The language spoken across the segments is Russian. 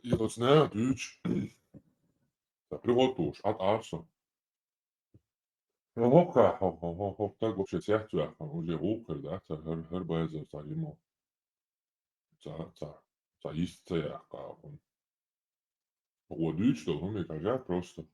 Ierosinājāt viņš privātūši ārsta. No kā, tagad šis jāķvēr, un jau ūkar, her baidzēs tā jimo. Tā īstajā kā. Odīč, to vienkārši просто.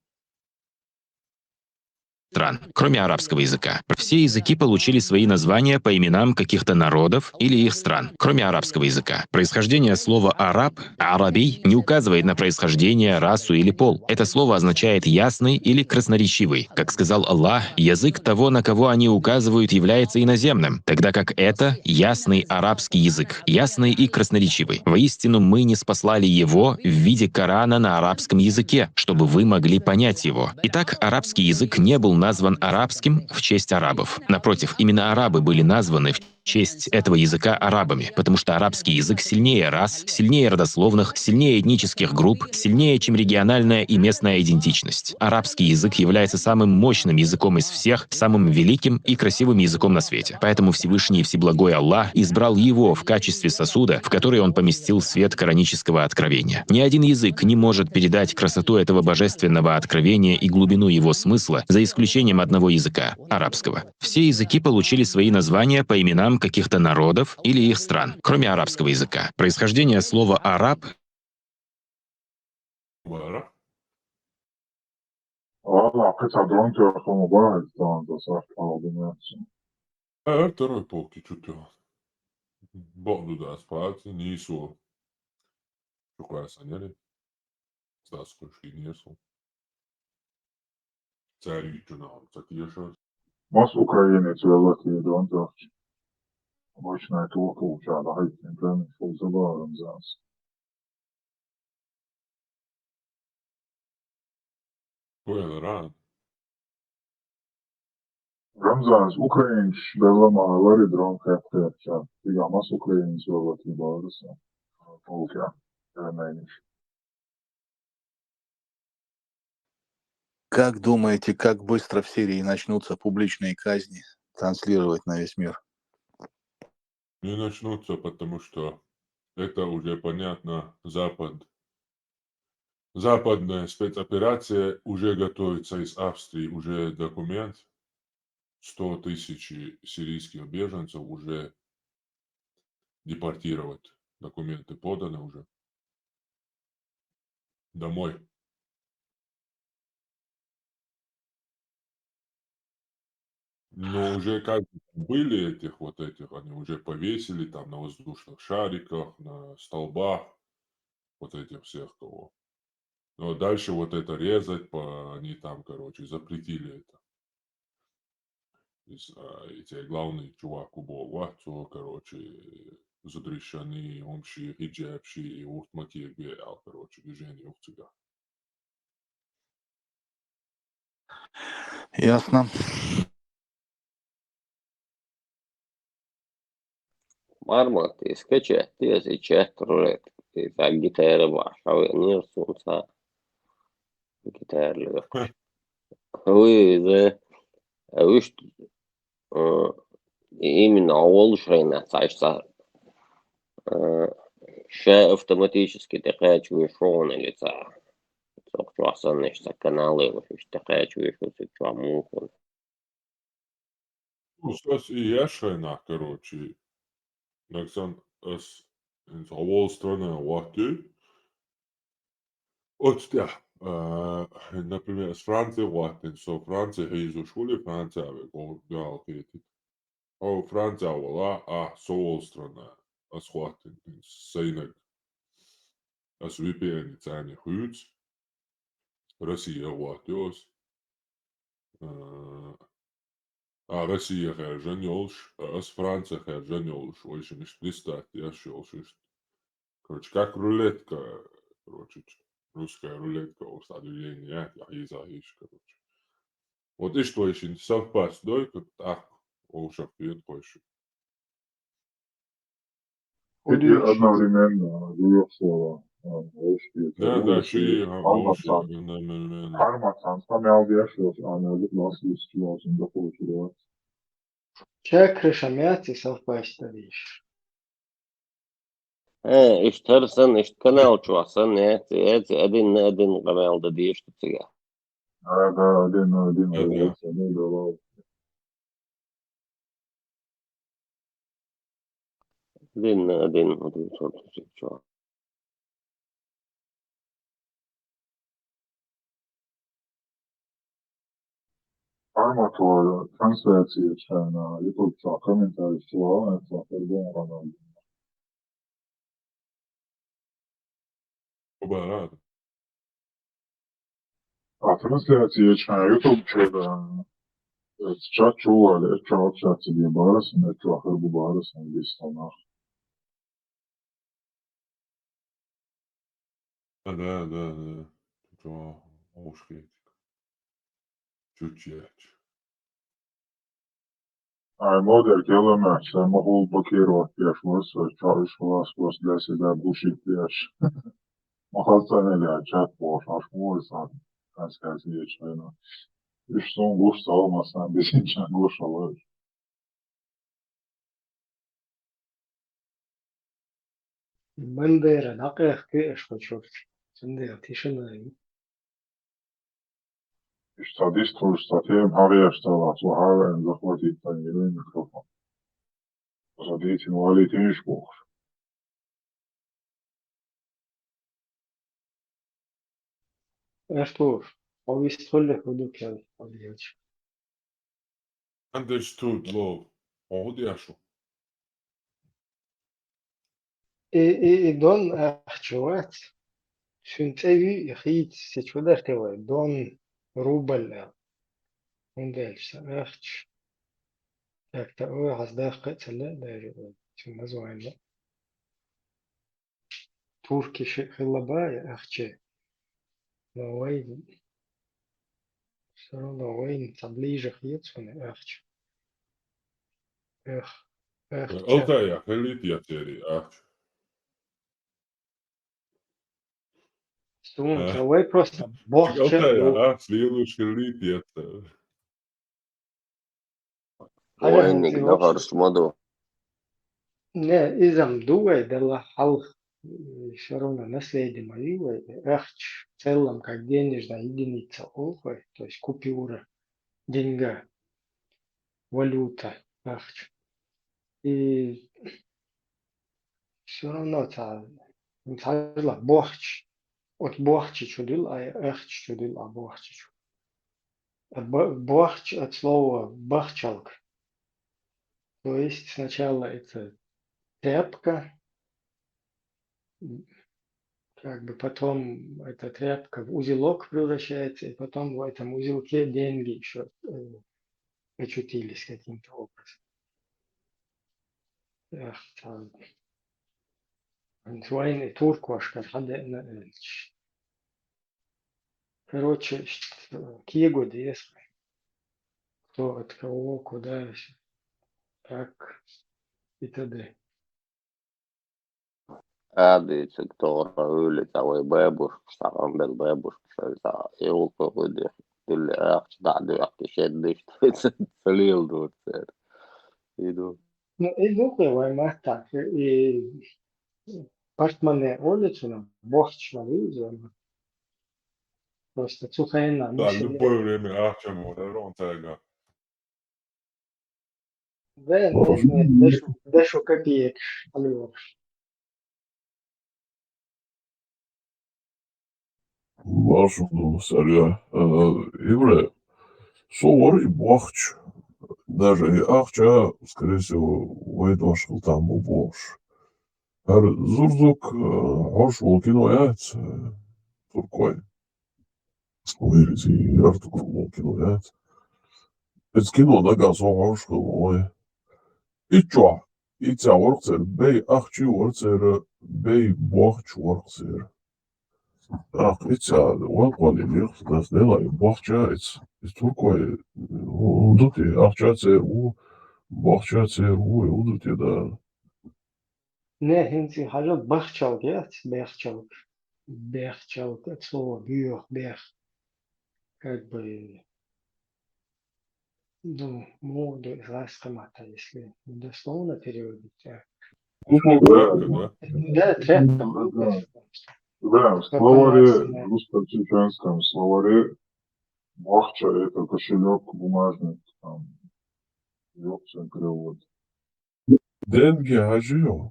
Стран, кроме арабского языка. Все языки получили свои названия по именам каких-то народов или их стран, кроме арабского языка. Происхождение слова «араб», «арабий» не указывает на происхождение, расу или пол. Это слово означает «ясный» или «красноречивый». Как сказал Аллах, язык того, на кого они указывают, является иноземным, тогда как это ясный арабский язык, ясный и красноречивый. Воистину, мы не спаслали его в виде Корана на арабском языке, чтобы вы могли понять его. Итак, арабский язык не был назван арабским в честь арабов. Напротив, именно арабы были названы в честь этого языка арабами, потому что арабский язык сильнее рас, сильнее родословных, сильнее этнических групп, сильнее, чем региональная и местная идентичность. Арабский язык является самым мощным языком из всех, самым великим и красивым языком на свете. Поэтому Всевышний Всеблагой Аллах избрал его в качестве сосуда, в который он поместил свет коранического откровения. Ни один язык не может передать красоту этого божественного откровения и глубину его смысла, за исключением одного языка — арабского. Все языки получили свои названия по именам каких-то народов или их стран, кроме арабского языка. Происхождение слова «араб» Второй полки чутил. Боду да спати, нису. Шукая саняли. Стаскушки несу. Царю чунал, цатиешos. Mas Ukrainietis vēl Latviju dontāši. Обычно это около чада, хайпин прямо фулзабаром зас. Ko rāda? Ramzāns Ukraiņš vēlamā arī dronkēptērčā. Tikai mas Ukraiņš vēl Latviju bāras. Полкā. Mēģinš. Как думаете, как быстро в Сирии начнутся публичные казни транслировать на весь мир? Не начнутся, потому что это уже понятно, западная спецоперация уже готовится из Австрии, уже документ, 100 тысяч сирийских беженцев уже депортировать. Документы поданы уже. Домой. Но уже как были этих, они уже повесили там на воздушных шариках, на столбах, вот этих всех кого. Но дальше вот это резать, они там, короче, запретили это. Эти главный чувак убого, то, короче, задрешены, омши, хиджабши и уртмаки, короче, движение у тебя. Ясно. Marmottiin sketchettiin chatrulet tai gitarva och Nilsson sa gitarr. Вы именно улучшение сайта ше автоматически такачиваешь фон илица. Сокчуасанные каналы, вот такачиваешь вот эти муху. Ну, сейчас и я шайна, короче. Naksan es in Wall-Street вахты. Вот да. Например, с Франции вахты. So Франция из школы Франция говорил кети. А Франция вала Wall-Street. As вахты. Сейнек. As VPN цани хуйц. Россия вахтёс. Россия хержанёлш, с Франция хержанёлш, больше не пристать, я шёлшишь. Короче, как рулетка, короче, русская рулетка, устадуление, я и захищ, короче. Вот и что еще совпасть, да, как так, уже вперед больше. Эти одновременно выехало. Да, ши, Armācāns pamēldiešies, lasīs kļos un допоучилось. Чакры шамятся совпасть, видишь. اشترسن اشتكنال شواسن ادين قمال دديش تتسيا هذا دين هذا غير سنين ادين شو Armatuur translatie zijn YouTube kommentaar voor en voor verbonden. وبقى Translatie zijn YouTube chat çoğu öyle chat chat diye bağırsın etrafı bu bağırsın listeler. هذا شو مش فيك شو تشيك Ay model kelime sen mahul bakiro yaşmış çalışmış başlası da bu şekilde mahallede chat boş açmışsan translatie zijn. İş son boş olmasan bizim için boş olur. Бандера, дақиқ кеш хочур. Сендер тишина. Statistisch statem herstellers så har en захватить тонированный микрофон. Посмотрите, инвалид и шпух. Артур, объясни худук я подъедешь. عندش تود لو عود يا شو И дон ахчуват. Сюнтеви хит сечудар тевай. Дон рубль. Он дальше. Ахч. Так-то ой, хаздах кацала даже. Чем название. Турки хилабай ахче. Но вайн. Все равно вайн таближе хитсуны ахч. Эх. قلت Эх, يا خليت يا تيري Сумка, давай просто قلت бахча, يا следующий خليت يا حاجة وينك هنتي دهر вообще. смоду Не, изам дуай, дала халх, все равно наследие моливой, эхч, в целом, как денежная единица охой, то есть купюра, деньга, валюта, эхч. И все равно царла бахч, от бахчи чудил, а эхч чудил, а бахчи чудил. Бахч от слова бахчалк, то есть сначала это тряпка, как бы потом эта тряпка в узелок превращается, и потом в этом узелке деньги еще очутились каким-то образом. Эх, там, Антуайн Турквашка, короче, какие годы есть, кто от кого, куда, как и т.д. هذه دكتورة يقول تسوي بابوش اشتغل بالبابوش يوقف ودي اللي اخش بعد يحكي شدش تسليل دول يدو Ну, и ну, мастер, и портмоне улицу нам, бохчно видел, просто цухайна, لا миссия. любой время أحكم ولا تاجا Да, не, дещо копеек, алло. Вашу царя. Еврея. Суворый бахч. Даже и ахча, скорее всего, вайдошел там убош. Зурзук, хош, волкиноят, туркой. Уверите, и артук волкиноят. Это кино нога соғаш қылой. Итча. Итча орқсер, бей ахчи орқсер, бей бахч орқсер. Ach, itse valkooli lihtnas nela bahčāts. Es turkoju, uduti, bahčāts uduti da. Не, хинти хажал бахчалк, я бехчалк. Бехчалк, от слова бьёх, бех. Как бы, ну, моду из раскомата, если дословно переводить. Тряпка, да? Да, тряпка. Да. Да, в Как словаре, у нас, в русско-чеченском словаре бахча это кошелек бумажный, там, ёпсель перевод. Деньги, ажио.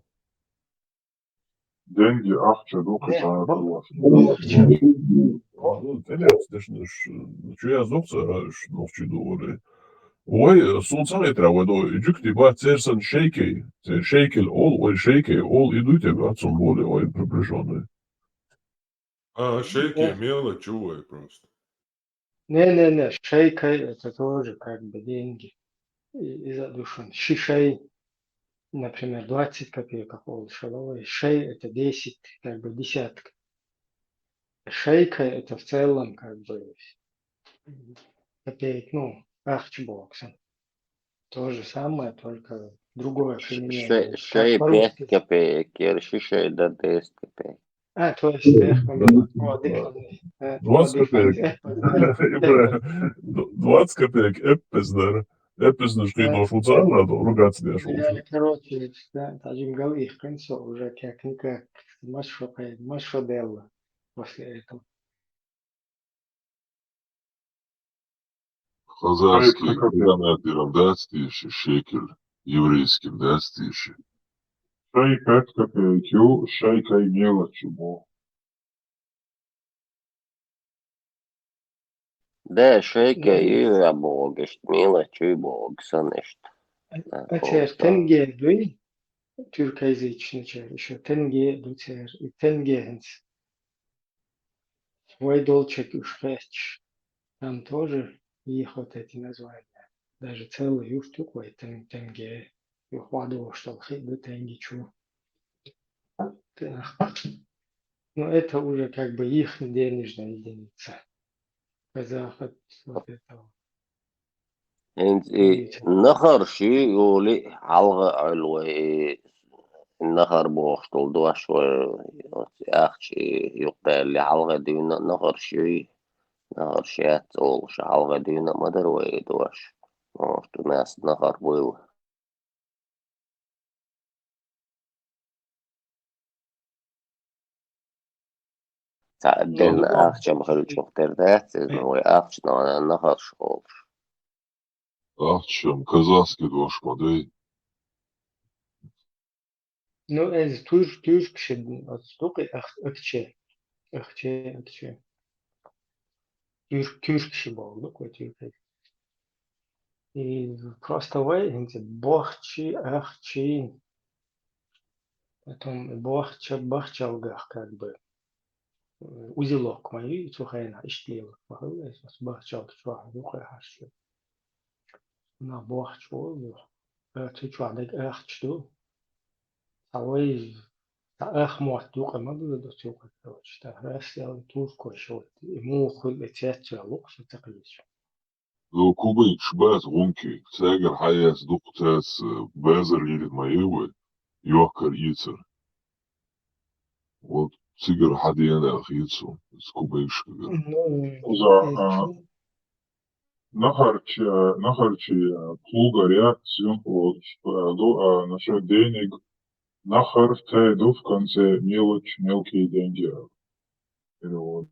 Деньги, ахча, дука, Не, это ваш. бахча. Čujā zokcerāš novčidūri. Vai suncaitra, vai no Egypti vai cersan šeikei, šeikel ol, vai šeikei ol idute vecum voli, vai приближенные. Шейки мелочь, увы, просто. Не, шейка это тоже как бы деньги. И задушен. Шишей, например, 20 копеек какого шаловой. Шей это 10, как бы десятка. Шейка это в целом как бы копеек, ну, ахчбоксом. То же самое, только другое применение. Šai Как 5 по-русски. копеек ir šai 10 копеек. То есть эхо, о, 20 копеек. difference. 20 копеек эппездер. Эппездер, что ино шуцарна, то ругаться не шел. Короче, да, тажим галих концо уже как-никак машо дело после этого. Хазарский, гранатиром, да, стиши, шекель, еврейским, да, стиши. Шей 5 копеек, ю, шейкой мелочи, бо. Да, šeika ir abogas, mīleču bogas, Тенге дуй, тюркоязычный еще тенге дутер и тенгенс. Свой долчек уж хэч. Там тоже их вот эти названия. Даже целую штуку тенге. И хваду, что хиду тенге чу. Но это уже как бы их денежная единица. Казах от вот этого. Nahar شي يقولي علغة علوي النهر بوحدول دوش أخشي يقبل لي علغة دينا نهر شيات أول شي علغة دينا مدر ويدوش تو ناس نهر بوي تعدلنا أخشي مخرج مختار ذات إنه أخشي نهر شغل Чем казахский дождь, модей. Ну, это тюркши от штуки акче. Акче. Тюркши был, такой тюркши. И просто вайнте бахчи, ахчи. Потом бахчалгах как бы. Узелок мои, сухайна, иштелок. Бахчалк, чуа, духай хаши. На бахчу, чуа, дек ахчу. Савой ах мот дука мабу до чука короче. Та расел турко шот. Ему хул этятча лукс тaqlis. لو كوبي شبات غونكي تاجر حياس دوقتاس بازر يريد ما يوي يوكر يتر وتسجر حديانا أخيتسو كوبي شكر. За нахарчи плуга реакцию вот насчет денег. Нахар тайду в конце мелочь, мелкие деньги. Перевод.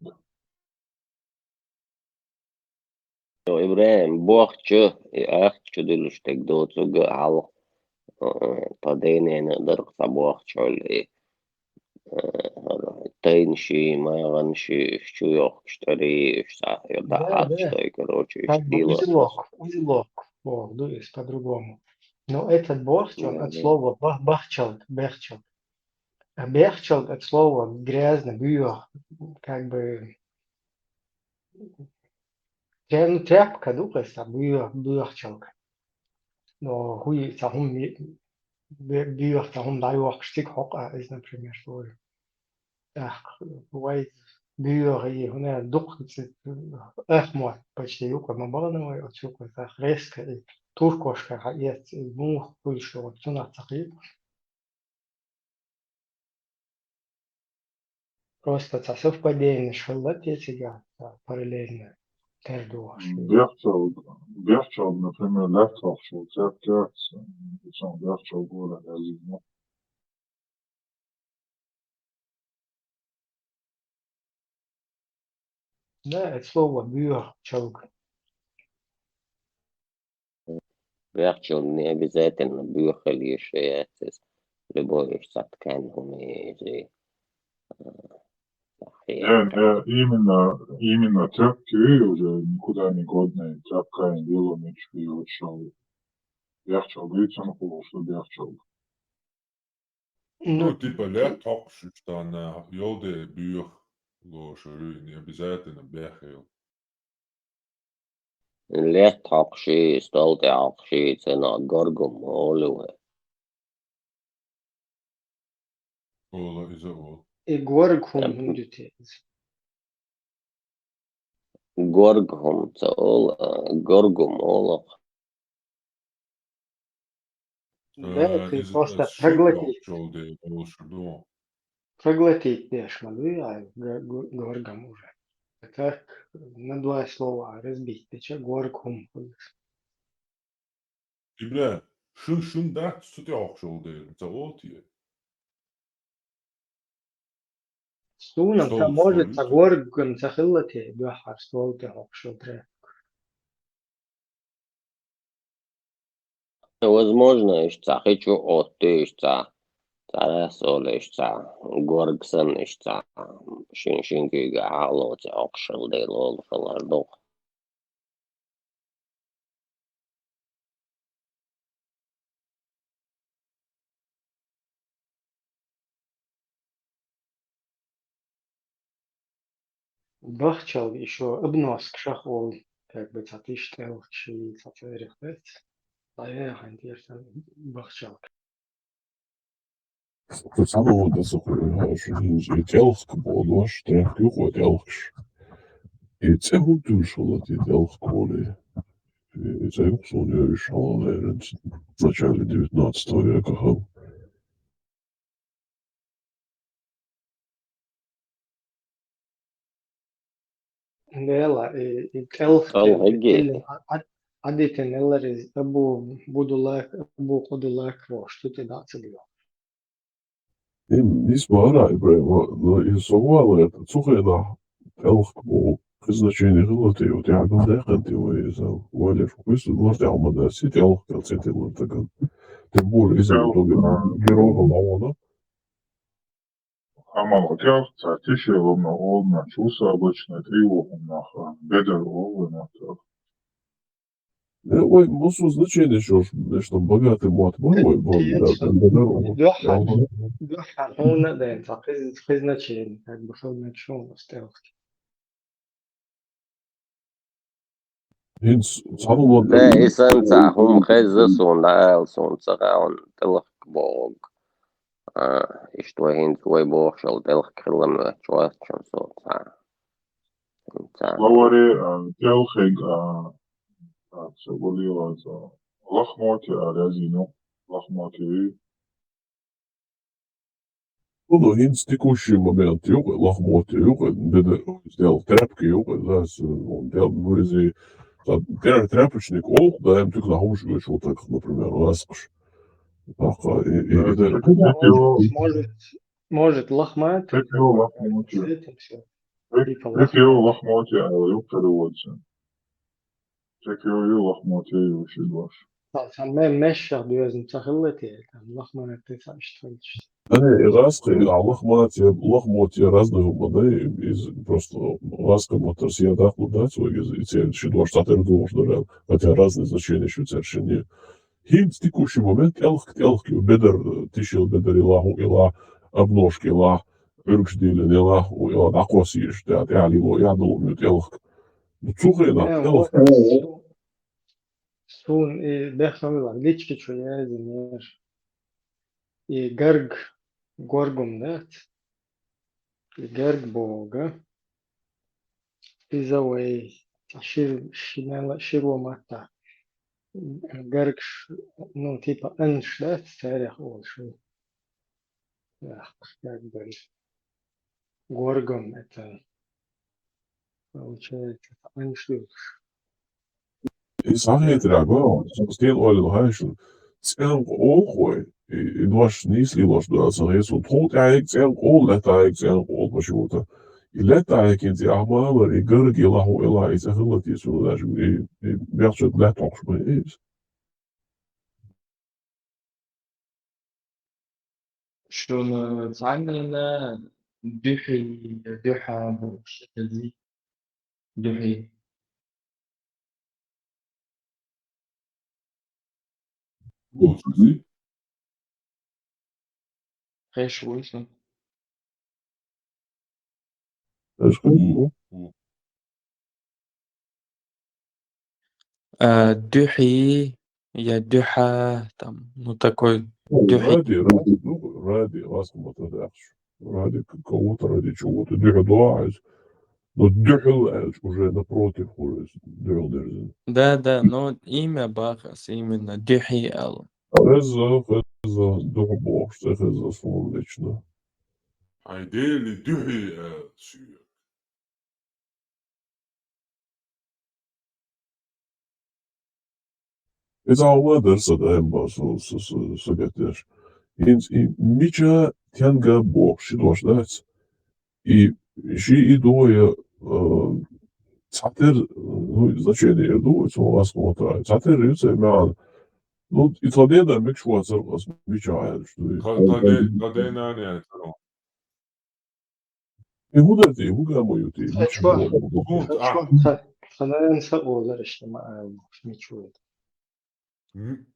إبراهيم بوخشة أخشة دلوشتك دوتو على طديني نقدر بوخشة اللي تاينشي ما يغنشي شو يوخشتري صح يضحك شتاي короче Как бы штила узелок. О, ну есть по-другому. Но этот бахч, он от слова бахчалк. А бехчалк от слова грязно, бюр. Как бы тряпка, дукас, а бюрчалк. Но хуй сахум бюр, сахум дайвах штик хока, из, например, что ах, бывает бюр и هنا дух эхмо почти юка мабалановой отчука так резко и туркошка есть мух больше вот цена цахи просто это совпадение шалат я тебя параллельно между Берчал, например, левтвах, что у тебя берчал город, я Да, это слово бюрчалг. Бяхчул не обязательно бюхал еще любой сатканهم и Именно тряпки уже никуда не годные. Тряпка не дело мечты и отшел. Бяхчал, говорится, на полу, что бяхчал. Ну, типа летокшустан йолде бюх лошары не обязательно бяхел. летакши столтакши цена горгум олуе. Ола из ол. И горгхум хундютез. Горгум цол горгум олах. Да, ты Из просто проглотить. шутокшолде олшардо. Проглотить бешмалы, а горгом уже. Так, на два слова разбить. Ты че горгхум? И бля, шун да шутокшолде за олтие. Стунам Стол там может солют. горгом захылати бяхар стол ты хокшудре. Возможно, что хочу отты, что Тарасol что Горгсон что Шиншингига Алоти Окшел де Лол Фалардох. Бахчал еще обнос к шахол, как бы цатыштел, ши цатырихтет. А я интересно бахчал. Тут самого до сухого, що і телск було, що тряпки телкш. І це гутушило ті телсколи. И це юксуня решала, наверное, в начале 19 века. Nela, telk Alhegi. aditen eller abu budulak abu kudulak roš, tu te dace bio. Mi smo arāji, izsovāli, cuhēnā telkbu значение глоти, у тебя гандеханти валер, visu Latvijā citi alkoholi, citi tagad. Tiem būtu izmantot героя лавона. Амал тяг, тише ломно олна, чуса обычно тревогу наха, бедер олна. Ой, mūsu значение, что nešto богатый мат мой, Да, он да, так значение, как бы что начал стелки. Hins savuot. Да, и санца, хезес un ēls un un telkbog. И что hins vai bošal telkrillam čošķam socā. Словари телхег, все болело за лохмоти, рязину, лохмоти. Ну, hins tikuši momenti, joka lahmoti, joka сделал тряпки, joka tas, он делал вырези, тряпочник, да, им только нахушивает, что так, например, ласкаш. Может лохмат. Припил лохмоти. Припил лохмоти, юг переводится. Припил лохмоти, юг идваш. Sen meşşah diyorsun çakılleti. Lохмат ты саштвальч. Лохмотья разные умы, из просто ласка моторсия даху дать, и еще штаты должны, хотя разные значения еще совершенно. Хинц текущий момент элхки, бедер, тишил бедер ила обножки, ила ыркшдилен, ила накосиш, да, ялило, ядолмют элхк. Цухрена, элхк. Sun behsamlar, lički čujezi njer. I gorgum net. I boga. I zawaj, širomata. Garg, ну, типа аншлет, царях олшу. Как бы горгом это получается аншлют. И сахет рагон, стил олил хайшун. Цел олхой, и дваш несли ложь, да, цел тот яик цел ол, это яик цел ол почему-то. Lättäjäkin se ahmaamari gărgilahu elai se hõllati sulle ei peaks lätoks ma ees. شلون تعلمنا دحي دحى دي دحي Bu sizi خيش ويسن Aşkım bu дюхи, я дюха, там, ну такой дюхи. ради ласкма тадахш. Ради кого-то, ради чего-то. Дюха дуаешь. Но дюхил уже напротив уже дюхил. Да, но имя Бахас именно дюхи ал. Хеза, духа бог, хеза солнечно. Haydeli dühi suyu. إذا عوادر صدقين باسو سجتش. Więc micze tianga bog shidoshdats. И și iduje цатер, ну, значение идует, у вас смотрит. Цатер юце мян. Ну, и тогда да мик швацер вас мичает, что и. Kadena ne etero. И гудати, гугамою ти, شو Bunt خلينا نسوي غير اجتماع مش чует.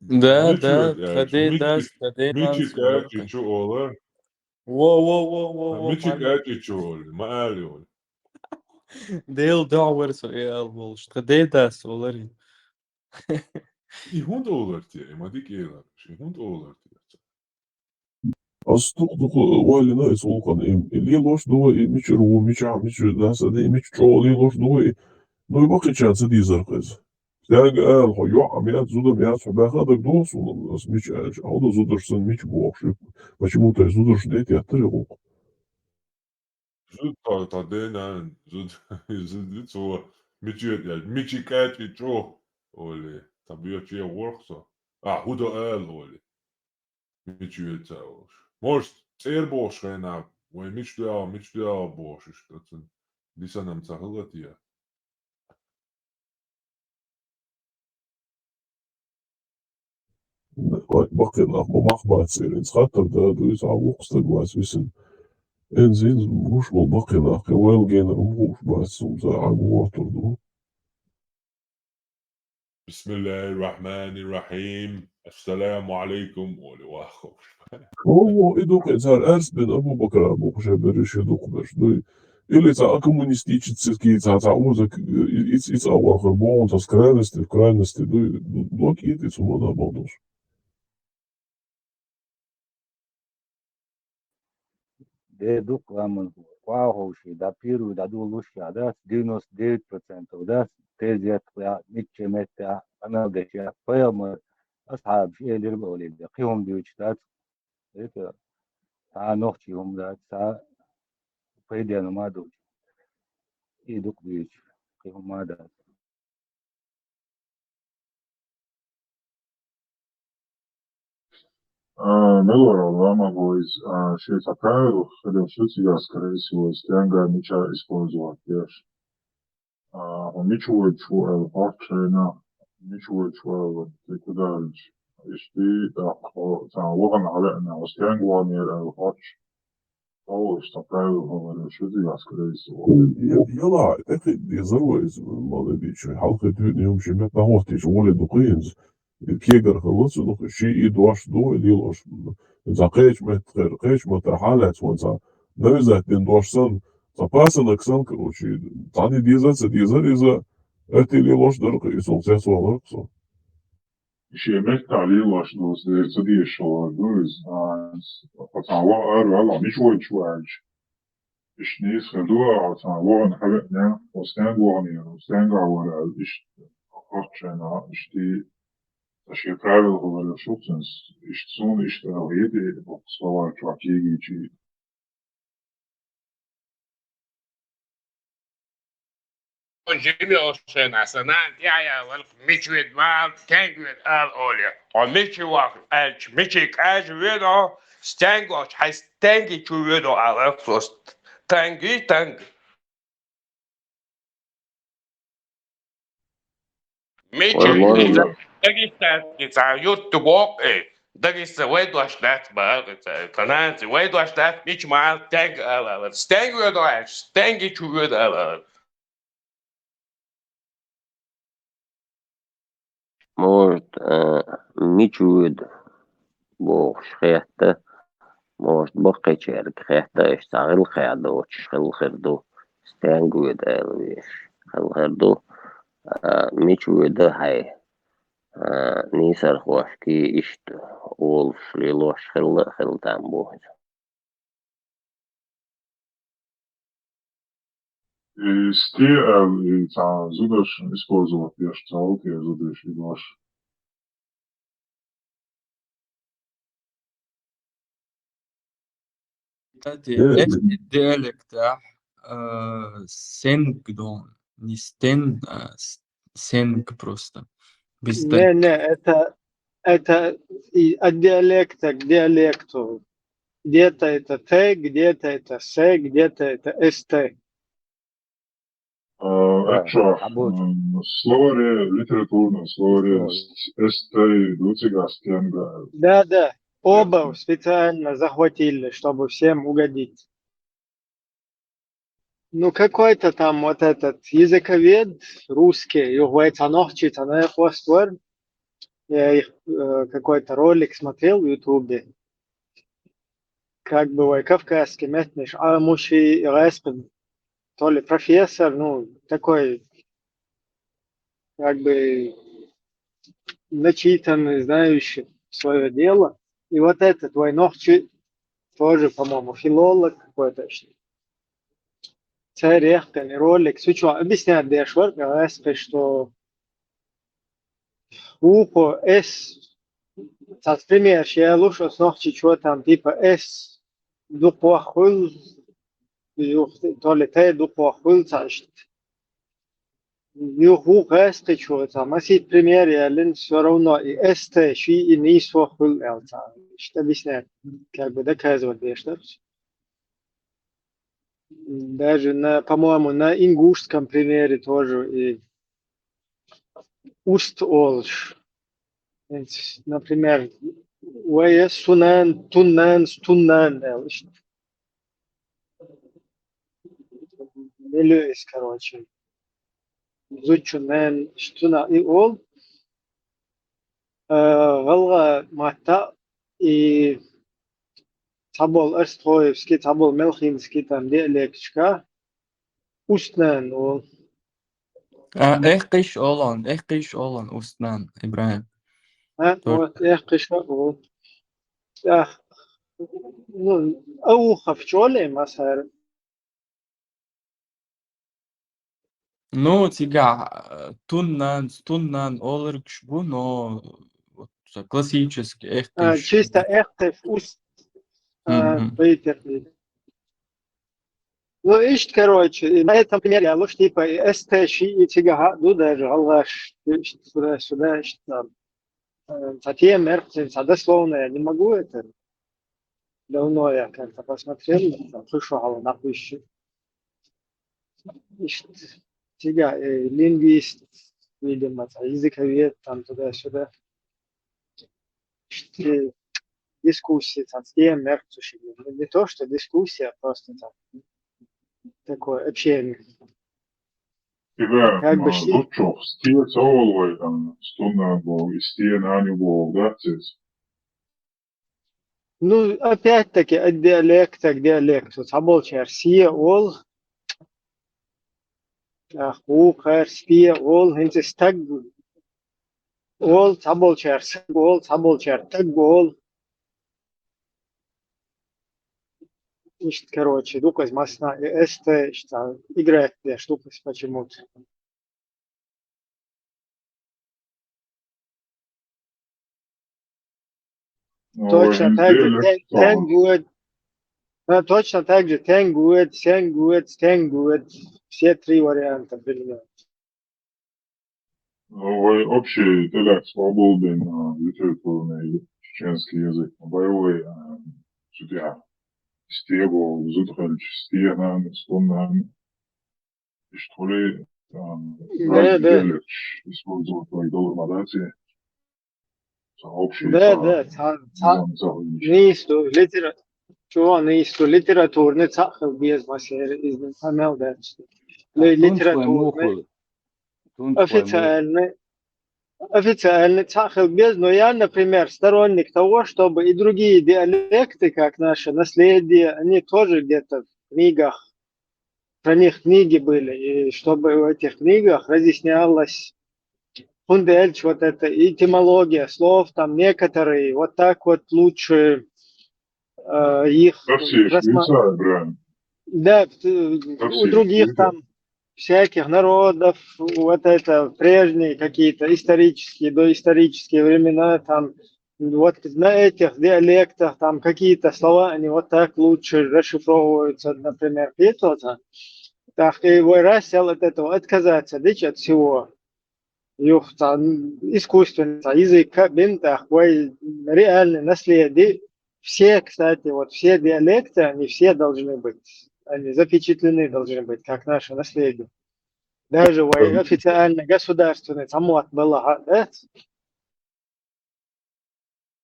Да, خدي Miçik erçi çoğulu. واو Miçik erçi çoğulu. Maali ol. ديل دعوة سؤال والش خدي ده سولري I hund olur diye. Madik eyler. Hund olur diye. أصدق والنا يسوقن اللي لوش دو مش رو مش عم مش ناس دي مش شو اللي لوش دو نو يبقى شانس دي زرقز. يعني قال هو يو عميات زودا ميات شبه هذاك دوس ونص مش هذا زودرسن مش بوخش. Почему то зудерш дете атырыгук. Zud kadena. Zud so. Miçik ya. Miçik erçi çoğu. Öyle. Tabii ki worksa. Huda el öyle. Miçik çoğu. Most erboş rena. Ve miçli boş işte. Lisanam sahılat ya. Bakın akma mahbat serin. Skatter da du is avuksta guas wissen. En zin muş bol bakın akma well gener muş bas sumza agu oturdu. بسم الله الرحمن الرحيم السلام عليكم ولواخم Ovo iduk ezar ers ben Abu Bakr Abu Khshaberish iduk bash du. Или за коммунистические, за узак, из авархар бон, за крайности, в крайности, блокит и сумана бонус. Deduk ramen kwahoshi da piru da dulusha das 99% das تزيت ميتش متى أنا قشة فيهم أصحاب شيء اللي ربوا لي قيهم ديوتشات هيك تا نوختيهم ذات تا فيدي أنا ما دوش يدوك ديوتش قيهم ما دات Мелора Лама Бойз ще такая, хотел шутить, я, скорее всего, стенга меча использовать, видишь. Он ничего, чего, парчена, ничего, чего, ты куда, ишти, وغن على أنه стенга وامير الحرش. أو такая, говорю, шутить, я, скорее всего. يلا أكيد يزروز الماضي دي شوي حلقة يوم شمت نهوتي شغل دقينز كيجر خلص دق شيء يدوش دو اللي يلوش إذا قيش مت حالات وإذا نوزة تندوشسن تباسن أكسن كروشي تاني ديزر إذا أتي اللي يلوش درق يسون سيسو درقصو Yemek tarihi başlıyoruz. Diye şolarız. Fatava var مش هو شوارج. إيش نيس خدوها عطاوان حبقنا وستان وغنيا وستان قاورا إيش أخرجنا إيش دي أشياء travel هو شوتنس إيش تصون إيش تراويدي بقصوار تراكيجي جي Jimmy Olsen asanan ja wel Mitchell maar tank with al olie. On Mitchell walk edge Mitchell edge wedo stang watch has tangy to wedo al first. Tangy Michi, Возможно. Dagista, juttu boke. Dagista, wait was that, but Kananzi, wait was that, Mich mal, thank Allah. Thank you, guys. Thank you to you, Allah. Может, мичуд бог шхета, может бокчерк хета اشتغل خيادو شغل خردو ستانجود الويش خل خردو ميچود هاي نيسر خوشكي اشت اول شليلوش خل تامبو. И стил и там зудешь использовать я что я зудешь и нож. الديالكت تاع سينكدون نستن سينك просто Не, بيستنك. не, это от диалекту. Где-то это Т, где-то это С, где-то это СТ. Ečo, Работа. словари, литературно словари, эстэй, дуцигастенга. Да, оба специально захватили, чтобы всем угодить. Ну, какой-то там вот этот языковед русский, его это ногчит, она их хвоствор. Я их какой-то ролик смотрел в Ютубе. Как бы кавказский метнеш, а мужи респен, то ли профессор, ну, такой, как бы, начитанный, знающий свое дело. И вот этот Войнохчи тоже, по-моему, филолог какой-то. Царехкан ролик, сучу, объясняет Дешвар, что ухо S, например, я лучше снохчи, что там, типа S, дупохул, то ли Т, дупохул, цашт. Юху S, ты что там, а сид пример, я лин все равно и S, ши и не свохул, что объясняет, как бы доказывать Дешвар. Даже по-моему, на ингушском примере тоже и уст-олш. Например, уэс сунан, туннан, миллион, короче. Зучунан, штуна и ол. Галга мата и табол Арстоевский, табол Мелхинский, там диалектичка. Устнан ол. ايش اولان أستنان إبراهيم. Вот, кышка ол. Ну, ауха в чоле, масар. Ну, тига туннан олерк шбу, но вот классический эйш. Чисто в уст. Пейтер. Ну, ишь, короче, на этом примере я лучше типа СТ, ши и тига, ну, даже аллаш, сюда, что затем меркнет, а дословно я не могу это. Давно я как-то посмотрел, слышал на пищу. Тига, лингвист, видимо, языковед, там туда-сюда. Дискуссии, там, с тем меркнет, не то, что дискуссия, просто там такое общение. Тебя, Как бы шли. лучок, стил цаолвай, там, стунна был, и стил нани был, да, цис. Ну, опять-таки, от диалекта к диалекту. Таболчар сие ол, ухар спие ол, хинтис так ол, таболчар ол, таболчар так ол. Короче, дукас масна эсте, что играет для штукас почему-то. Точно так же тенгует. Точно так же тенгует, стенгует. Все три варианта применяют. Общий диалект свободен, литературный чеченский язык, боевой, судья. Стего, зутхальч, стенан, стунан, и что ли, разный да, диалект использовать в дормадации. Общий да, нейсту литературный цахал без масер из Амелдачи. Литературный, официальный цахал без, но я, например, сторонник того, чтобы и другие диалекты, как наше наследие, они тоже где-то в книгах, про них книги были, и чтобы в этих книгах разъяснялось Хундельч, вот это этимология слов, там некоторые, вот так вот лучше их рассматривать. Да, Во у всей других Швейцарии. там всяких народов, вот это прежние какие-то исторические, доисторические времена, там вот на этих диалектах там какие-то слова, они вот так лучше расшифровываются, например, Петота. Так, и раз от этого отказаться, дичь от всего. Искусственный язык, бинтах, реальный наследие. Все, кстати, вот все диалекты, они все должны быть, они запечатлены должны быть, как наше наследие. Даже официально государственный самот было, да?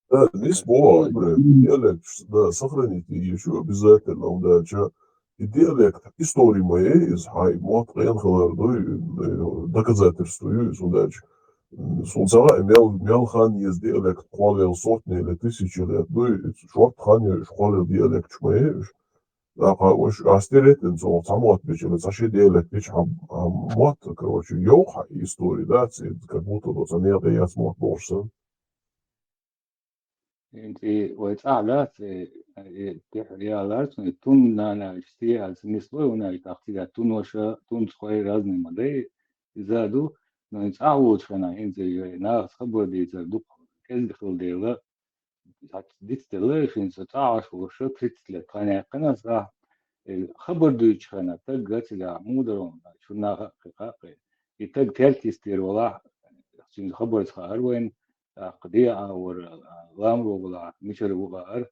Да, здесь бывает, диалект, да, сохраните еще обязательно, удача. И диалект истории моей из Хаймот, доказательствую из удачи. Сулцара имел хан есть диалект, хвалил сотни или тысячи лет, ну и шорт хан школил диалект шмеешь. Астеретен зол самот бичел, саши диалект бич мот, короче, йоха истории, да, как будто вот замер я смог больше. انت ويتعلات تحريالات تون نانا اشتي از نسبه وناي تحتيها تون وشا تون خوي رازني مدي زادو نتعود فنا انت نا خبر دي زادو كز دخل ديلا ديت ديلا فين ستعرف وشا كريتل قنا قنا صح خبر دوش فنا تقت لا مودرون شو نا حقيقة يتق تلتيستير ولا شين خبر صار وين قضية أو الأمر ولا مشر وقار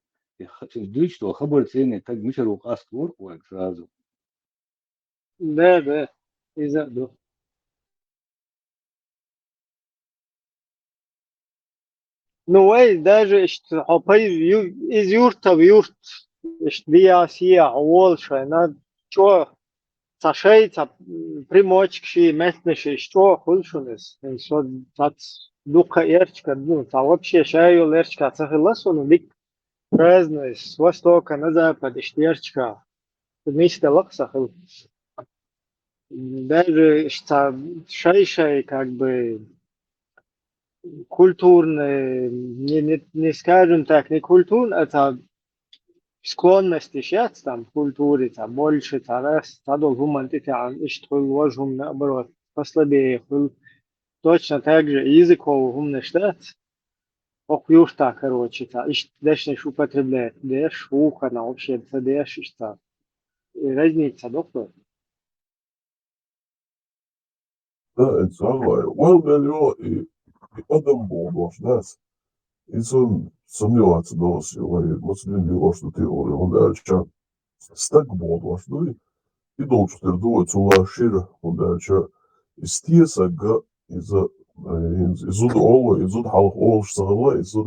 دوش تو خبر ثاني تج مشر وقاس تور وإكسازو Да, إذا دو. Ну, даже из юрта в юрт, вия сия, волша, на что цашейца примочкши, местныши, что хульшунес, что духа эрчка, ну, а вообще шаю лерчка, цахиласу, ну, дик разный, с востока на запад, эрчка, вместе лаксахил. Даже шайшай, как бы, культурные, не скажем так, не культурно, это склонности сейчас там в культуре, там больше, раз, тадол гумантите, иштхул вожгум наоборот, послабее, точно так же языков гумны штат, окюшта, короче, дешнеш употребляет, деш, ухо, на вообще, деш, что разница, доктор? Да, это самое. Well, и адам болдош, нас. Insan samnioats dos, vai muslim diloštu teoriju, un dēļ stagboldoš, nu, i dolču ter dots un šira, un dēļ istiesa izud olo, izud halk olš sahla, izud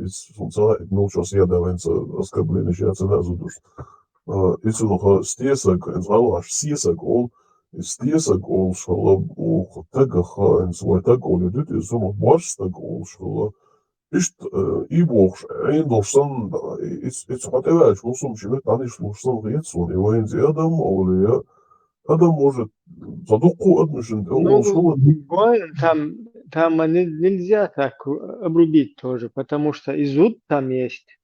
sunca, milčos iedēvens askablīniši jācenē zuduš. Isu noch stiesa, ins halāš siesa ol, stiesa ol šala, u tegah, ins vai tegoli, dit isu noch barstag ol šala, Ишт и бог, эндошсан, it's whatever, шмусом шимет, они шмусом гецун, и воензи адам, олия, адам может задуку адмишен, он шел там нельзя так обрубить тоже, потому что изуд там есть.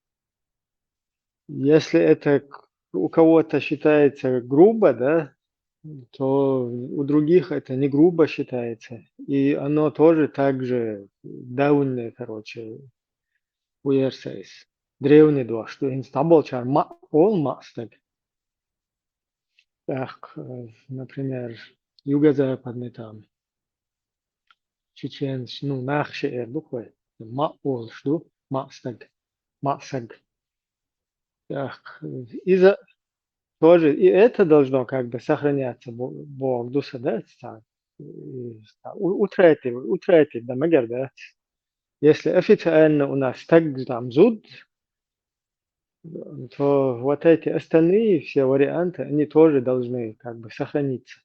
Если это у кого-то считается грубо, да, то у других это не грубо считается. И оно тоже так же давнее, короче, уерсейс. Древний дух, что инстаболчар ол мастак. Так, например, юго-западный там, чеченский, ну, нахше буквы, ол, что, масаг. Так, из-за тоже и это должно как бы сохраняться Бог душа, да, утратить, да, магар, да. Если официально у нас так там зуд, то вот эти остальные все варианты, они тоже должны как бы сохраниться.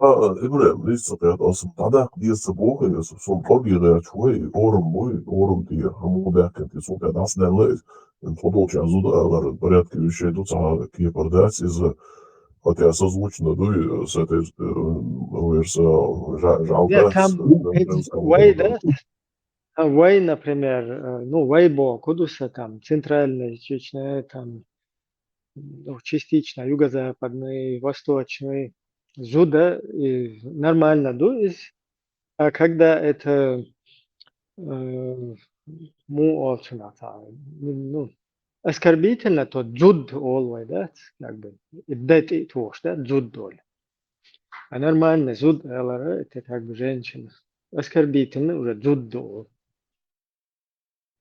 إبراهيم لسه قاعد أصلا بعدها لسه بوقي صوم قبي غير شوي أورم دي همو ده كنت صوم قاعد أصلا لقيت انتظروا عزوز أغر بريات كي يشيدوا تعالى كي برداس إذا хотя созвучно дуй с этой Нет, жалдас там женского вай, рода. да, вай, например, ну, вайбо, кудуса, там, центральная, чечная, там, ну, частично юго-западный, восточный, зуда, и нормально дует, а когда это ну, оскорбительно, то джуд олвай, да, как бы, дать и то, да, джуд доль. А нормально, зуд, это как бы женщина. Оскорбительно уже джуд доль.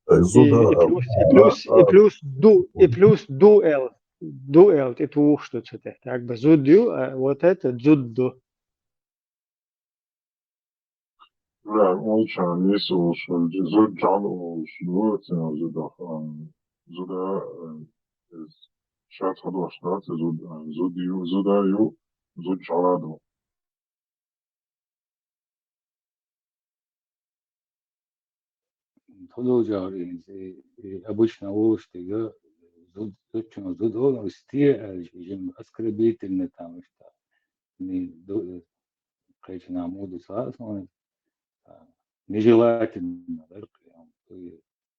И плюс дуэл, и то, что это, как бы зудю, а вот это джудду. لا oluşan neyse olsun, zor can olsun, olsun zoda şart hadoşlar, zoda zod çalado. Толоджары обычно улштыга зудчуну зудол стиэжим оскорбительно там что не кайчина моду саасман нежелательно да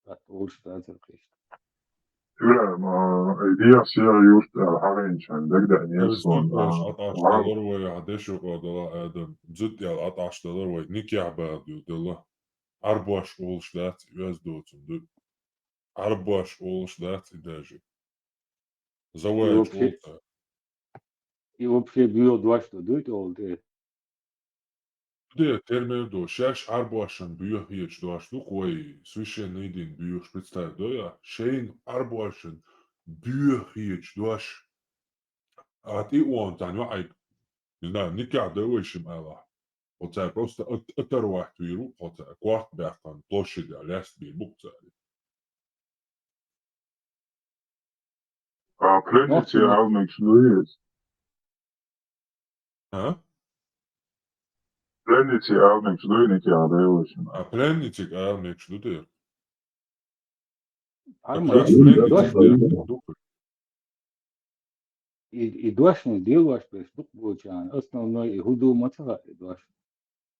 от улштазер кайч. İbrahim, idea siyah harin çan, degde neyson. Zudboş ataştalar ve hadeşo kadala adam. Zud yal ataştalar ve nikah bağdı dala. Arbaş oluşlat yüz doğutun. Arbaş oluşlat idajı. Завояч olsa. И вообще было два что дует олды. Де термердо шаш арбашан бюх hiç dolaştık ve священный бюх представь доя. Şeyin arбашан бюх hiç doş. А ты он там вай. Не знаю, никак довольшим ала. Вот это просто оторвать виру, вот это кварт бяхан площади, ляст бир букцари. Plenity almak şudur. А? Plenity almak şudur ne ki adaymışım. А пленничек, а мне что ты? Как Арма раз пленничек, и дуашный делаешь, то есть получан. Основной и худу мотива и дуаш.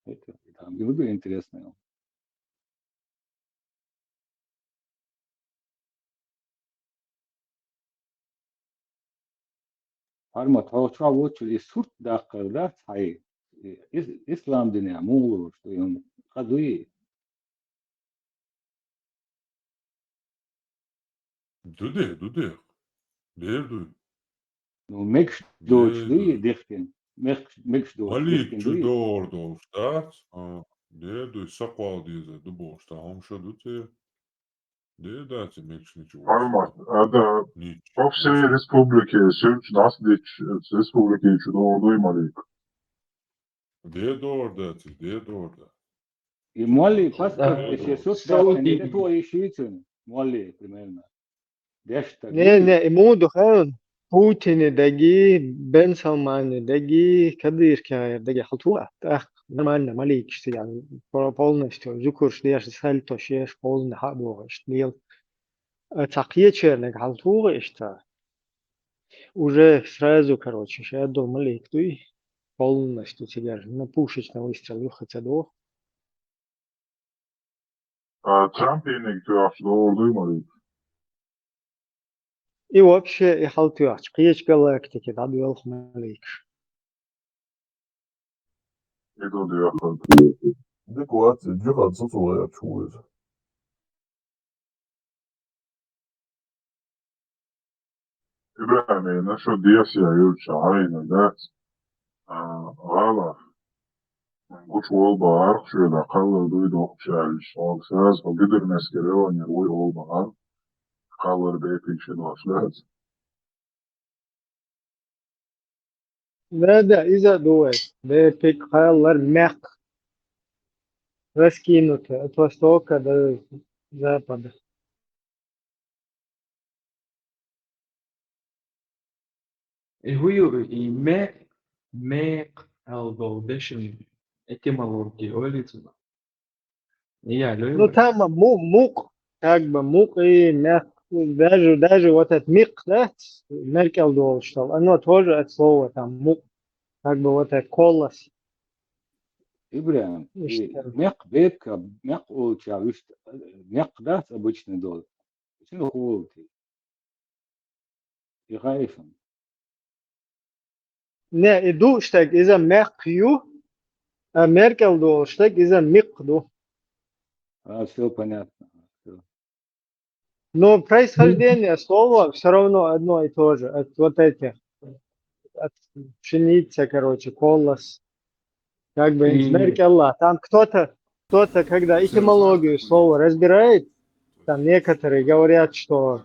Это там и буду интересно. Арма толча вот и сурт даккарда цай. Ислам дине мулу, что он кадуи. Дуде. Дерду. Ну мекш доч дуи дехтен. Мекш доч Малик дехтен чу дуи. дордо штат. Дерду саквал дизе дубо шта хомша дуте. Дердати мекш ничего. Almak, ada Нич. Popse Respublike, Sürç Nasliç Respublike için orduymalık. Дердорда. И моли паспорт еще сут дахтен. Это твой швейцин. Моли примерно. Дешта. Не, ему духовен. Путин даги, Бен Салман даги, Кадир Каир даги халтуа. Так, нормально, малик, что я полностью зукур, что я же сальто, шеш, полный хабуа, что я такие черные халтуа, что уже сразу, короче, что я думал, малик, ты полностью тебя на пушечный выстрел юхаться до. Trump yenik tuhaflı orduymalık. И вообще, и халтуа, чкиеч галактики, да, дуэл малик. Edo diyaflı. Декуат, джихад соцуя чует. İbrahim, nasıl diyasiya yurtça aynen dat. Gala. Kuç ol bağır, şöyle kalır duydu okşayış. Olsaz, o güdür meskere oynar, uy ol bağır. Kalır beypik şey dolaşlar. Да, из-за дует. Да, пик халлар мяк. Раскинуты от востока до запада. هو ماء البودشن этимологии ойлицуна. Я Ну люблю. там мук, как бы мук и мяк. Даже вот этот мик, да, Меркель думал, что оно тоже от слова там мук, как бы вот этот колос. Ибрahim, мяк бетка, мяк улча, мяк да, обычный доллар. Почему холодный? И хайфан. Не, иду, что из-за мяк ю, а Меркель думал, что из-за мик ду. Все понятно. Но происхождение слова все равно одно и то же. От вот этих, от пшеницы, короче, колос. Как бы из И Меркелла. Там кто-то, когда этимологию слова разбирает, там некоторые говорят, что,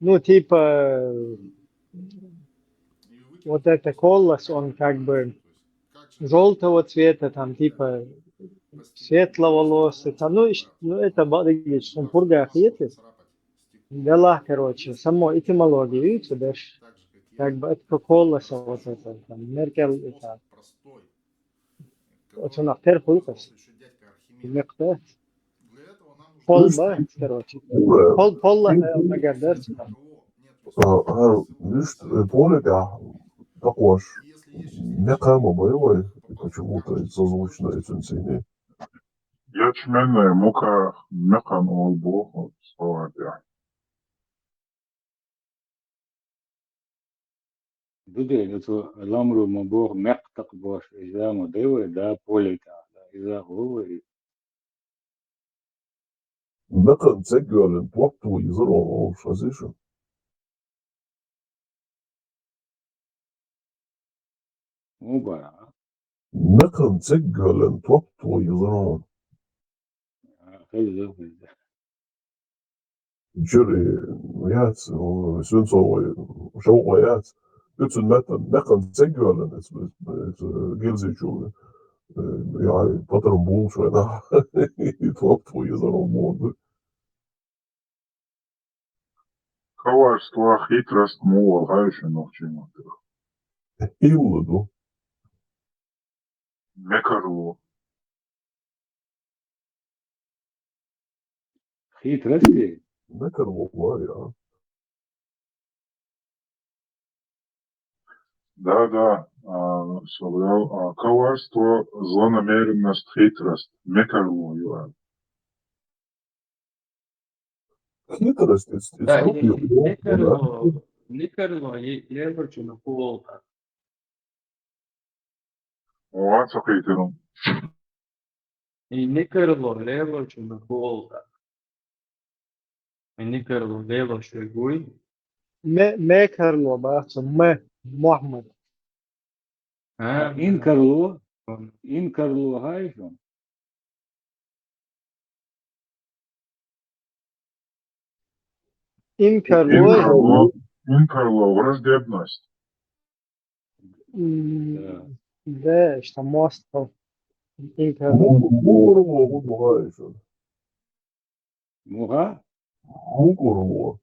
ну, типа, вот это колос, он как бы желтого цвета, там, типа, светловолосый, там, ну это, видишь, что пургах есть, дела, короче, само этимологию, видите, даже, как бы, это колоса, вот это, там, Меркель, это, вот он автор пулкас, мекте, полба, короче, полла, магардарс, там. Видишь, полика також м'якamo бойовий, почему-то созвучно интенсивнее. Ячменная мука механ олбо словакия. Дудель, это ламру мабор мяк так бош, из-за модева, да, полика, из-за головы. Mekan tegelen tuottuu isolon osasisho. Мубара. Mekan tegelen tuottuu isolon. Jury jääd, synsoi, show jääd. Ütlesin, mekan tegelen, et gilsijuuri. Ja patron bullshit, tuottuu isolon muuta. Коварство, хитрость, мова, гаючи навчимо. Illudu. Мекарло. Хитрости. Mekarlo, ja. Да, собрал. Коварство, злонамеренность, хитрость. Мекарло, Юан. Хитрость, it's да, not your fault, да? Никарло, я хочу на полка. Ваца хейтером. И Никарло, я хочу на полка. И Никарло, я хочу гуй. Мекарло, бахсо, Мухаммад. Инкарло хайфан. Инкарло, враждебность. Да, что мост. Инкарло. Мукурво, бывает. Муга? Мукурво.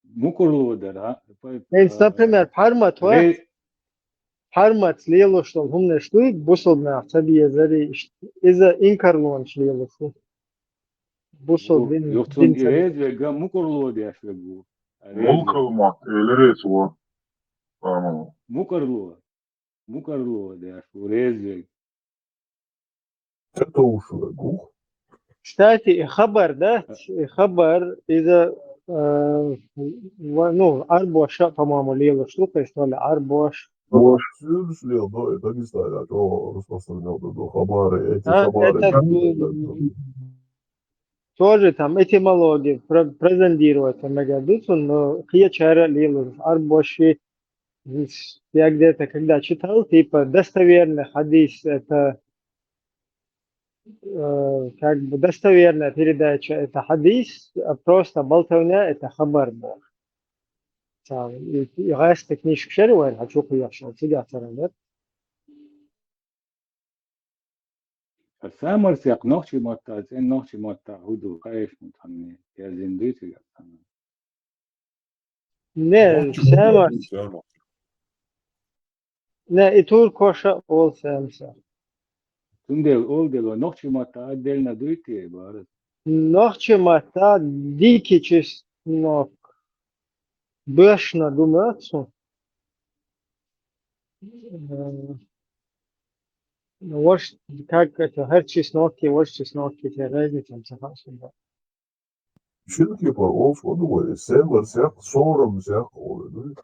Мукурло, да. Например, Пармат лело, что гумне штуй, бусол на цабия зари, из-за инкарлон шлело, что бусол Йохтун ирез, га мукурло дяшлегу. Мулкалмак, элерецво. Мукарло дяшлегу, резек. Это ушло, гух. Кстати, хабар, да? Хабар из-за, ну, арбоша, по-моему, лело штука, что ли, арбош. Ваш сын слил, да, это не знаю, кто распространял до хабары, эти Это хабары. тоже там этимология, презентировать Мегадуцу, но хиячара лилу, арбоши, я где-то когда читал, типа достоверный хадис, это как бы достоверная передача, это хадис, а просто болтовня, это хабар был. يغاس تكنيش كشري وين هتشوف يحشر تيجي ترى السامر سياق نوشي موتا زين نوشي موتا هدو قايش متهمني يا زنديتي يا سامر ne Samar ne itur koşa ol Samsa تندل أول دلو نوشي موتا أدلنا دويتي بارد nohçe mata diki çes nok böşna dumatsu вош как это her чесноки вош чесноки те разница сахасында Şimdi par olsun o da sen varsa sonra mı sen oluyor.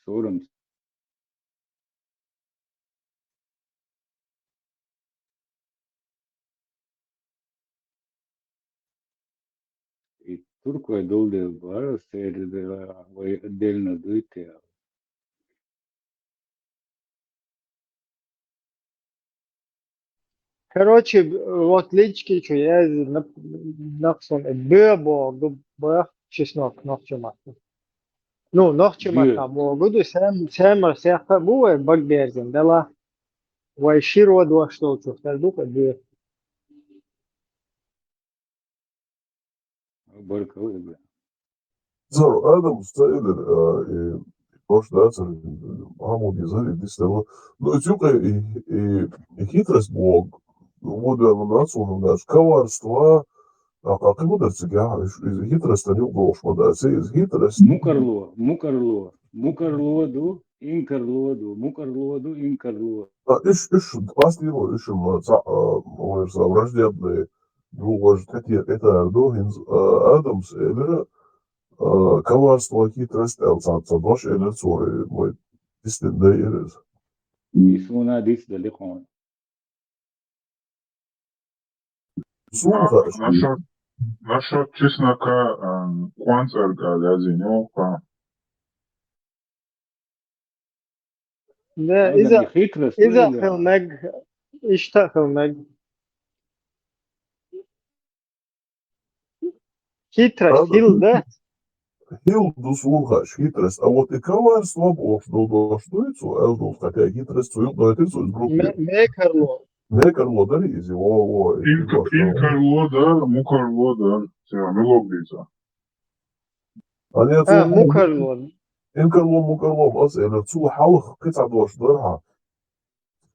سورم Turku دول دل بارد سير دل أدلنا دويتي короче вот лички что я нахсон бебо бах чеснок nohçe mata ну nohçe mata бо буду сам сяха бу баг берзен дала вай широ два что чухтардук бе بركة Zar Adam stailer baš nāca Mahmud izari distela. Nu, es jūku hitras bog, modēlu nacionālās kavārstva, kā mudarci gā, hitras tā jūgoš modēls, hitras. Mukarlodu, Inkarlodu. Iš pastīro, išam враждебные друг, это Ардогинс, Адамс, Элера, коварство, хитрость, цадваш, Элер, Цоры, мой истинный Элер. Нисуна дис далеко. Насчет чеснока, кванцерка, лязинёвка. ده إذا خلناك اشتغلناك хитрость хил да Хил dus улгаш, хитрость, а вот и коварство бог, что это, элдус, такая хитрость, но это из группы. Мекарло, да, изи, Инкарло, да, мукарло, да, мелогдица. мукарло. Инкарло, аз элер цу халх, кица дош, да,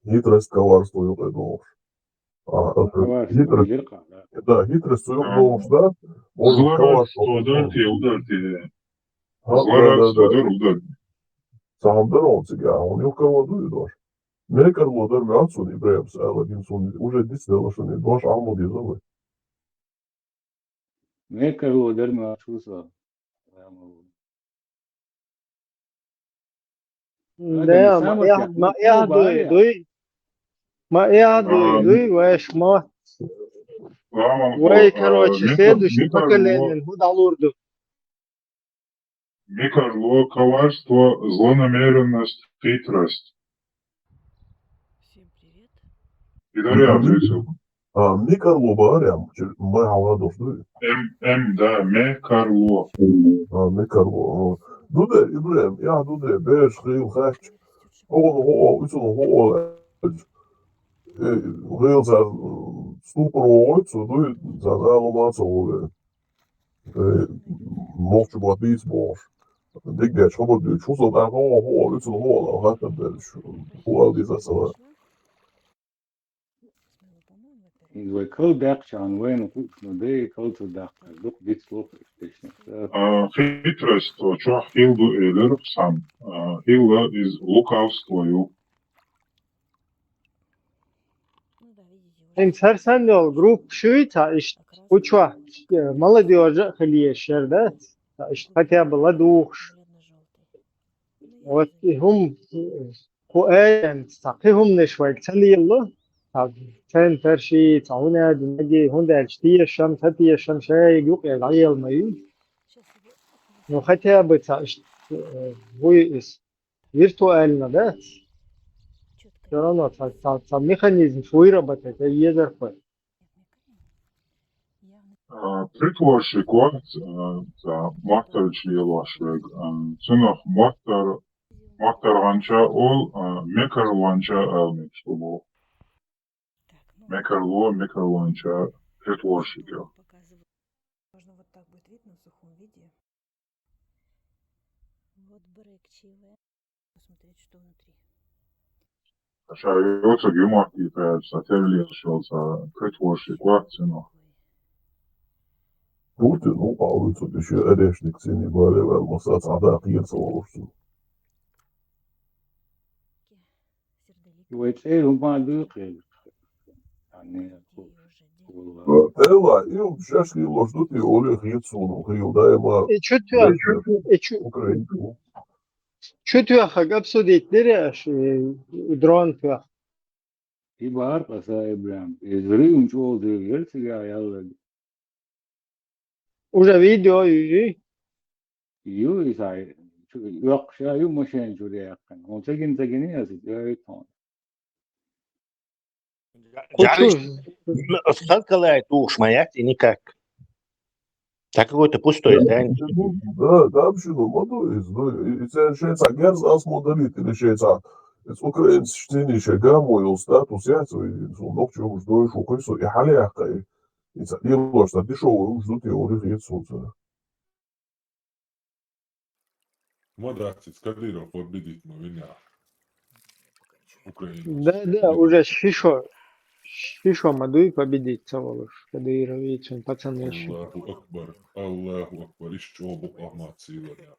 хитрость, коварство, югайдош. Да, хитрость, югайдош, да, может коварство. Ударьте. Сахамдар он сега, он югкарло дуйдош. Мекарло, да, мяцу не бребс, элэгинсун, уже дистела, что не дош, алмуд язовы. Мекарло, да, мяцу, Да, ما يعدوا واش ما واي короче следующий поколение будет алурду Мекарло, коварство, злонамеренность, хитрость. Всем привет. Пидоря ответил. Мекарло барям, мы аладош, да? Да, Мекарло. Мекарло. Дуде, Ибрем, я дуде, беш, хил, хач. Heel zijn stoeper ooit, zo doe je zijn allemaal zo. Mocht je wat iets boos. Ik denk dat je zo zo daar gewoon iets hoor, dan gaat het dus. Hoe oud is dat zo? إذا كل دقشان وين وقفنا ده كل تدق دوك ديت سلوك إستيشن. Хитрость, что хилду элер сам. Хилда из лукавства. انت sen de ol grup şuyta işte uçwa молодежь خليه да işte хотя бы ладуш вот هم قوان تقيهم نشوي تلي الله كان فرشي تعونا دنجي هون ده اشتي الشم تتي الشم شيء يقول العيال ما يو но хотя бы هو виртуально да все равно сам механизм свой работает, это езерф. Pritoši kot za matarčli lošveg. Cunah matarvanča ol mekarvanča elnik, что был. Так, ну, Mekarvanča pritoši. показываю. Можно вот так будет видно в сухом виде. Вот брекчивая. Посмотреть, что внутри. Așa, eu să gămăti pe satelit și o să pritoši kot cunah. Putin upalīdz, ka šie erēšnieki var vēl no sacādāk iecauruši. Сердолик. ويتسأل ما دوقي يعني Tēlā ilgi šeškīloši tu tie oliek iecūnu, ka jau dājumā Ukraiņu. شو توخى قبصو ديتلريش درون توخى يبقى عارفة إبراهيم يزريهم شو زي يرسل يلا уже видео يجي يو يساي يقشى يو مشين شو رياقن وتجن يا سيدي تون Скалкалает уж моя и никак. Так какое-то пустое здание. Да, там šino modulis, šeit gerzās modelīt, šeit Ukrainas šķīnīšie gamoju status jācavīdins un nokķi mums dojušu, ka visu ihalēkai. Iloši tad išovu mums dutie ori ietsūcē. Модацит, Кадыров победит меня. Украину. Да, уже Шишо Мадуй победить Саволуш, Кадырович, он пацаны еще. Аллаху Акбар, еще Бог Ахмад сегодня.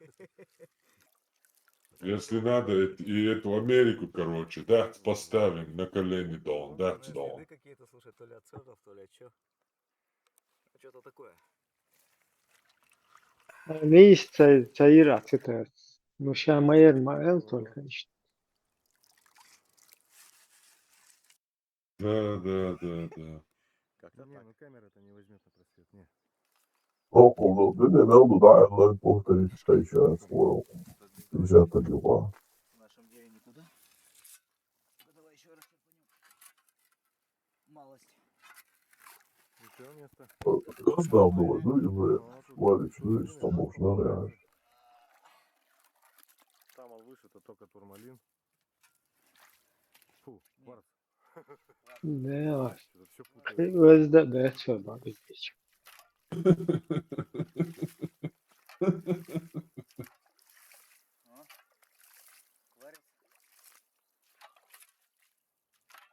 Если надо, и эту Америку, короче, да, поставим на колени дон, да, дон. Какие-то, слушай, то ли от церков, то ли от чё. Что-то такое. Есть Цаира, это, ну, сейчас Маэл только еще. Да. Как-то не, ну камера-то не возьмет на просвет, не. Okulda, ne oldu da ayrılan portayı çıkayışa spor güzel tabii var. В нашем деле никуда. Давай еще раз черпанем. Малость. Ничего, место. Kız da aldı var içinde İstanbul'da yani. Там выше, это только турмалин. Фу, кварц. Да, Что-то все путаю. өзді, да, все, бабич. Кварец.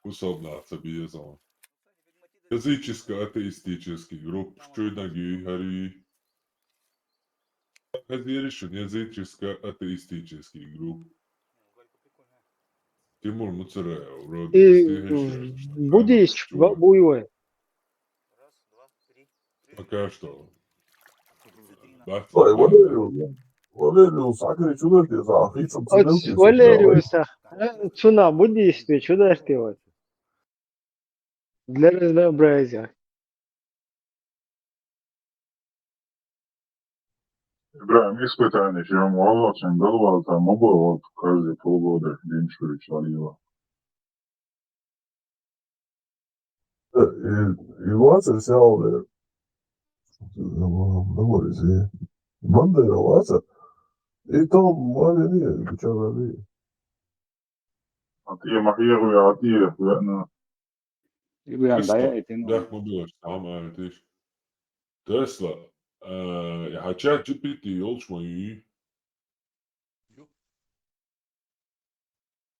Усобнаться безон. Языческо-атеистический групп, чуйнаги, хари. Хазиришин, языческо-атеистический групп. Тимур Муцараев, вроде И будешь буйвой. Раз, два, три. Пока что. Vay Valerius Akrić udarties ātrīcam От Валериуса, цуна, буддийстве, чудо вот. Для разнообразия. Ibrahim, ispitājumi šiem valociem galvātām obojot каждые полгода Гринчевич Алиева. И Vācijas jaunē, Bandera Vāca, и там маленькие, печалали. Атия Махьеру и Атия, верно. إبراهيم ضيعت Да, мы было, самое, ты. Тесла. Я хочу GPT, елч мою.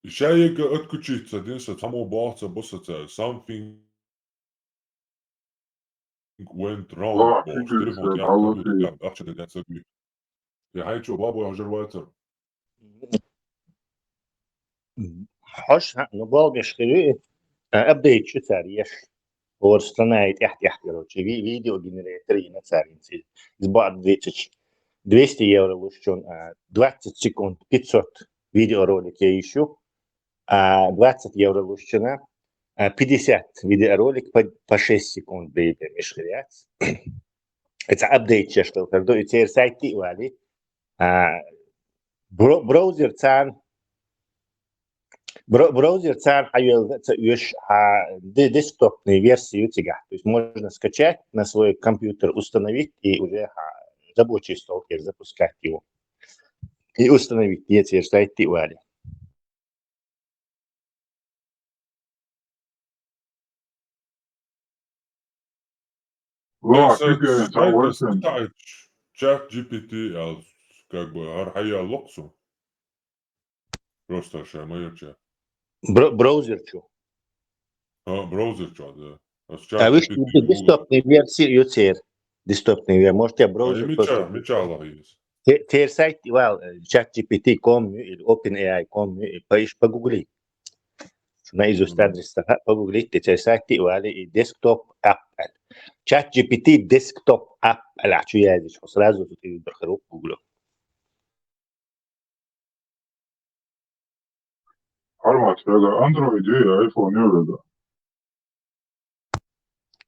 Сейчас я отключиться, один само бахца, босса, something went wrong. Ла, Босс, чуть-чуть, телефон, я алло, компьютер, я вообще не знаю. Я хочу бабу, я жирватер. حش نبال مشكلة أبديت شو تاريخ ورستنايت يحكي короче видео генераторы на царинце из بعد 200 евро лучше 20 секунд 500 видеоролик я ищу 20 евро лучше 50 видеоролик по 6 секунд бейби мешкрият это апдейт شغل كردو يصير سايتي وعلي براوزر تاعن Браузер царь десктопную версию тебя. То есть можно скачать на свой компьютер, установить и уже рабочий стол запускать его. И установить эти сайты вали. لا С كيف تعودت сайта чат GPT, как бы архая локсу. Просто шамаюча. Браузер что? Браузер чат, да. А Чат вы GPT Google. десктопную версию юцер. Десктопную версию. Можете браузер Мечала есть. Теперь сайт, chat-gpt.com или OpenAI.com, погугли. Наизусть адрес погуглите эти сайты и десктоп Apple. ChatGPT десктоп Apple. А что я здесь сразу тут и дохру гуглю. Arvad, aga Androidi ja iPhone'i juurde.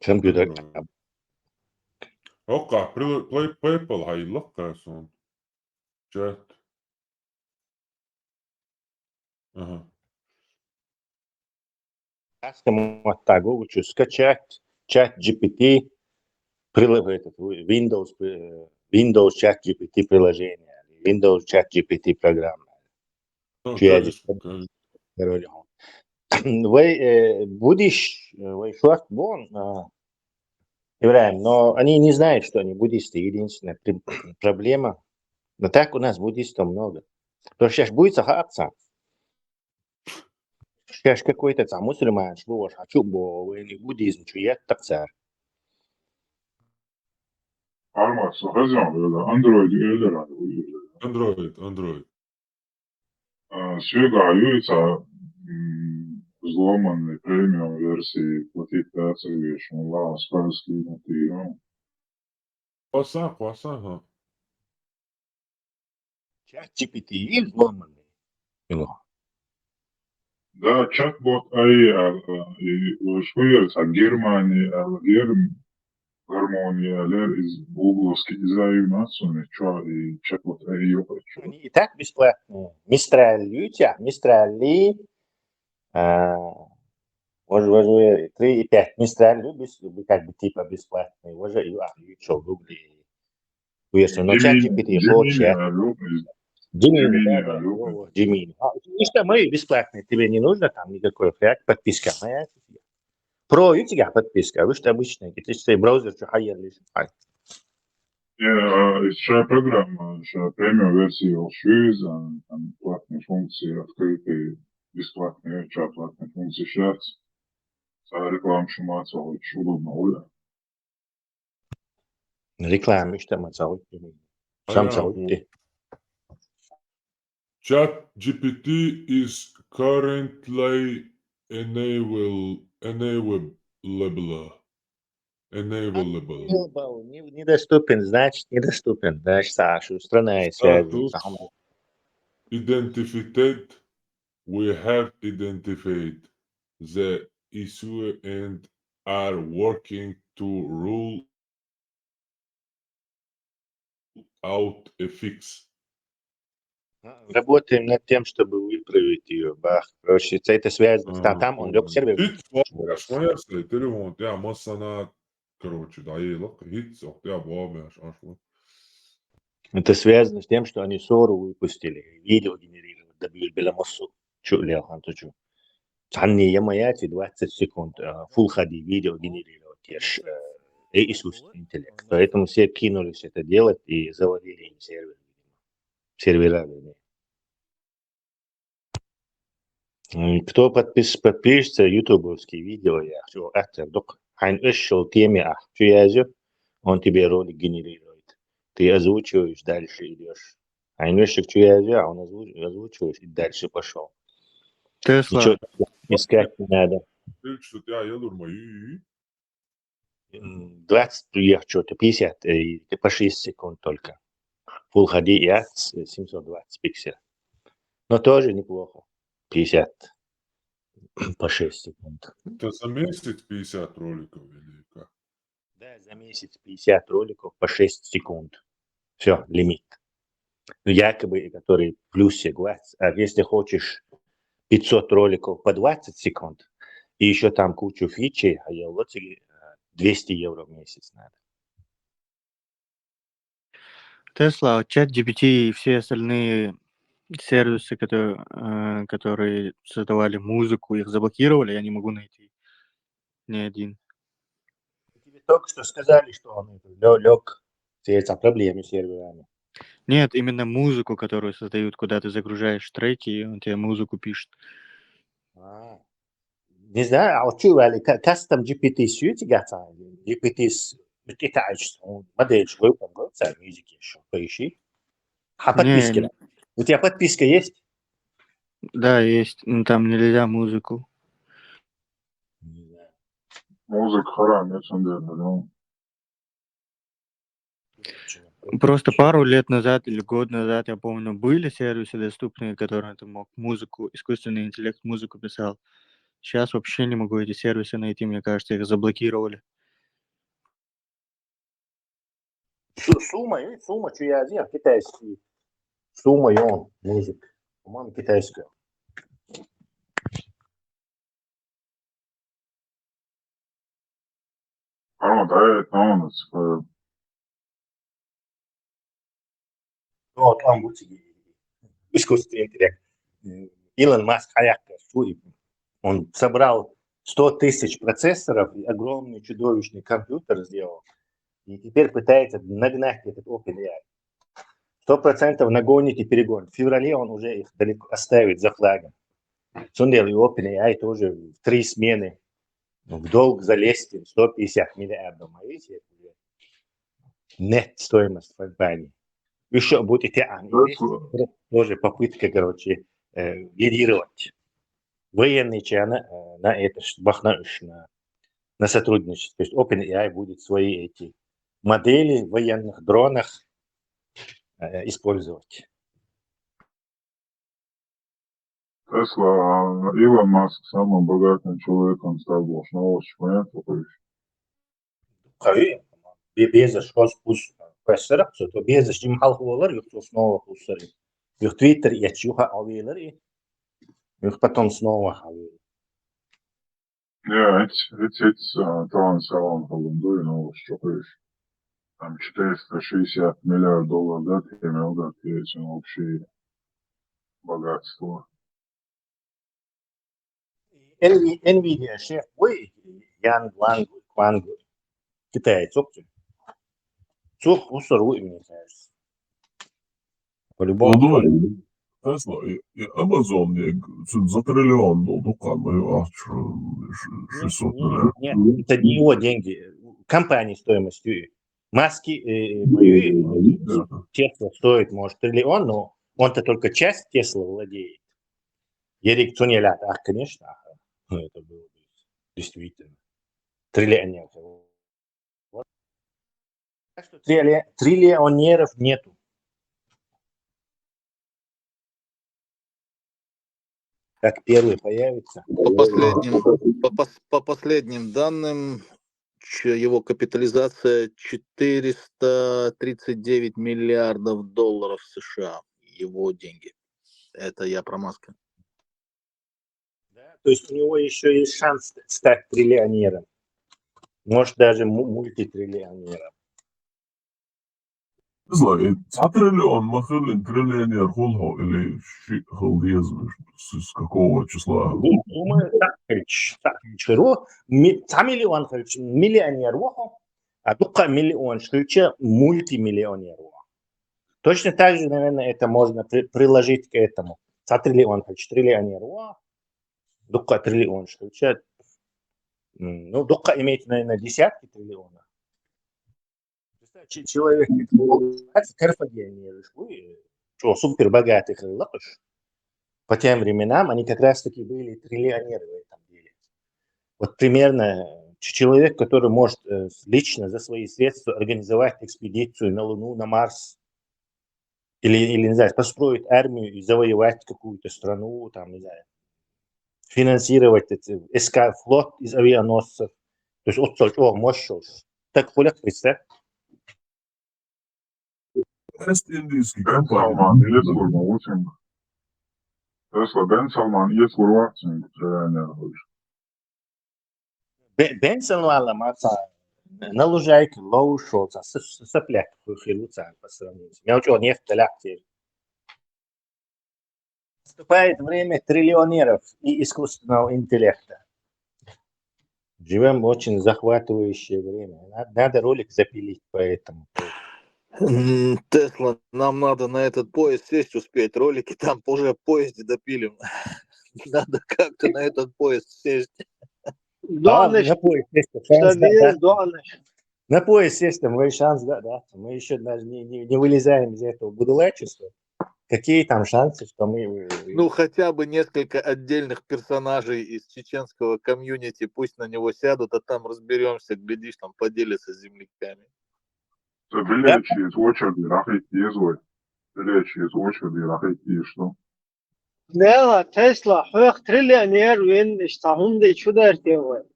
Компьютер. Okei, PayPal hai lakkaas on. Chat. Ага. Вот так, Google, скачать ChatGPT, Windows ChatGPT приложение, Windows ChatGPT программа. Вы будешь, вы шорт бон, Ибраим, но они не знают, что они буддисты. Единственная проблема. Но так у нас буддистов много. Потому что сейчас будет сахаться. Сейчас какой-то там мусульман, что уж хочу, буддизм, что я так царь. Arvad, sa Häsam ei ole Androidi eelarve. Android. Sööga juhitsa взломанной премиум версии платить 5 вещь. Ла, скажи, ну. Паса, ха. ChatGPT есть взломанный? Да, чат-бот AI, что есть, Германия, гармония, из Google-ски изаюнациями, что и чат-бот AI. Они и так бесплатные. Мистраль, Мистрали, уже 3,5 Мистраль, как бы типа бесплатные. Уже и что, Google. Но ChatGPT, Gemini. Что мы бесплатные, тебе не нужно там никакой фряк, подписка моя. Про у тебя подписка, вы что обычные, ты браузер, что хайер лишь. Сейчас программа, сейчас премиум версии Allshoes, там платные функции открытые, бесплатные, платные функции сейчас. Реклама шуматься очень удобно, Оля. Реклама, что мы целуем. Сам целуем. ChatGPT is currently enablable. Недоступен, значит недоступен. Значит, Саша, страна и связи. Identified. We have identified the issue and are working to rule out a fix. Работаем над тем, чтобы выправить ее. Короче, это связано. Там он лег сервер. Телефон, я массана, короче, да, и лок, хит, я бомбе, Это связано с тем, что они ссору выпустили. Видео генерировали, добили беломоссу. Чули, Анточу. Они ямаяти 20 секунд. Full HD видео генерировать. И искусственный интеллект. Поэтому все кинулись это делать и заводили им сервер. Сервера. Кто подпишется ютубовские видео, я хочу автор, в теме, он тебе ролик генерирует. Ты озвучиваешь, дальше идешь. Он озвучиваешь и дальше пошел. Ничего искать не надо. 20, что-то 50, по 6 секунд только. Full HD и 720 пикселей. Но тоже неплохо. 50 по 6 секунд. Это за месяц 50 роликов или как? Да, за месяц 50 роликов по 6 секунд. Все, лимит. Якобы, который в плюсе глаз. А если хочешь 500 роликов по 20 секунд, и еще там кучу фичей, а я вот 200 евро в месяц надо. Tesla, ChatGPT и все остальные сервисы, которые создавали музыку, их заблокировали, я не могу найти ни один. Тебе только что сказали, что он лег с проблемами с серверами. Нет, именно музыку, которую создают, куда ты загружаешь треки, и он тебе музыку пишет. Не знаю, а вот что, kas tam GPT сьюти гатан? GPT питаешь, модель свою помогает музыке еще, поищи. А подписки? Не, У тебя подписка есть? да, есть, но там нельзя музыку. Музыка харам, я сам говорю. Просто пару лет назад или год назад, я помню, были сервисы доступные, которые ты мог музыку, искусственный интеллект музыку писал. Сейчас вообще не могу эти сервисы найти, мне кажется, их заблокировали. Сумма, что я сделал, китайский. Сумма, он, музыка. По-моему, китайская. Да, это он, Вот там будет искусственный интеллект. Илон Маск, он собрал 100 тысяч процессоров и огромный чудовищный компьютер сделал. И теперь пытается нагнать этот OpenAI. 100% нагонит и перегонит. В феврале он уже их далеко оставит за флагом. Сундел и OpenAI тоже в 3 смены в долг залезть 150 миллиардов. А видите, нет стоимость компании. Еще будет тоже попытка, лидировать военные чаны на это, на сотрудничество. То есть OpenAI будет свои эти модели в военных дронах использовать. Тесла, Илон Маск самым богатым человеком стал, новость, понятно? Безос хоспус пассерак, то Безос жим халхолар, юхту снова пуссари. Юх Твиттер и чуха авилари, юх потом снова авилари. Ja, it's Тан Салам Халундуй, новость, что говоришь. Там 460 миллиардов долларов, да, ты имел, да, эти общие богатства. Nvidia шеф, ой, Ян Ванг, китаец, цух пуссару, мне кажется. По-любому. Давай, Tesla и Amazon за триллион долларов, мы 600 миллиардов. Нет, это не его деньги. Компании стоимостью. Маски, Tesla стоит, может, триллион, но он-то только часть Tesla владеет. Ерик Цунелят, конечно, это было действительно триллионер. Вот. Так что триллионеров нету. Как первый появится. По последним данным, его капитализация 439 миллиардов долларов США. Его деньги. Это я про Маска. Да? То есть у него еще есть шанс стать триллионером. Может, даже мультитриллионером. Не знаю, за триллион махалин триллионер хулхо или халдезм, с какого числа? Думаю, так, миллионер, а только миллион, что мультимиллионер. Точно так же, наверное, это можно приложить к этому. За триллион, триллионер, только триллион, что ну, только имеет, наверное, десятки триллионов. Человек, что супер богатых по тем временам, они как раз таки были триллионеры в этом деле. Вот примерно человек, который может лично за свои средства организовать экспедицию на Луну, на Марс, или не знаю, построить армию и завоевать какую-то страну, там, не знаю, финансировать флот из авианосцев. То есть вот мощь. Так, Поля, представь. Индийский компания. Tesla Ben Salman iet voor wachten. Бенсон вала маца на лужайке лоу шоца сопляк хилуца по сравнению. Я учил нефть ляхтер. Наступает время триллионеров и искусственного интеллекта. Живем в очень захватывающее время. Надо ролик запилить по этому. Тесла, нам надо на этот поезд сесть успеть. Ролики там уже в поезде допилим. Надо как-то на этот поезд сесть. На поезд сесть, шанс, да. На поезд сесть, там шанс, да. Мы еще даже не вылезаем из этого будулачества. Какие там шансы, что мы... Ну, хотя бы несколько отдельных персонажей из чеченского комьюнити, пусть на него сядут, а там разберемся, глядишь, там поделятся с земляками. Nela Tesla höch триллионер вин штахум де чудarte вы.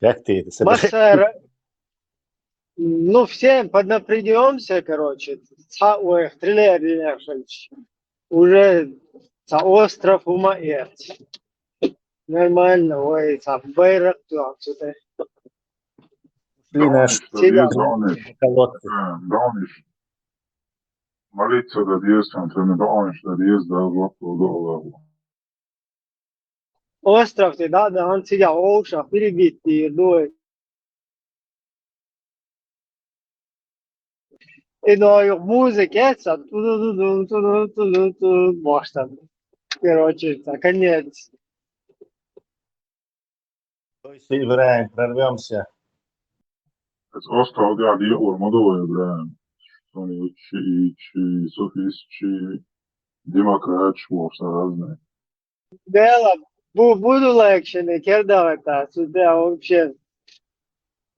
Как ты это Масса, ну все поднапрягемся, короче. Ой, триллионер уже за остров умает. Нормально, ой, там байрак туда сюда. Молиться да действам, не даешь, да есть, да вот. Остров ты, да, он тебя оша, перебитый, дует. И до музыки, башта. Короче, конец. Играем, прорвемся. Het Ostal, ja, die ormodo, Сони, софистчи, демократ, что разные. Дело, буду лекшены, кердавата, сюда вообще.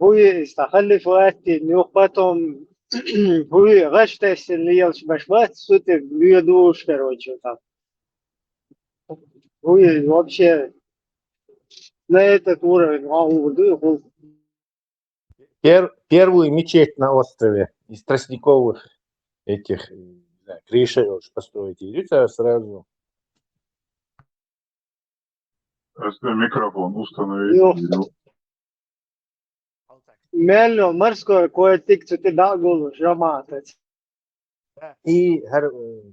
Хуй, стахали фуатти, нюх потом, хуй, гашта, اللي يلش башбат, сутер, душ, короче, там. Хуй, вообще, на этот уровень, Первую мечеть на острове из тростниковых этих крышей построить. Идите сразу. Если микрофон установить. Мельно, морское, кое-тик, ты дагул, жаматать. И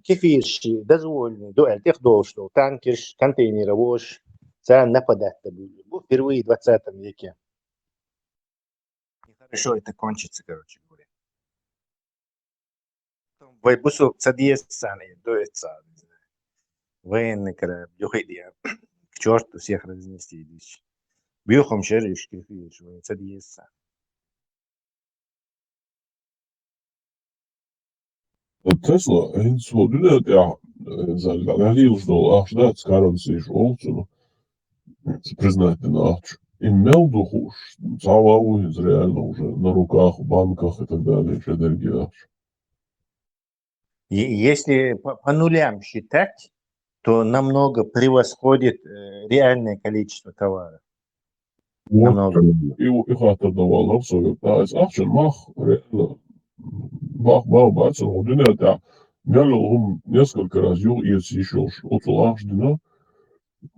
кефирши, дозвольный, дуэль, тех должен, танкерш, контейнеровош, цен нападать были. Впервые в 20 веке. Хорошо это кончится, короче говоря. Вайбусу цадиес сани, дуэца. Военный корабль, к черту всех разнести. Бьюхом шериш, кефирш, цадиес сани. Tesla, eens wat doen het, ja, за lielsdol afsluit скаран sich олцу, признать иначе. Имел духуш, цалау из реально уже на руках, в банках и так далее, энергия. Если по нулям считать, то намного превосходит реальное количество товара. Намного. И хата давал абсолютно. Да, es ахчен мах, реально. Бах, бацан, удинет, да. Мялил несколько раз юл, если еще оцул ахждина.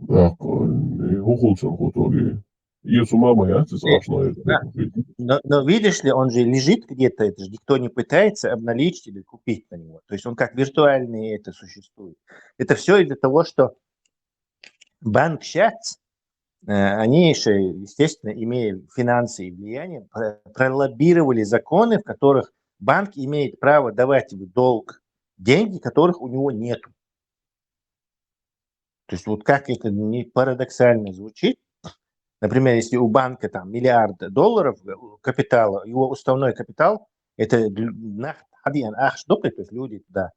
Так, и ухулцан хутоги. Если мама яйца страшно. Но видишь ли, он же лежит где-то, это же никто не пытается обналичить или купить на него. То есть он как виртуальный это существует. Это все из-за того, что банк сейчас, они же, естественно, имея финансы и влияние, пролоббировали законы, в которых банк имеет право давать в долг деньги, которых у него нету. То есть вот как это не парадоксально звучит, например, если у банка там $1 миллиард капитала, его уставной капитал, это один то есть люди туда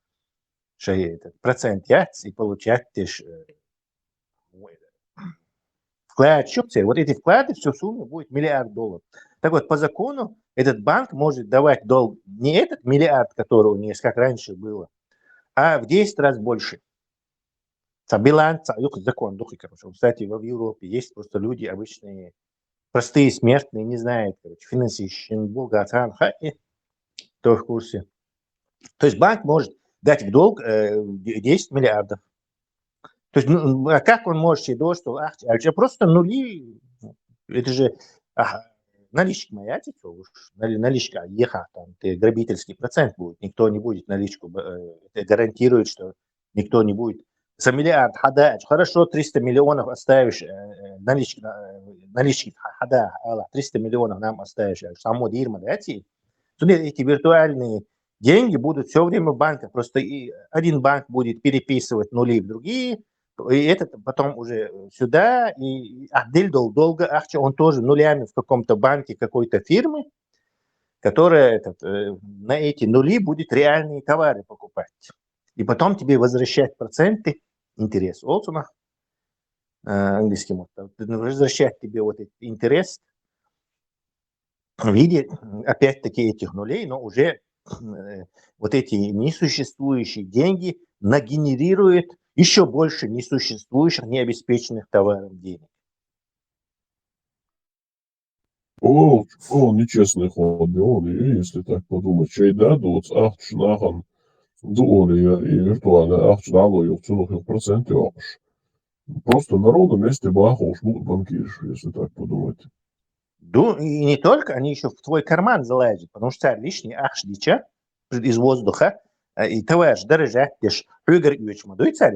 процент яйца и получать вклад, вот эти вклады, всю сумму будет $1 миллиард. Так вот, по закону этот банк может давать долг не этот миллиард, который у него, как раньше было, а в 10 раз больше. Биланс, закон, кстати, в Европе есть просто люди обычные, простые смертные, не знают, финансище, богатан, кто в курсе. То есть банк может дать в долг 10 миллиардов. То есть, а как он может себе думать, что это просто нули, это же наличка моя, наличка, еха, там, грабительский процент будет, никто не будет наличку, это гарантирует, что никто не будет. За миллиард хада, хорошо, 300 миллионов оставишь, налички хада, 300 миллионов нам оставишь, само дирма, да, эти виртуальные деньги будут все время в банках, просто один банк будет переписывать нули в другие, и это потом уже сюда, и Ахдель долго, он тоже нулями в каком-то банке какой-то фирмы, которая на эти нули будет реальные товары покупать. И потом тебе возвращать проценты, интерес, английским, возвращать тебе вот этот интерес в виде, опять-таки, этих нулей, но уже вот эти несуществующие деньги нагенерируют еще больше несуществующих, необеспеченных товаров денег. Он нечестный ход, если так подумать. Чайда доц ахтшнахан дуори и виртуальная ахтшнало и в проценте ахш. Просто народу вместе бахуш банкирш, если так подумать. И не только, они еще в твой карман залазят, потому что лишний ахш дича из воздуха, и товар дорожаешь, в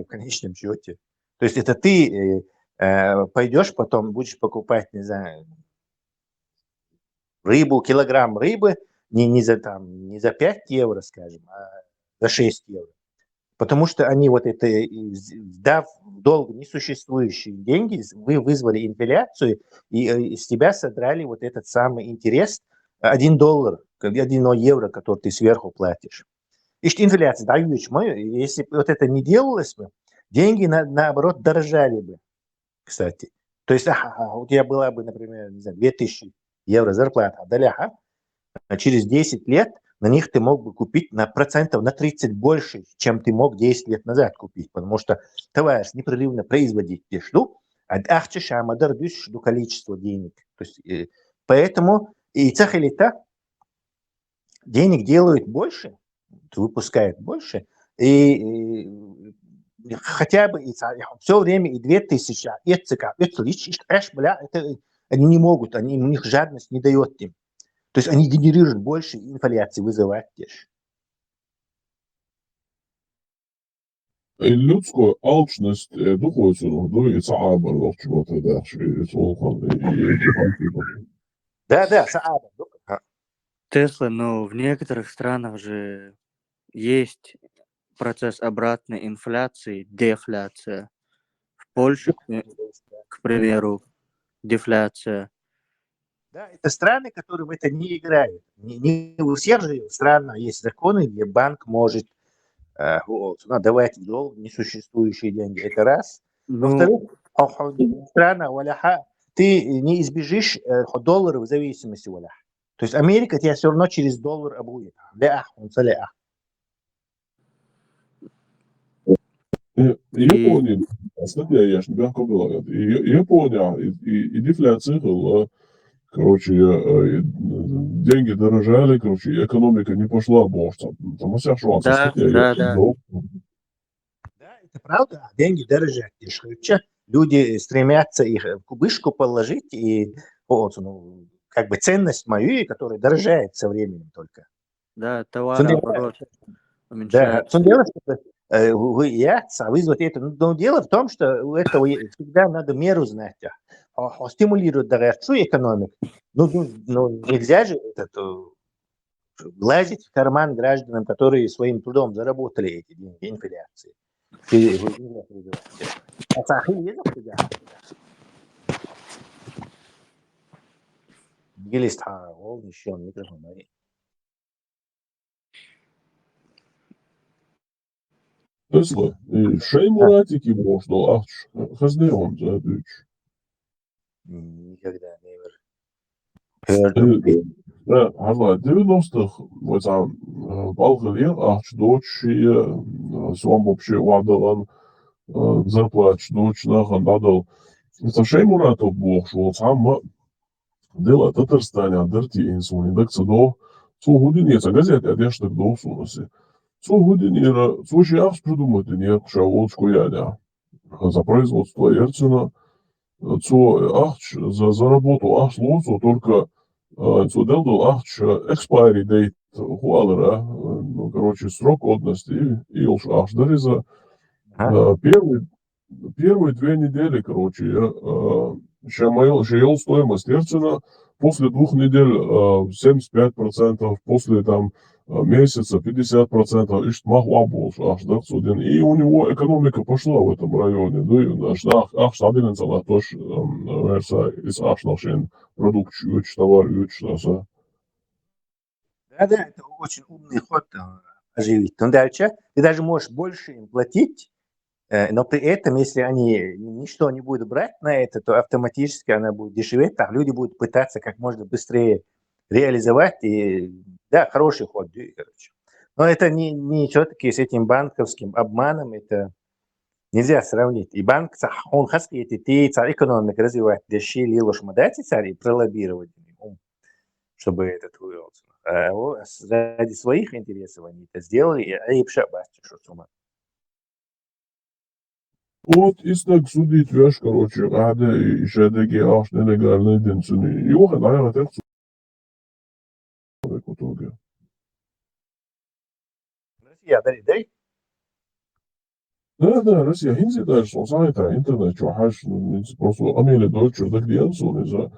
конечном счете. То есть это ты пойдешь потом, будешь покупать, не знаю, рыбу, килограмм рыбы не за 5 евро, скажем, а за 6 евро. Потому что они вот это, дав долго несуществующие деньги, вы вызвали инфляцию, и из тебя содрали вот этот самый интерес, $1, 1 евро, который ты сверху платишь. И что инфляция, да, если вот это не делалось бы, деньги наоборот дорожали бы, кстати. То есть у тебя была бы, например, не знаю, 2000 евро зарплата, а через 10 лет на них ты мог бы купить на процентов на 30 больше, чем ты мог 10 лет назад купить, потому что товар непрерывно производить количество денег. То есть, поэтому и цахалита денег делают больше, выпускают больше, и хотя бы все время и 2000, это они не могут, у них жадность не дает им. То есть они генерируют больше инфляции, вызывать теж. Людская алчность духодится, и саабар, чего-то дальше, Да, саабар. Тесла, но в некоторых странах же есть процесс обратной инфляции, дефляция. В Польше, к примеру, дефляция. Да, это страны, которые в это не играют. Не у всех же стран есть законы, где банк может давать несуществующие деньги. Это раз. Во-вторых, ты не избежишь долларов в зависимости. То есть Америка тебя все равно через доллар обует. Япония, статья, я же мягко говорю, Япония и дефляция была, короче, деньги дорожали, короче, экономика не пошла бортом. Там вся шанса статья. Да, это правда, деньги дорожат. Люди стремятся их в кубышку положить, и как бы ценность мою, которая дорожает со временем только. Да, товарооборот уменьшается. Да, дело, что вызвать это. Но дело в том, что у этого всегда надо меру знать. Стимулирует дорожную экономику. Нельзя же влазить в карман гражданам, которые своим трудом заработали эти деньги, инфляции. Tesla, šeit Muratiki būs no ahš, kas neon zēduši. Никогда не var. Hala 90-х, Balgalier ahš doči, Sombopši vadalan, зарплач dočnahan dadal. Это šeit Muratov būs, Ama dela Tatarstaņā dartīns un indaksa do, Sohudiniesa gazetē tieši tak dosunasi. Sohudiniera, Soši ahš prudumati niekšā Volčko jāļā. за производство Эрцена, за работу Ахслуцу только делал expiry date хуалера, ну, короче, срок годности, и уж Ахшдариза первые 2 недели, короче, шеял стоимость Эрцена, после 2 недель 75%, после там месяца 50%, и могла больше Ахшдарцудин. И у него экономика пошла в этом районе. Ну, и Ахшдабинен цала тоже, из Ахшнашин продукт товар, Да, это очень умный ход оживить. Но дальше ты даже можешь больше им платить, но при этом, если они ничто не будут брать на это, то автоматически она будет дешеветь, так люди будут пытаться как можно быстрее реализовать. И да, хороший ход, короче. Но это не все-таки с этим банковским обманом, это нельзя сравнить. И банк, он хочет экономику развивать, дешевле лилош мадати и пролоббировать, чтобы этот вывелся. Ради своих интересов они это сделали, и пшабасти, что сумма. Вот из так судить веш, короче, рада и шедеги аж нелегальные денцуни. Йоха, наверное, так в итоге. Россия, дай. Да, Россия, хинзи даже он сайта интернет, что хаш, просто амели дольче, так денцуни за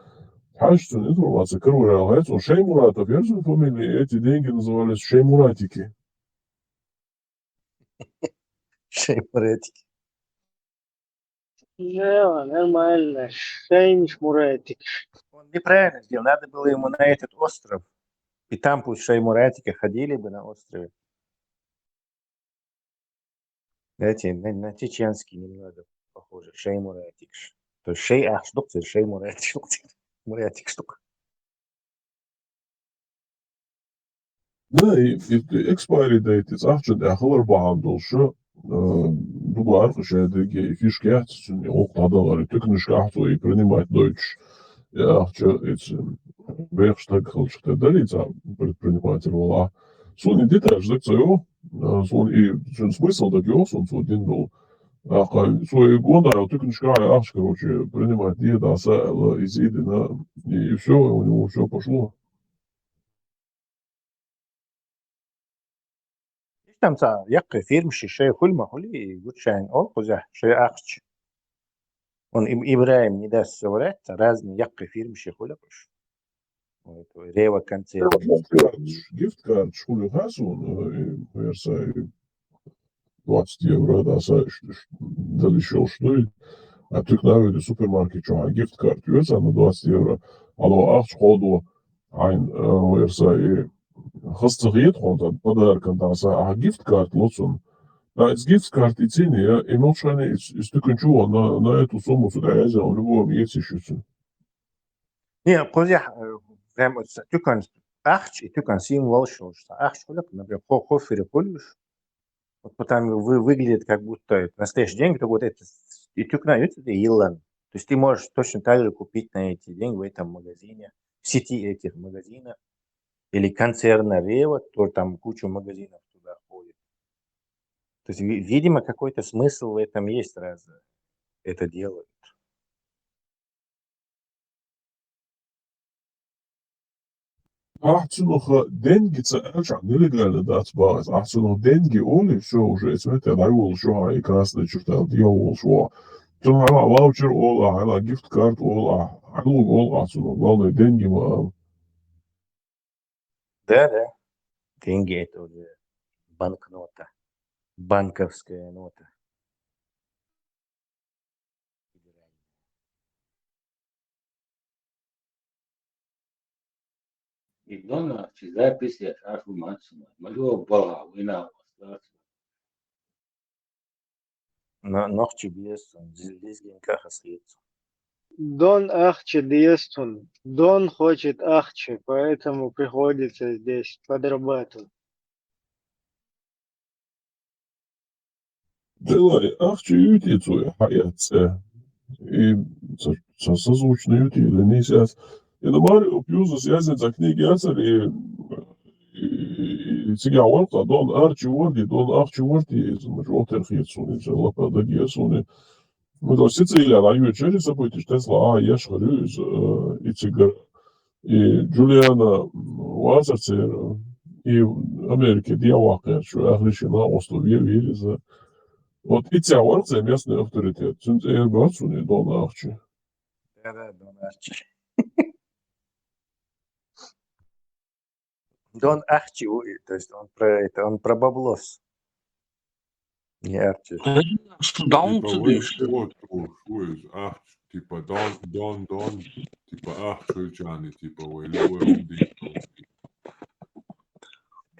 хаш, информация, короче, он Шеймуратов, я же фамилии, эти деньги назывались Шеймуратики. Шеймуратики. Да, нормально. Шейниш Муратик. Он неправильно сделал. Надо было ему на этот остров. И там пусть Шеймуратики ходили бы на острове. Знаете, на чеченский немного похоже. Шеймуратик. То есть штука, Шеймуратик. Муратик штука. Да, и expiry date, it's after the color bond also. Дуга арфа деги фишки яцун оқтадалары түкнішкахту и принимать дойч. Я ахча бехштаг халчта далица предприниматель вола. Сон и деталь ждать цео, сон и смысл так его сон один был. Свой года түкнішка ахш, короче, принимать еда сайла из идена, и все, у него все пошло. Там якка фирмши шея хульма хули и гучайн олкуза шея ахч. Он Ибраим не даст соврать, разные якка фирмши хулякуш. Рева концерт. Гифткарт шхули хасун, версай 20 евро, да, дали еще что ли. А ты наведи супермаркет, что гифткарт версай на 20 евро. Алло, ахч ходу, айн версай хастагиет хонтан подаркан даса гифткарт лоцун. Из гифткарты цены и молчание из тыканчу на эту сумму сюда я взял в любом есть еще. Не, козя, прям тыкан ахч и тыкан символ что ахч хуляк, например, хофер кулюш. Вот потому выглядит как будто настоящий деньги, то вот это и тыкна это илан. То есть ты можешь точно так же купить на эти деньги в этом магазине, в сети этих магазинов. Или концерна Рева, то там куча магазинов туда ходит. То есть, видимо, какой-то смысл в этом есть, раз это делают. Ахцунуха деньги цаача нелегально датбаз. Ахцунух деньги оли все уже это дайвол шо и красный черта дьявол шо. Тун ваучер ола, гифткарт ола, алуг ола ахцунух. Главное деньги мал. Да. Деньги это уже банкнота. Банковская нота. И дона записи афумацию. Могу бога вина остаться. Ночью без лизгинка хасхит. Дон Ахче Диестун. Дон хочет Ахче, поэтому приходится здесь подрабатывать. Делай ахчи ютицу хаяце. И созвучно ютили не сейчас. И на Марио Пьюза связан за книги Ацер и сега Уорта, Дон Арчи Уорди, Дон Арчи Уорди, из Мажотер Хитсуни, Лапа Дагия Суни. до Сицилия на вечере событий Тесла, еш хрюз, и цигар, и Джулиана Вазацер, и Америки диавакер, что ахлишина островье вириза. Вот и цяворце местный авторитет. Sunt бацуни дон ахчи. Да, Дон Арчи. Дон Арчи, то есть он про баблос. Не Арчи. Типа вы что из типа Дон, типа шельчане, типа вы любой умный.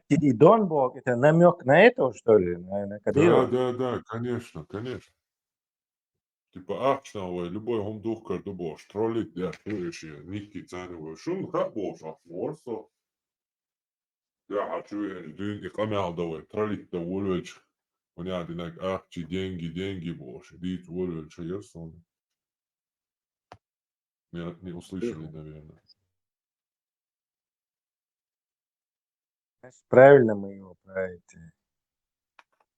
И Дон Бог, это намек на это, что ли? На Кадырова? Да, конечно. Типа акшна любой гомдух кардобош, троллит, я шуеши, никки цаниваю, шум хапош, афорсо. Я хочу, дын и камялдовый, троллит да вольвеч. Понятно, так, акчи, деньги, бош, дит вольвеч, ерсон. Не услышали, наверное. Правильно мы его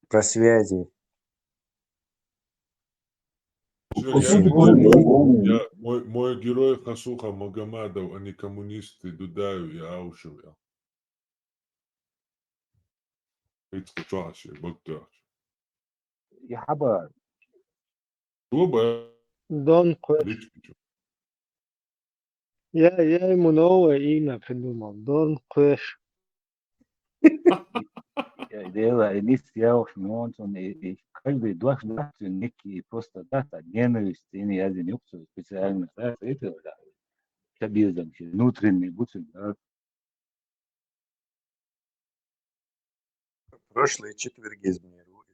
про связи. Мой герой Хасуха Магомадов, они коммунисты, Дудаев и Аушев. Это чаще, бактаж. يا حبر Оба. Дон Квеш. Я ему новое имя придумал. Дон Квеш. дело я уж он и каждый два некий просто дата ненависть и не один юксу специально да это да кабизм внутренний бутыль да. Прошлые четверги измерил.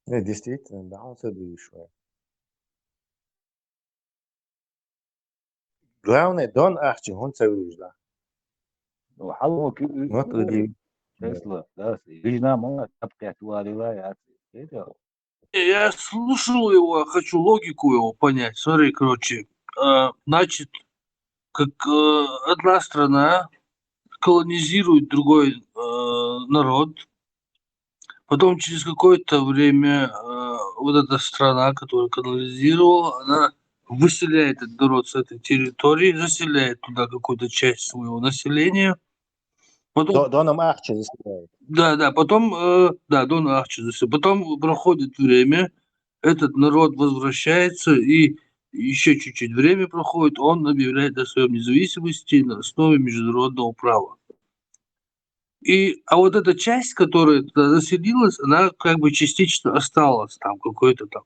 Действительно, да, он задвижил. Главное, Дон Арчи, он целуешь, да. وحلو Вот люди. تسلا да вижна мама тапка туалила я это Я слушал его, хочу логику его понять. Смотри, короче, значит, как одна страна колонизирует другой народ, потом через какое-то время вот эта страна, которая колонизировала, она выселяет этот народ с этой территории, заселяет туда какую-то часть своего населения. Потом, Доном Арчи заселяет. да, потом, Дон Арчи заселяет. Потом проходит время, этот народ возвращается, и еще чуть-чуть время проходит, он объявляет о своем независимости на основе международного права. А вот эта часть, которая туда заселилась, она как бы частично осталась, там какой-то там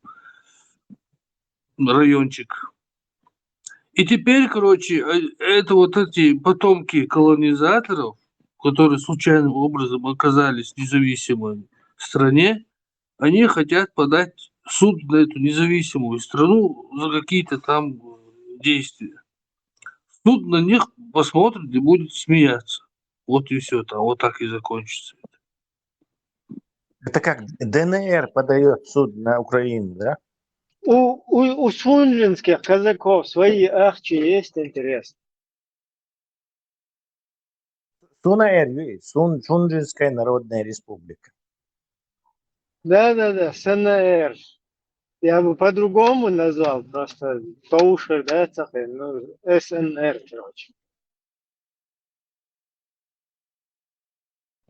райончик. И теперь, короче, это вот эти потомки колонизаторов, которые случайным образом оказались в независимой стране, они хотят подать в суд на эту независимую страну за какие-то там действия. Суд на них посмотрит и будет смеяться. Вот и все, там вот так и закончится. Это как ДНР подает в суд на Украину, да? У сунжинских казаков свои ахчи есть интерес. СУНАР есть, Сунжинская народная республика. Да, СНР. Я бы по-другому назвал, просто по уши, да, СНР, короче.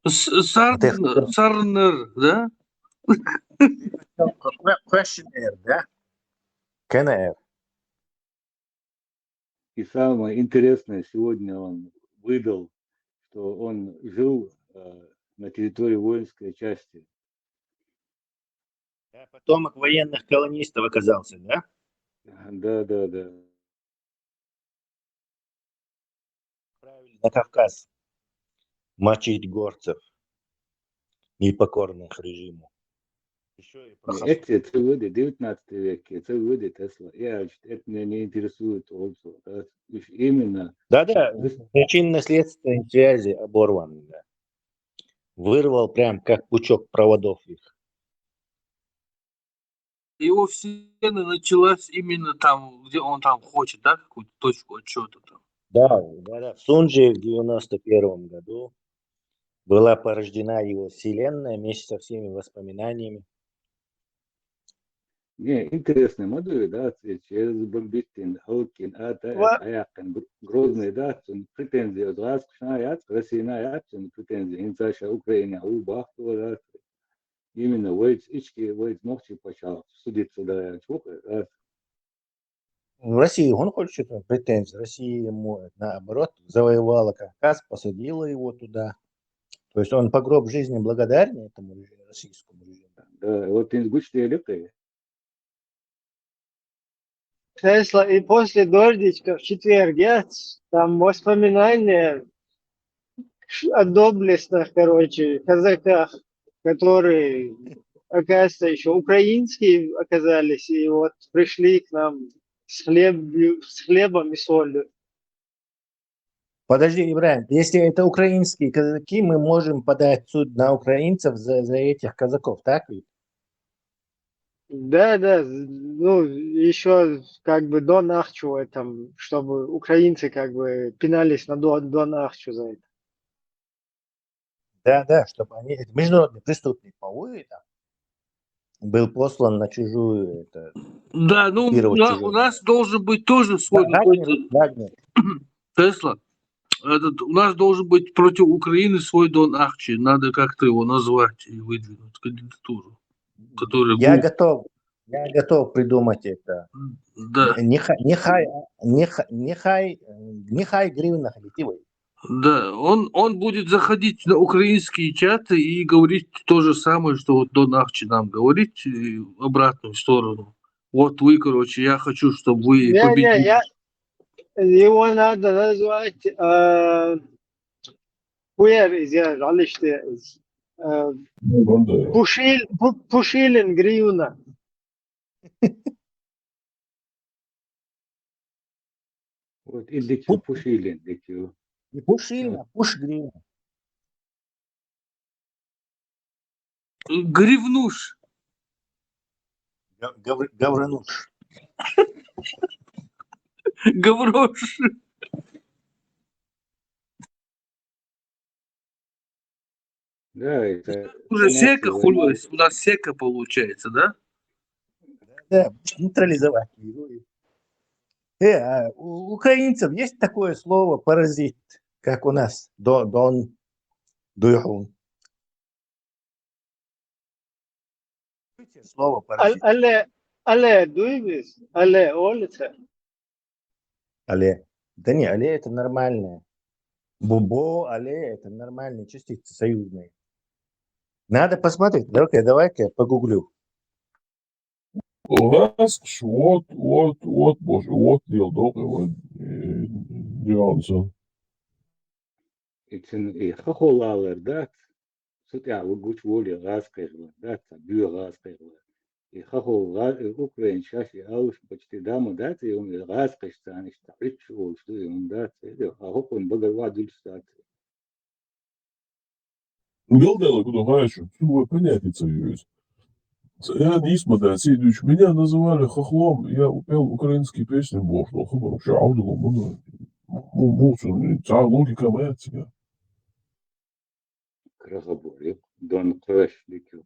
Сарнер, да? Questionnaire, да? КНР. и самое интересное сегодня он выдал, что он жил на территории воинской части. Потомок военных колонистов оказался, да? Да. На Кавказ мочить горцев, непокорных режиму. Еще и Эти выводы 19 веке, это выводы Тесла. Это меня не интересует also. Да? Именно. Да, причинно-следственные связи оборваны. Да. Вырвал прям как пучок проводов их. Его вселенная началась именно там, где он там хочет, да, какую-то точку отчета там. Да. В Сунже в 91 году была порождена его вселенная вместе со всеми воспоминаниями. Не, интересно, модуль, да, через Бомбитин, Холкин, Аякин, Грозный, да, претензии от вас, Россия, претензии, Инцаша, Украина, Убахтова, да, именно Войц, Ички, Войц, Мохчи, почал судиться, да, чувака, да. В России он хочет претензий. Россия ему, наоборот, завоевала Кавказ, посадила его туда. То есть он по гроб жизни благодарен этому российскому режиму. Да, вот ингушские лекции. Тесла и после дождичка в четверг, там воспоминания о доблестных, короче, казаках, которые, оказывается, еще украинские оказались, и вот пришли к нам с хлебом и солью. Подожди, Ибраим, если это украинские казаки, мы можем подать в суд на украинцев за этих казаков, так ведь? Да, ну, еще как бы до Нахчева, там, чтобы украинцы как бы пинались на до Нахчу за это. Да, чтобы они, это международный преступник, по-моему, был послан на чужую, Да, ну у нас должен быть тоже свой Вагнер. Тесла. У нас должен быть против Украины свой Дон Ахчи. Надо как-то его назвать и выдвинуть кандидатуру. Я готов придумать это. Да. Нехай гривна летивой. Да, он будет заходить на украинские чаты и говорить то же самое, что вот Дон Ахчи нам говорит, в обратную сторону. Вот вы, короче, я хочу, чтобы вы победили. Его надо назвать Пушилин гривна. Вот и дикю Пушилин, дикю. Не Пушилин, а Пуш-гривна. Гривнуш. Гаврануш. Гаврош. Да, это... Уже сека хулилась, у нас сека получается, да? Да, нейтрализовать. У украинцев есть такое слово паразит, как у нас, дон, дуйхун. Слово паразит. Але, дуйбис, але, олица. Але. Да не, але это нормальное. Бубо, але это нормальные частицы союзные. Надо посмотреть. Давай-ка я погуглю. Rask, вот дел доброго Джонсон. И хохолалер, да? Сутя, вот гуч воли раскайла, да? Бью раскайла. И хохол Украин чаще ауш почти дама, да? И он раскайся, они что причего, что он, да? А хохол багова дульстация. Билдела, куда гаешь, всю понятица есть. Я не смотрел, меня называли хохлом, я пел украинские песни, боже, вообще аудио, логика моя тебя. Крагоборик, Дон Крэш, Ликюк.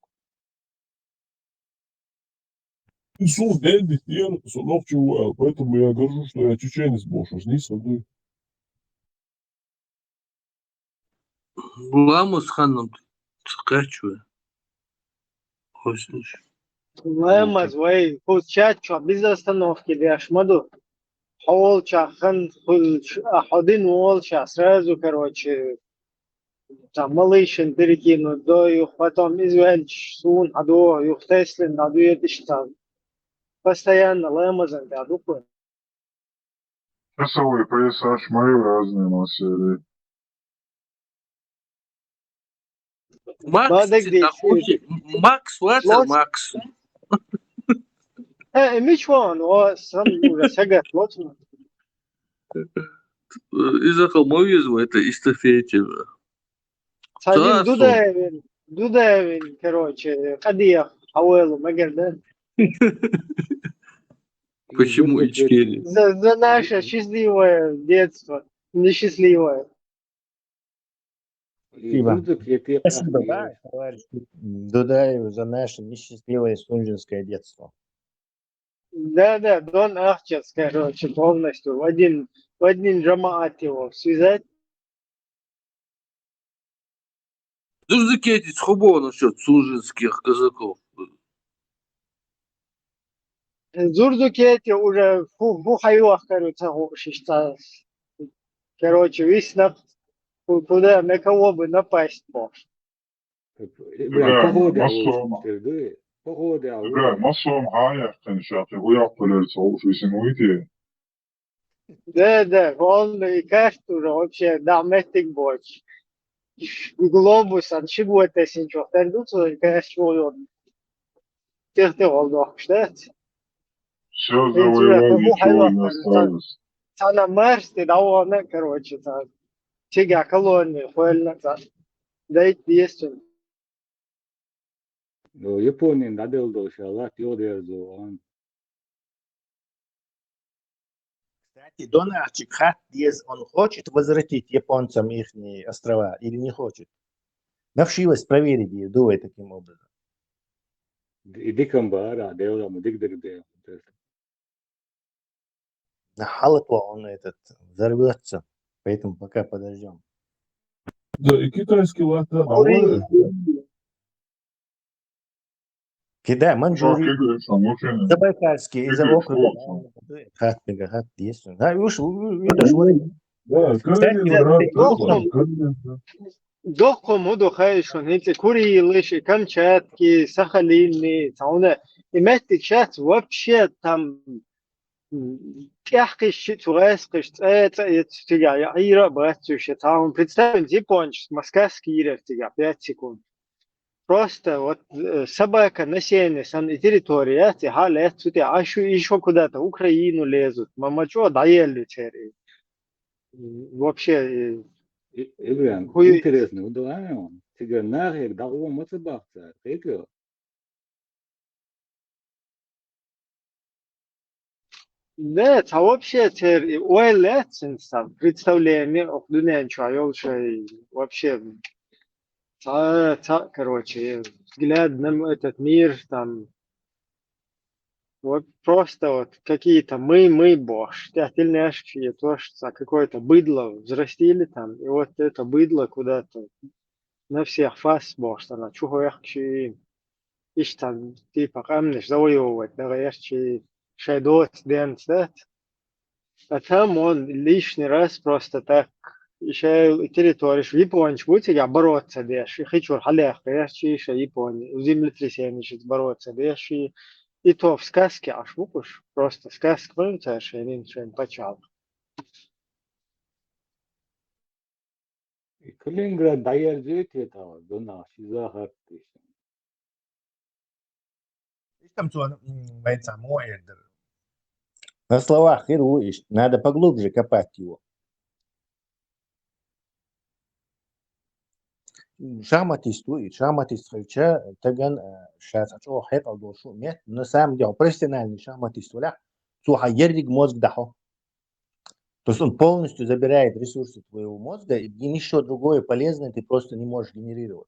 Иисус день дитер, сынок чего, поэтому я горжусь, что я чеченец, боже, с ней сады. Ламус ханом скачиваю. Лэмаз, вай, чачо, без остановки, дашь, маду. Холча, один волча, сразу, короче, там малышин перекинуть, до их потом извельч, сун, а до их Теслин, а до это что. Постоянно лэмазан, да, дупы. Часовые пояса шмаю разные на серии. Макс, Макс. Which one? Or some Sega Lotman. Из-за холмовизма это эстафете. Садин Дудаевин, короче, Кадия, Ауэлу, Магерден. Почему Ичкери? За наше счастливое детство, несчастливое. Спасибо, да, товарищ Дудаев, за наше несчастливое сунжинское детство. Да, Дон Ахчес, короче, полностью в один джамаат его связать. Зурзакетить хубо насчет сужинских казаков. Зурзукети уже фу хайвах, короче, шишта. Короче, весь куда, на кого бы напасть может. إبراهيم إبراهيم فهود أول مصر تردوي فهود إبراهيم أول مصر معايا كان شاطئ ويعقل الصوف في سنويتي Да, он и кажется уже вообще даметик больше. Глобус, он чего это синчок, так думаю, конечно, он тех oldu, что? все Ведь уже завоевал фу ничего хайвах, не осталось. она мерзкий, да он, короче, так. Чига колонии, хуэльна, так. Да и есть он. لو يابوني ندل شغلات يودي زوان Кстати, Донарчик Хаттиес, он хочет возвратить японцам их острова или не хочет? Навшилась проверить ее, думай таким образом. يديكم بارا ديولا مديك ديو Нахалатва он этот взорвется, поэтому пока подождем. Да, и китайский лата Кури. новое. Кидай, Манчжурия, Жакиды, Шамушин, Забайкальский, из-за Киды, округа. Шоуцу. Хаттиес. Да, видишь, Да, Калининград, Калининград. Дохому дохаешь, он эти Курилы, Камчатки, Сахалины, сауна. И метик сейчас вообще там тяжкий турецкий, это тебя, я ира братюще, там представим, японец, москальский ира тебя, 5 секунд. Просто вот собака на сене, сан и территория, эти халет, а еще куда-то, Украину лезут, мама что, доели теперь. Вообще, إبراهيم хуй. интересно удовольствие он теперь нахер дало мотивация тыкал Да, а вообще теперь уэлэцин сам представление о дуне чайолшей вообще короче взгляд на этот мир там вот просто вот какие-то мы бош тельняшки тоже какое-то быдло взрастили там и вот это быдло куда-то на всех фас бош она чухояхчи иш там типа камнеш завоевывать даваешчи шайдот дэнс да. А там он лишний раз просто так еще территорию Японии будет я бороться дешь, и хочу халях, я еще Японии, землетрясение сейчас бороться дешь, и то в сказке аж вукуш, просто сказка, помните, аж я ничего не почал. Калининград дайерзит это дона шизахат Там на словах ируешь, надо поглубже копать его. шахматист хача таган шас ачо хэт алдошу мет на самом деле профессиональный шахматист вля цуха ердик мозг дахо. То есть он полностью забирает ресурсы твоего мозга, и ничего другое полезное ты просто не можешь генерировать.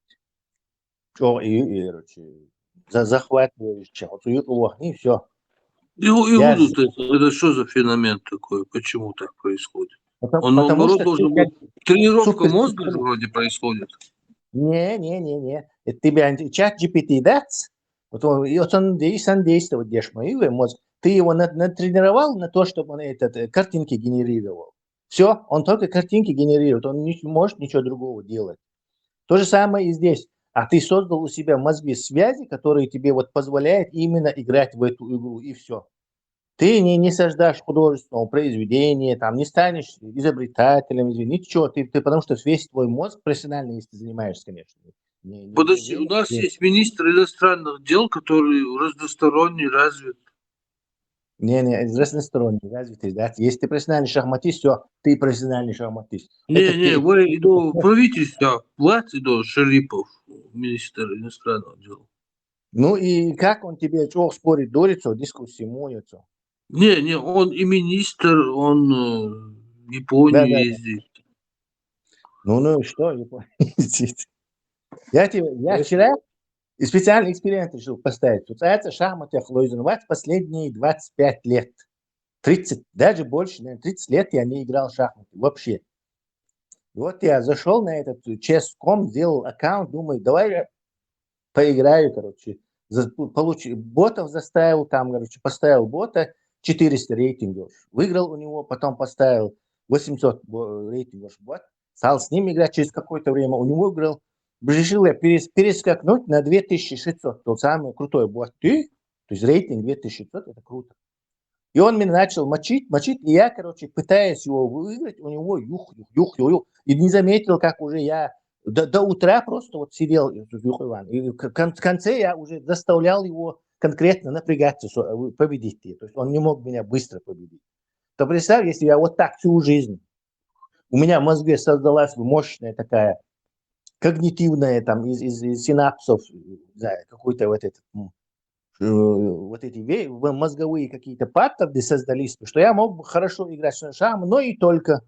Захватываешь и все. Это что за феномен такой? Почему так происходит? Он наоборот должен быть. Тренировка мозга же вроде происходит. Не. Это тебе чат GPT даст. Вот он действовать дешь мой мозг. Ты его натренировал на то, чтобы он картинки генерировал. Все, он только картинки генерирует, он не может ничего другого делать. То же самое и здесь. А ты создал у себя в мозге связи, которые тебе вот позволяют именно играть в эту игру, и все. Ты не создашь художественного произведения, там, не станешь изобретателем, ничего. Ты, потому что весь твой мозг профессионально, если ты занимаешься, конечно. Подожди, у нас есть министр иностранных дел, который разносторонний, развит. Не, разносторонний, развитый, да. Если ты профессиональный шахматист, все, ты профессиональный шахматист. Вы до правительства власти до Шарипов, министр иностранных дел. Ну и как он тебе, что спорит, дорится, дискуссии моется? Не, он и министр, он в Японию ездит. Ну и что, Япония ездит? Я И специальный эксперимент решил поставить. Получается, шахматы охлойзенвать последние 25 лет. 30, даже больше, наверное, 30 лет я не играл в шахматы вообще. И вот я зашел на этот chess.com, сделал аккаунт, думаю, давай я поиграю, короче. Ботов заставил там, короче, поставил бота, 400 рейтингов. Выиграл у него, потом поставил 800 рейтингов бот. Стал с ним играть через какое-то время. У него выиграл. Решил я перескакнуть на 2600. Тот самый крутой бот. То есть рейтинг 2600, это круто. И он меня начал мочить, и я, короче, пытаясь его выиграть, у него юх. И не заметил, как уже я до утра просто вот сидел, и в конце я уже заставлял его конкретно напрягаться, победить. То есть он не мог меня быстро победить. То представь, если я вот так всю жизнь, у меня в мозге создалась мощная такая когнитивная, там, из синапсов, какой-то вот эти мозговые какие-то паттерны создались, что я мог бы хорошо играть в шахматы, но и только.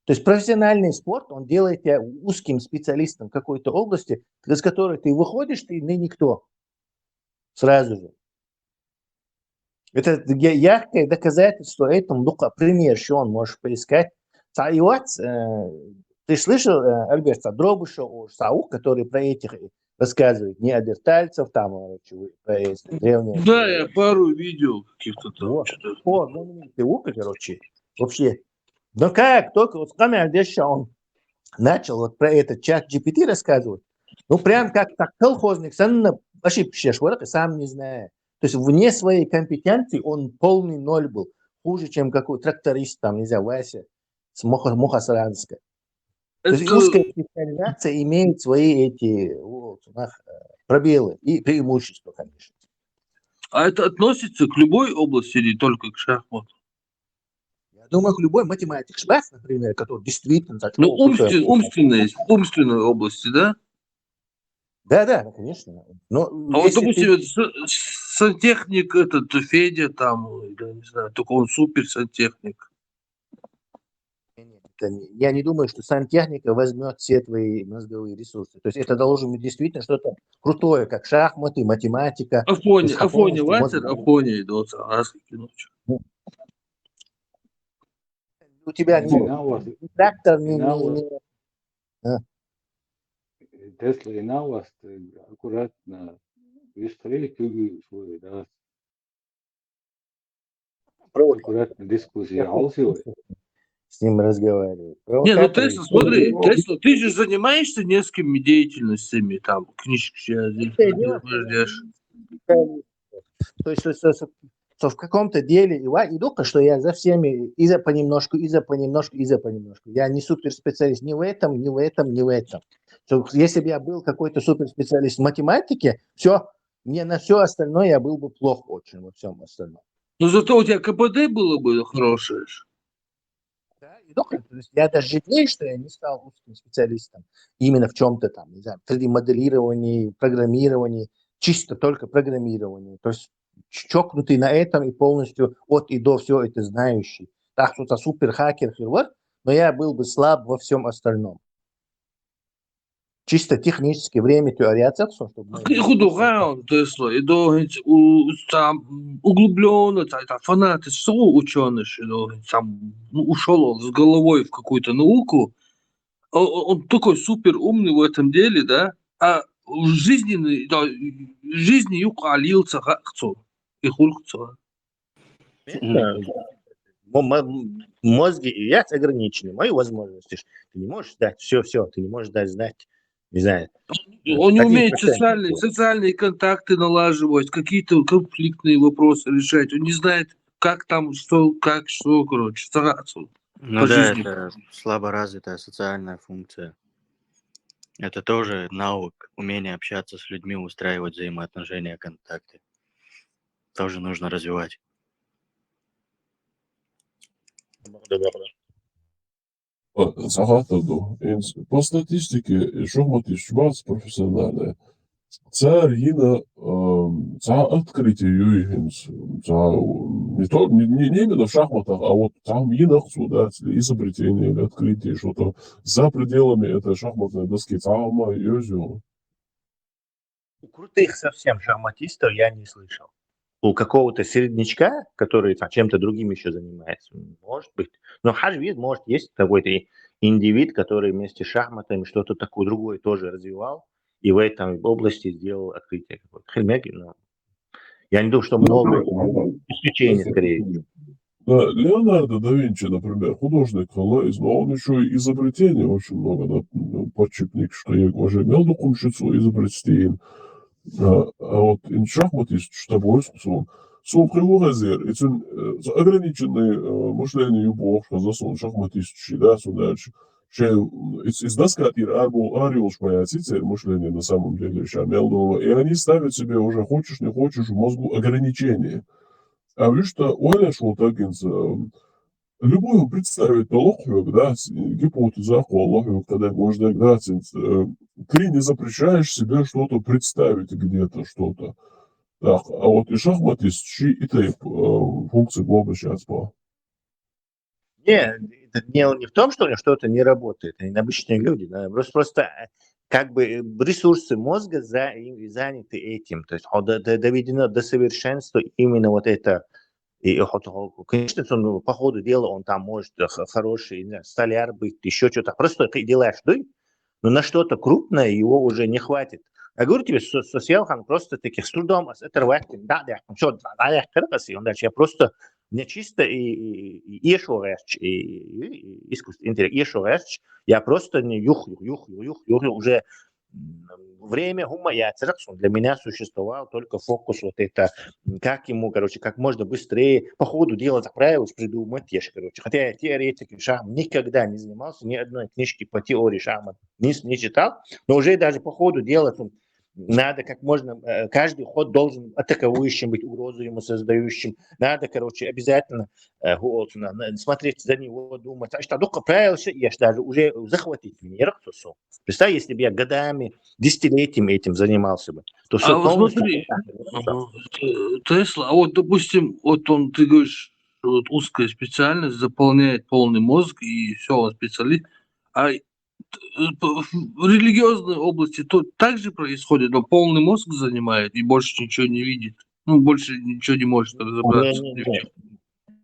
То есть профессиональный спорт, он делает тебя узким специалистом в какой-то области, из которой ты выходишь, ты никто. Сразу же. Это яркое доказательство этому, ну-ка, пример, что он может поискать. И вот, ты слышал, Альберт, Дробышев, Саук, который про этих рассказывает, неандертальцев, там, про древние... Да, я пару видео каких-то там. Вот. Знаменитый опыт, короче, вообще. Но как только вот он начал вот про этот чат GPT рассказывать, ну, прям как так колхозник, сам ошибся, сам не знаю. То есть вне своей компетенции он полный ноль был. Хуже, чем какой тракторист, там, не знаю, Вася с Мухасранска. То есть узкая специализация имеет свои эти пробелы и преимущества, конечно. А это относится к любой области или только к шахматам? Я думаю, к любой математик Шварц, например, который действительно... Ну, умственной области, да? Да, конечно. Но а вот, допустим, сантехник этот Федя там, я не знаю, только он супер сантехник. Я не думаю, что сантехника возьмет все твои мозговые ресурсы. То есть это должно быть действительно что-то крутое, как шахматы, математика. Афоня, Ватер, Афоня идут, у тебя не трактор, не... Tesla и Navas аккуратно выстроили свой, да. Аккуратно дискуссия. С ним разговаривать. Не, ну Тесла, смотри, Тесла, ты же занимаешься несколькими деятельностями, там, книжки делаешь. То есть, что в каком-то деле, и только что я за всеми и за понемножку. Я не суперспециалист ни в этом. Что если бы я был какой-то суперспециалист в математике, все, мне на все остальное я был бы плох очень во всем остальном. Но зато у тебя КПД было бы хорошее. Да, и только, то есть я даже жалею, что я не стал узким специалистом именно в чем-то там, не знаю, 3D-моделировании, программировании, чисто только программировании. То есть чокнутый на этом и полностью от и до все это знающий. Так что-то супер-хакер, но я был бы слаб во всем остальном. Чисто технически время теория чтобы... Тесла, и там углубленно, там фанаты, ученый, там ушел с головой в какую-то науку, он такой супер умный в этом деле, да, а в жизни юкалился как-то и хулькцо. Мозги и я ограничены, мои возможности. Ты не можешь дать все, ты не можешь дать знать. Не знаю. Он не умеет социальные контакты налаживать, какие-то конфликтные вопросы решать. Он не знает, как там, что, короче, стараться. Ну да, это слабо развитая социальная функция. Это тоже навык, умение общаться с людьми, устраивать взаимоотношения, контакты. Тоже нужно развивать. По статистике, шахматы Шварц профессиональная. Царь Ина, открытие не именно в шахматах, а вот там изобретение или открытие, что-то за пределами этой шахматной доски. У крутых совсем шахматистов я не слышал. У какого-то середнячка, который там, чем-то другим еще занимается, может быть. Но хаджвид, может, есть какой-то индивид, который вместе с шахматами что-то такое другое тоже развивал и в этой области сделал открытие какое-то. Хельмеги, но я не думаю, что много исключений скорее. Да, Леонардо да Винчи, например, художник, но он еще и изобретений очень много, да, подчеркник, что я уже имел докумщицу изобретений. А вот шахматист, что больше, сон привозер, и ограниченное мышление юбок, что за сон шахматист, да, дальше. Из доска тир ариус поясится мышление на самом деле, и они ставят себе уже, хочешь не хочешь, в мозгу ограничения. А видишь, что Оля Шултагинс, любой представить лохвик, да, гипотеза лохвик, тогда можно, да, ты не запрещаешь себе что-то представить где-то, что-то. Так, а вот и шахматист, и ты функции глоба сейчас по. Не, дело не в том, что у них что-то не работает, они обычные люди, да, просто как бы ресурсы мозга заняты этим, то есть доведено до совершенства именно вот это. И, конечно, он, по ходу дела он там может хороший, не знаю, столяр быть, еще что-то. Просто ты делаешь, но на что-то крупное его уже не хватит. Я говорю тебе, Соселхан просто таких с трудом оторвать. Да, он дальше. Я просто мне чисто и искусственный интеллект, я просто не уже время для меня существовал только фокус вот это, как ему, короче, как можно быстрее по ходу дела заправилось, придумать, короче. Хотя я теоретикой шахмат никогда не занимался, ни одной книжки по теории шахмат не читал, но уже даже по ходу дела надо как можно, каждый ход должен атакующим быть, угрозу ему создающим. Надо, короче, обязательно смотреть за него, думать. А что только правился, я даже уже захватить меня. Представь, если бы я годами, десятилетиями этим занимался бы, то все вот смотри, Тесла, а вот, допустим, вот он, ты говоришь, вот узкая специальность, заполняет полный мозг, и все, он специалист. А в религиозной области то так же происходит, но полный мозг занимает и больше ничего не видит. Ну, больше ничего не может разобраться.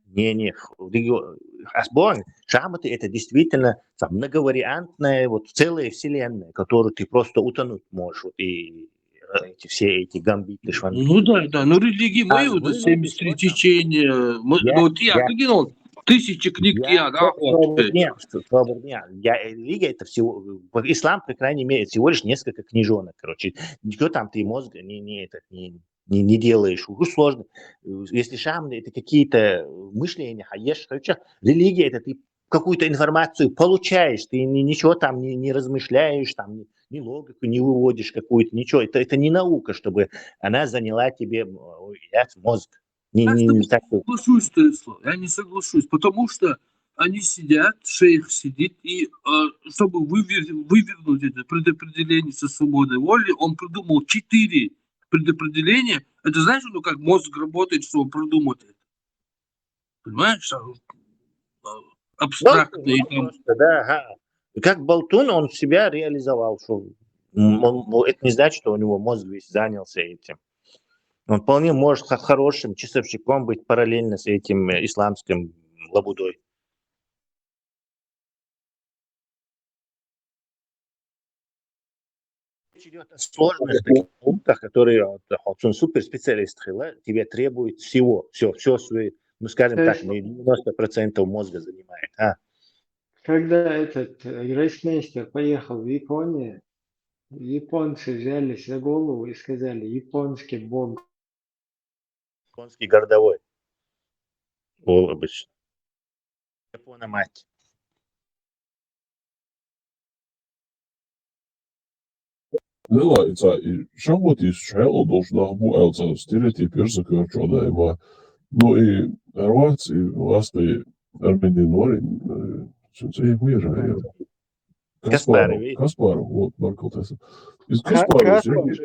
Не. Асбон, шахматы это действительно многовариантная вот целая вселенная, которую ты просто утонуть можешь. Вот, и все эти гамбиты, шванги. Ну да, но религии мои, вот 73 течения, вот я выкинул 1000 книг, религия это всего, ислам, по крайней мере, всего лишь несколько книжонок, короче. Никто там ты мозга не делаешь, уже сложно. Если шамны это какие-то мышления, короче, религия это ты какую-то информацию получаешь, ты ничего там не размышляешь, там ни логику не выводишь какую-то, ничего. Это не наука, чтобы она заняла тебе мозг. Я не соглашусь, Тесла, я не соглашусь, потому что они сидят, шейх сидит, и чтобы вывернуть это предопределение со свободой воли, он придумал 4 предопределения. Это знаешь, ну как мозг работает, чтобы придумать это? Понимаешь? Абстрактные. Да. Как болтун он себя реализовал. Что это не значит, что у него мозг весь занялся этим. Он вполне может хорошим часовщиком быть параллельно с этим исламским лабудой. Речь идет о сложных таких пунктах, которые суперспециалист тебе требует всего. Все свои, ну скажем так, 90% мозга занимает. Когда этот гроссмейстер поехал в Японию, японцы взялись за голову и сказали: японский бог. Японский городовой. Ол обычно. Япона мать. Šachmatīs šēlodoši nav sтереотип iesakočodājumā. Nu, i Horvāts, i Latvija, Armēnija, Norija, Cieņa, Каспаров, вот, Маркотес. Из Каспаров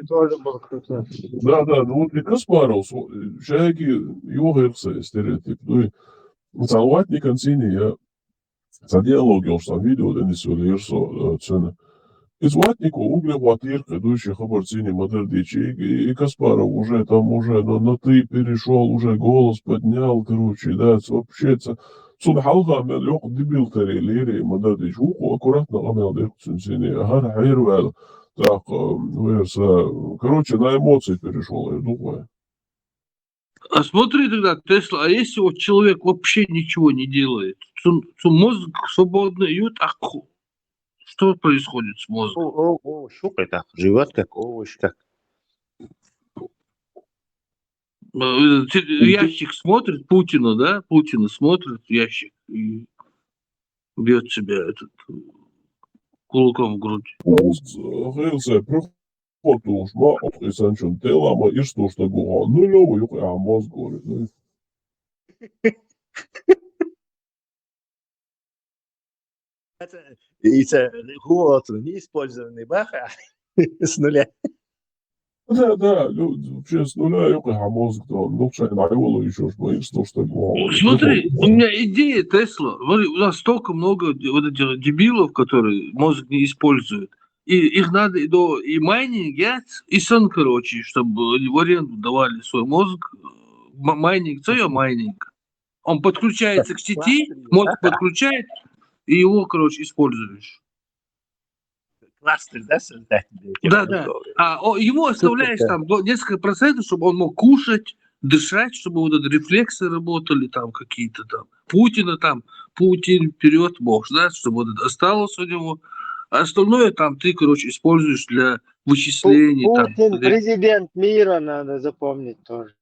тоже был крутой. Да, ну вот и Каспаров, шайки его герцы стереотип. Ну и Салватникан синий, я за диалоги уж там видео, Денис Валерсо, цены. Из ватника угля ватирка, идущий хабарцини Мадердичи, и Каспаров уже там уже на ты перешел, уже голос поднял, короче, да, вообще, сон халга мен лёг дебил лири Мадердич, уху аккуратно гамел дехцун сини, агар хайрвел, так, короче, на эмоции перешел, я думаю. А смотри тогда, Тесла, а если вот человек вообще ничего не делает, мозг свободно идет, что происходит с мозгом? Шукай так, живет как овощ, как. Ящик смотрит Путина, да? Путина смотрит ящик и бьет себя кулаком в грудь. Гилзе, прохотуш, ма отхисанчун телама, и что гуга, ну лёва, юхай, а мозг говорит, ну. Это неиспользованный баха с нуля. Да, вообще с нуля юхай, а мозг, да, ну чай, на его еще что гуга. Смотри, у меня идея Тесла. Смотри, у нас столько много вот этих дебилов, которые мозг не используют. И их надо и майнинг, и сон, короче, чтобы в аренду давали свой мозг. Майнинг, что я майнинг? Он подключается к сети, мозг подключает, и его, короче, используешь. Кластер, да, создать? Да. А его оставляешь там несколько процентов, чтобы он мог кушать, дышать, чтобы вот эти рефлексы работали там какие-то там. Путин вперед, бог, да, чтобы вот это осталось у него. А остальное там ты, короче, используешь для вычислений. Путин президент мира, надо запомнить тоже.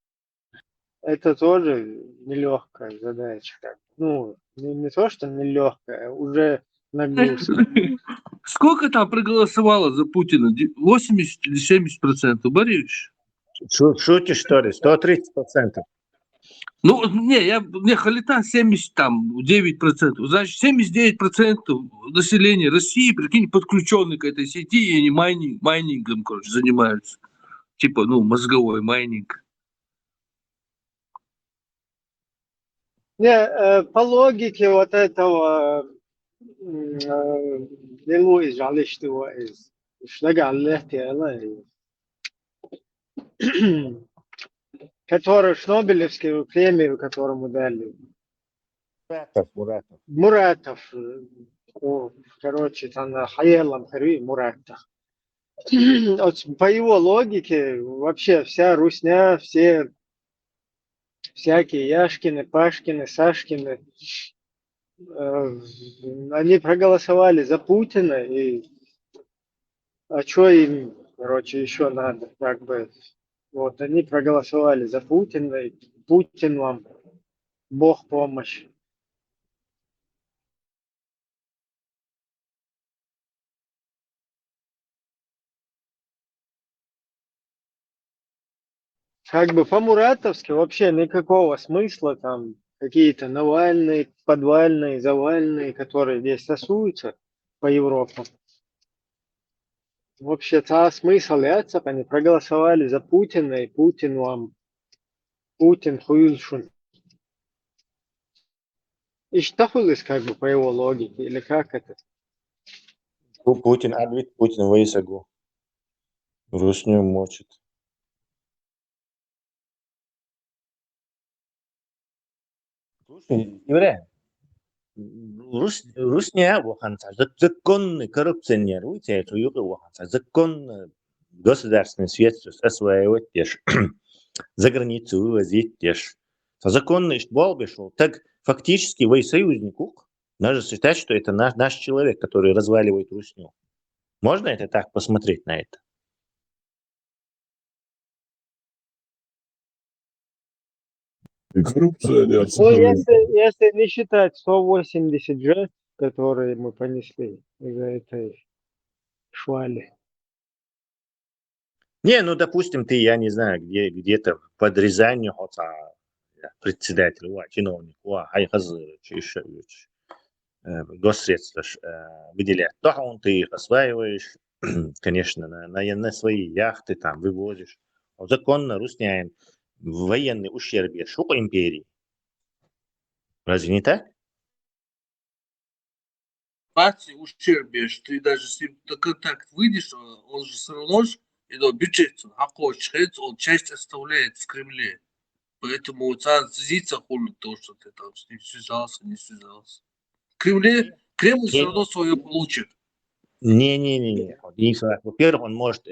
Это тоже нелегкая задача. Ну, не то, что нелегкая, уже нагрузка. Сколько там проголосовало за Путина? 80 или 70%, Борис? Шутишь, что ли? 130%. Ну, мне халита 79%. Значит, 79% населения России, прикинь, подключены к этой сети, и они майнингом, короче, занимаются. Типа, мозговой майнинг. По логике вот этого Луис معلش وايز مش لاقي على الاحتيال который Шнобелевскую премию, которому дали. Муратов. Короче, там Хаелам Муратов. По его логике, вообще вся русня, все всякие Яшкины, Пашкины, Сашкины, они проголосовали за Путина, а что им, короче, еще надо, как бы, вот, они проголосовали за Путина, и Путин вам, Бог помощь. Как бы по-муратовски вообще никакого смысла там какие-то Навальные, подвальные, завальные, которые здесь тасуются по Европам. Вообще-то смысл яцак, они проголосовали за Путина, и Путин хуйлшун. И что хуйлыс, как бы, по его логике, или как это? Путин адвит, Путин высогу. Русню мочит. Слушай, Юрий, Русня ваханца, законный коррупционер, видите, это юга ваханца, законно государственные средства осваивать тешь, за границу вывозить тешь. Законно что был так фактически вы союзник, даже считать, что это наш человек, который разваливает Русню. Можно это так посмотреть на это? И коррупционер. Ну, если не считать 180 жертв, которые мы понесли из-за этой швали. Не, ну, допустим, ты, я не знаю, где-то под Рязанью, председатель, чиновник, госсредства выделяет. То ты их осваиваешь, конечно, на свои яхты там вывозишь. Законно русняем военный ущерб по империи. Разве не так? репутации ущербишь. Ты даже с ним на контакт выйдешь, он же все равно бюджет, он часть оставляет в Кремле. Поэтому у тебя злится хули то, что ты там с ним связался, не связался. Кремль все равно свое получит. Не. Во-первых, он может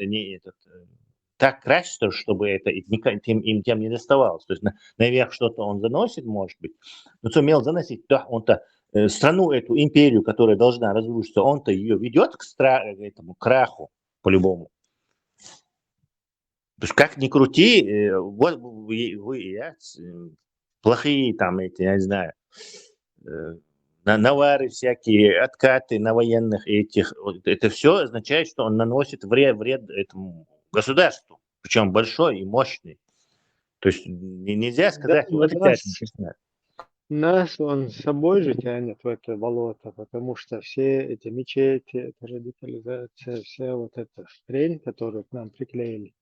так красить, чтобы это им тем не доставалось. То есть наверх что-то он заносит, может быть. Но сумел заносить, да, он-то страну, эту империю, которая должна разрушиться, он-то ее ведет к этому краху по-любому. То есть как ни крути, вот плохие там эти, я не знаю, навары всякие, откаты на военных этих, это все означает, что он наносит вред этому государству, причем большой и мощный. То есть нельзя сказать, Да, вот это нас он с собой же тянет в это болото, потому что все эти мечети, эта радикализация, вся вот эта хрень, которую к нам приклеили,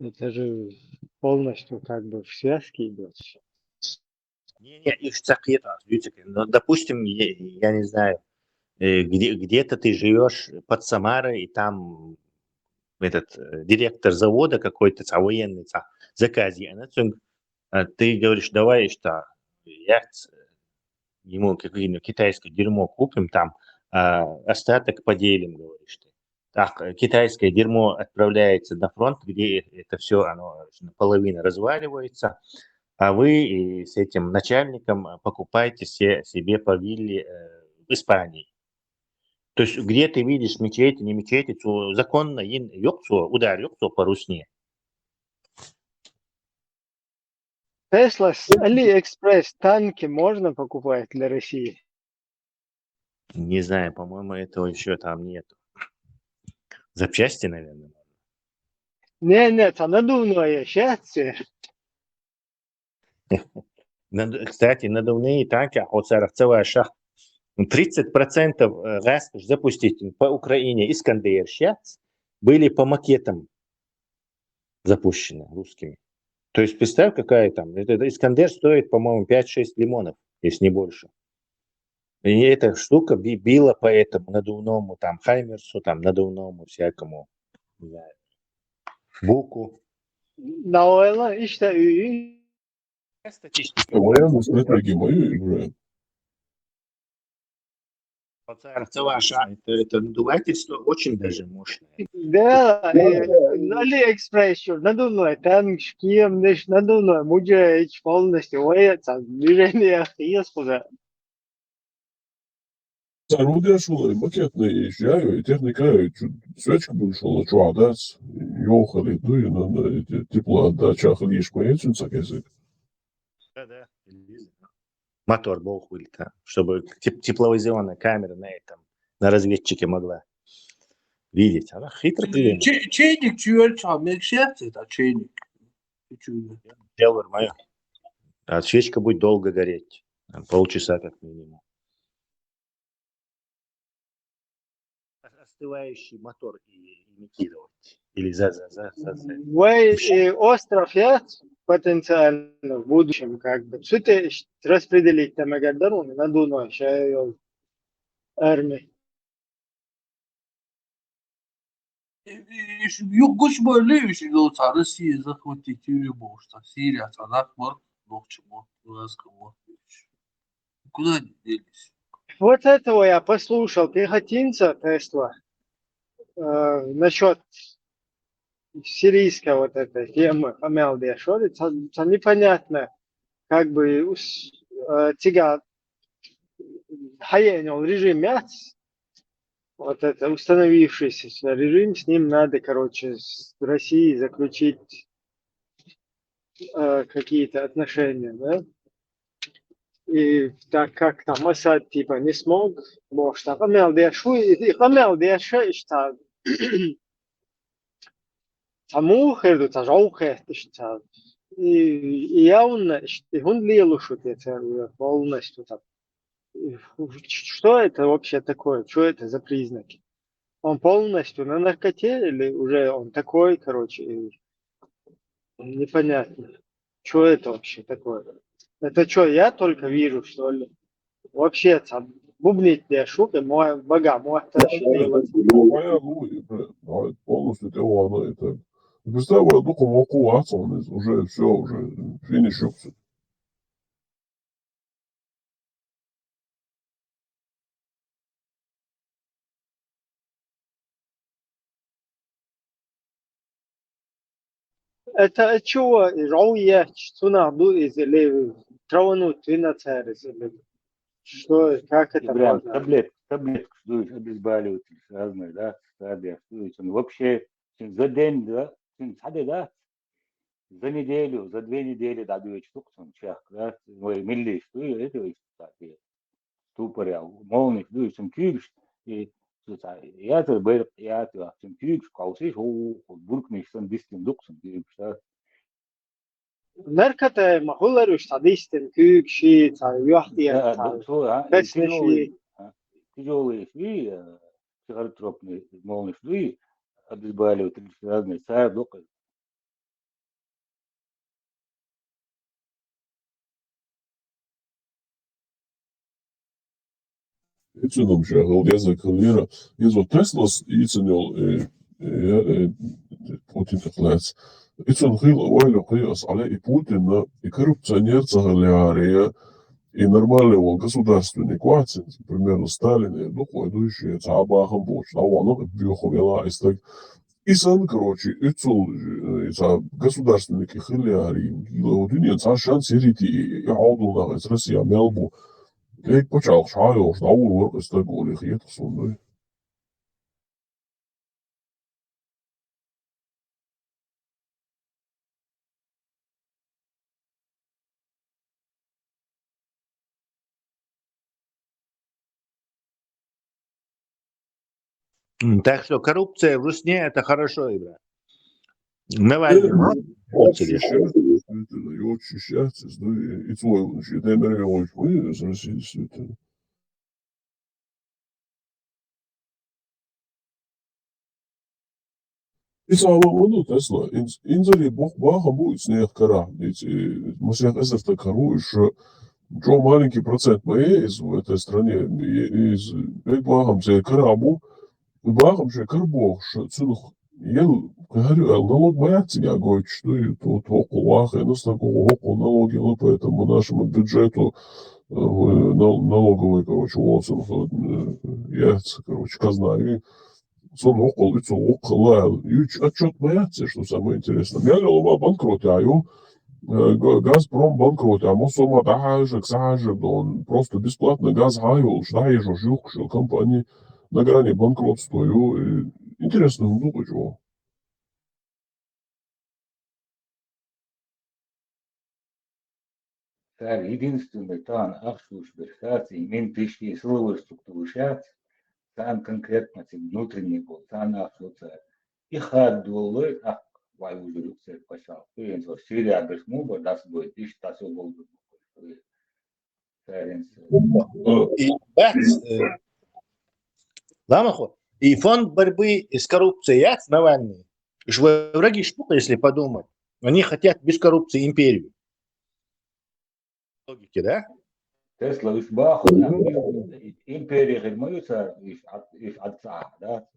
это же полностью как бы в связке идет. Не, их но, допустим, я не знаю, где-то ты живешь под Самарой, и там этот директор завода какой-то, военный, заказе, ты говоришь, давай, что ему какое-нибудь китайское дерьмо купим, там остаток поделим, говоришь ты. Так, китайское дерьмо отправляется на фронт, где это все, оно наполовину разваливается, а вы с этим начальником покупаете себе по вилле в Испании. То есть где ты видишь мечети, не мечети, то законно удар по русне. Тесла с Алиэкспресс танки можно покупать для России? Не знаю, по-моему, этого еще там нету. Запчасти, наверное. Нет, а надувное счастье. Кстати, надувные танки, целая шахта. 30% газ запустить по Украине Искандер сейчас были по макетам запущены русскими. То есть представь, какая там. Это Искандер стоит, по-моему, 5-6 лимонов, если не больше. И эта штука била по этому надувному, там, Хаймерсу, там, надувному всякому, не знаю, Буку. Наверное, işte Военную стратегию мою играет. Целая шахта. Это надувательство очень даже мощное. Да, Алиэкспресс еще надувной танк, шлем, надувной муджей полностью воется, движение Господа. Орудия шулы, макетные езжаю, и техника, свечка шула, чуадас, ёхали, теплоотдача, лишь поедем, язык. Да. Мотор бог вылета, чтобы тепловизионная камера на разведчике могла видеть. Она хитро придумала. Чайник мягчается, это чайник. Дело мое. А свечка будет долго гореть. Полчаса как минимум. Остывающий мотор имитировать. Или Остров есть потенциально в будущем, как бы. Что ты распределить там Магадану на Дунай, армии? Yok koşmayla işin o Россия захватить ее может, а Сирия, Санак, Марк, Ногчему, Ласкому. Куда они делись? Вот этого я послушал пехотинца Тесла насчет сирийской вот этой темы Хамелдия Шорит, непонятно, как бы тига хаенил режим мяц, вот это установившийся режим, с ним надо, короче, с Россией заключить какие-то отношения, да? И так как там Асад типа не смог, может, там Хамелдия что Самухерду тажауhe işte и явно он лелушут я полностью там. Что это вообще такое? Что это за признаки? Он полностью на наркоте или уже он такой, короче, непонятно. Что это вообще такое? Это что, я только вижу, что ли? Вообще там بوبليت يا شوك مو بقع مو احتاج Моя Луи, давай полностью тело это. Представь, я только могу уже все, уже финиш опция. это чего роуя цуна ду из или травну твина царис что как это Прям можно таблетку, что обезболиватель разные, да, стадия, вообще за день, да, да, за неделю, за 2 недели дадут штук, чах, да, милли, что это, кстати, ступоря, молник, ну, чем кюбш, и я то был, я то, чем кюбш, каусиш, буркнешь, сон дистин дуксон, кюбш, да. نركت مهولر وش تعديشتن كوك شي تاع يوحدي Да, تاع да, بس نشي тяжелые швы, психотропные, молнии швы, обезболиватель, разные, сэр, доктор. Icinam šajā языка мира. Изо Теслас ицинил Путин клац. Ицин хила вайла қияс але и Путина, и коррупционер цагалярия, и нормального государственник Ватин, примерно Сталин, и духоведущие Цабахам Боч, а он бьёховела из так. И сан, короче, ицул государственники хилярии, гилаудинец, а шанс ирити, и аудулна из России, Мелбу. Ik почав шайо, что урок из того лихет сунной. Так что коррупция в Русне это хорошо, Ибра. Навальный. Очень счастье, и твой лучший, дай мне очень из России, действительно. И самого, ну, Тесла, инзали баха будет снег кара, ведь мы всех эсов так хоруешь, Джо маленький процент моей из в этой стране, из бахам все карабу, бахам же карбох, что целых ел, говорю, налог боятся, я говорю, что и тут около ваха, ну, с такого около налоги, ну, поэтому нашему бюджету налоговый, короче, Уотсон, яйца, короче, казна, и сон около, лицо около, и отчет боятся, что самое интересное. Я говорю, банкротяю, Газпром банкрот, а Мосома Сажик, он просто бесплатно газ хаил, шдаежу, жук, компании на грани банкротства. Интересно, ну почему? Сэр, единственный тан ахшушберсации, мен тысячи силовой структуры шат, тан конкретно внутренний был, тан ахшуца. И хад доллар, вай уже люксер пошел. И он Сирия бешмуба, das будет, и что все будет. И Ламахо, и фонд борьбы с коррупцией Навальный, враги штука, если подумать, они хотят без коррупции империю. Логики, да? Тесла из Баха, империя германца из отца, да?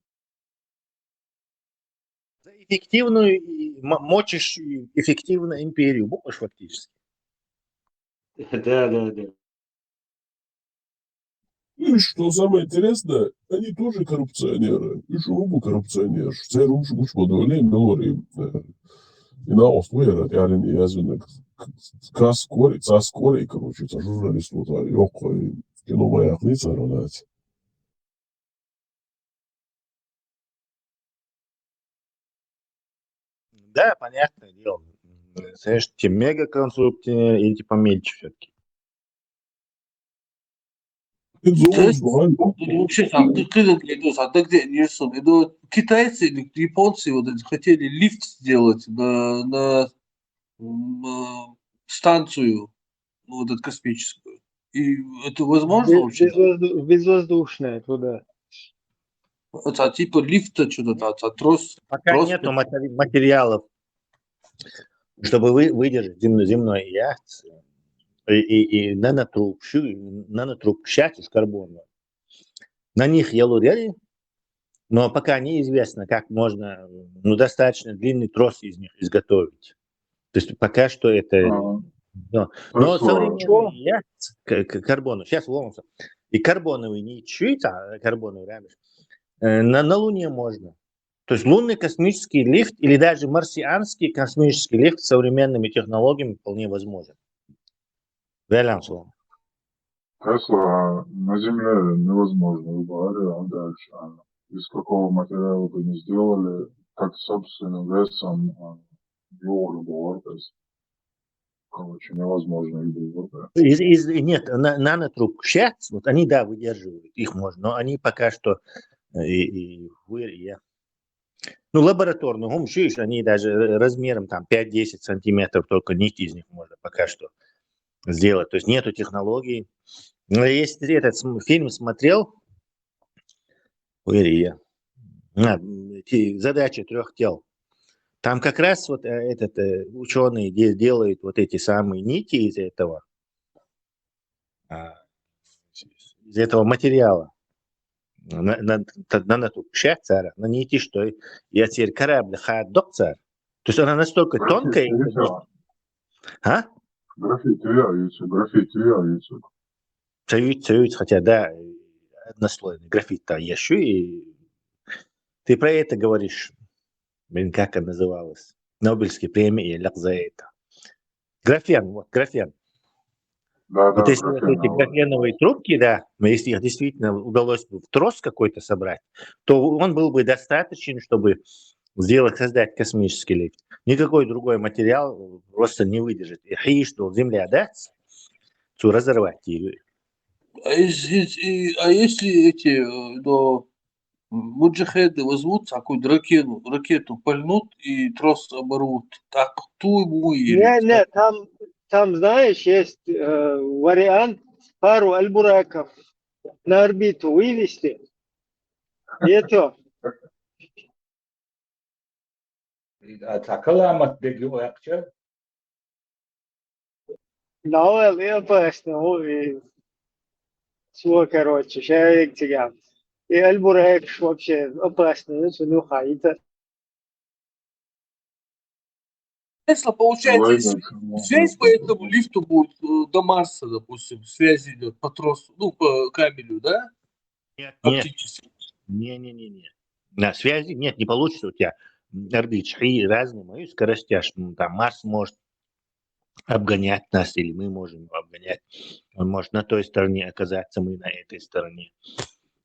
За эффективную, мочишь эффективную империю, будешь фактически. Да. И что самое интересное, они тоже коррупционеры. И шурубу коррупционер. Все румшу уж подвали, мелори. И на острове, я не язвен, скорей, короче, это журналист, вот, йоко, в кино моя хница родать. Да, понятное дело. Знаешь, те мега-конструкторы или типа мельче все-таки. Вообще, ты где, Нильсон? Это китайцы или японцы вот эти хотели лифт сделать на станцию, вот эту космическую. И это возможно вообще? безвоздушная туда. Это типа лифта что-то, трос. Пока нету материалов, чтобы выдержать земной яхт и нанотруб, счастье с карбона. На них ялурели, но пока неизвестно, как можно достаточно длинный трос из них изготовить. То есть пока что это... Но современные яйца, карбону, сейчас ломался, и карбоновый не чуть, а карбоновый рамеш, на Луне можно. То есть лунный космический лифт или даже марсианский космический лифт с современными технологиями вполне возможен. Валян словом. Тесла на Земле невозможно, говорю, а дальше. Из какого материала бы не сделали, как собственным весом любого, то есть, короче, невозможно их было. Нет, нанотруб сейчас, вот они, да, выдерживают, их можно, но они пока что ну, лабораторные, они даже размером там 5-10 сантиметров, только нить из них можно пока что сделать. То есть нету технологий. Но если ты этот фильм смотрел, задача 3 тел, там как раз вот этот ученый делает вот эти самые нити из этого материала. На ту царь, на нити, что я теперь корабль хадок царь. То есть она настолько тонкая. Граффити. Цаюють, хотя, да, однослойный граффит-то еще и... Ты про это говоришь, как она называлась? Нобелевская премия или за это. Графен. Да, вот если вот эти графеновые трубки, да, но если их действительно удалось бы в трос какой-то собрать, то он был бы достаточен, чтобы создать космический лифт. Никакой другой материал просто не выдержит. И что Земля, да, разорвать ее. А если эти муджахеды возьмут какую-то ракету пальнут и трос оборвут, так ту ему или... Не, там, знаешь, есть вариант пару альбураков на орбиту вывести. И это... Да, я опасно. Всего, короче, человек тебя. И альбурак вообще опасно, ну, хаита. Тесла, получается, связь по этому лифту будет до Марса, допустим, связь идет по тросу, ну, по кабелю, да? Нет. Оптически. Не. На связи нет, не получится у тебя орбит. И разные скорости, там Марс может обгонять нас, или мы можем его обгонять. Он может на той стороне оказаться, мы на этой стороне.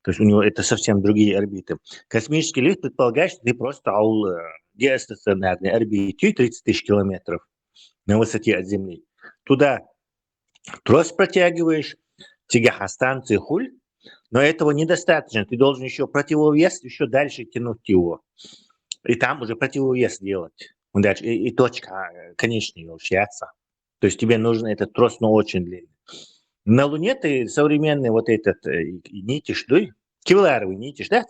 То есть у него это совсем другие орбиты. Космический лифт предполагает, что ты просто геостационарной орбите 30 тысяч километров на высоте от Земли. Туда трос протягиваешь, станции хуль, но этого недостаточно. Ты должен еще противовес, еще дальше тянуть его. И там уже противовес делать. Дальше. И точка конечная общаться. То есть тебе нужен этот трос, но очень длинный. На Луне ты современный вот этот нити, кевларовый нити, да?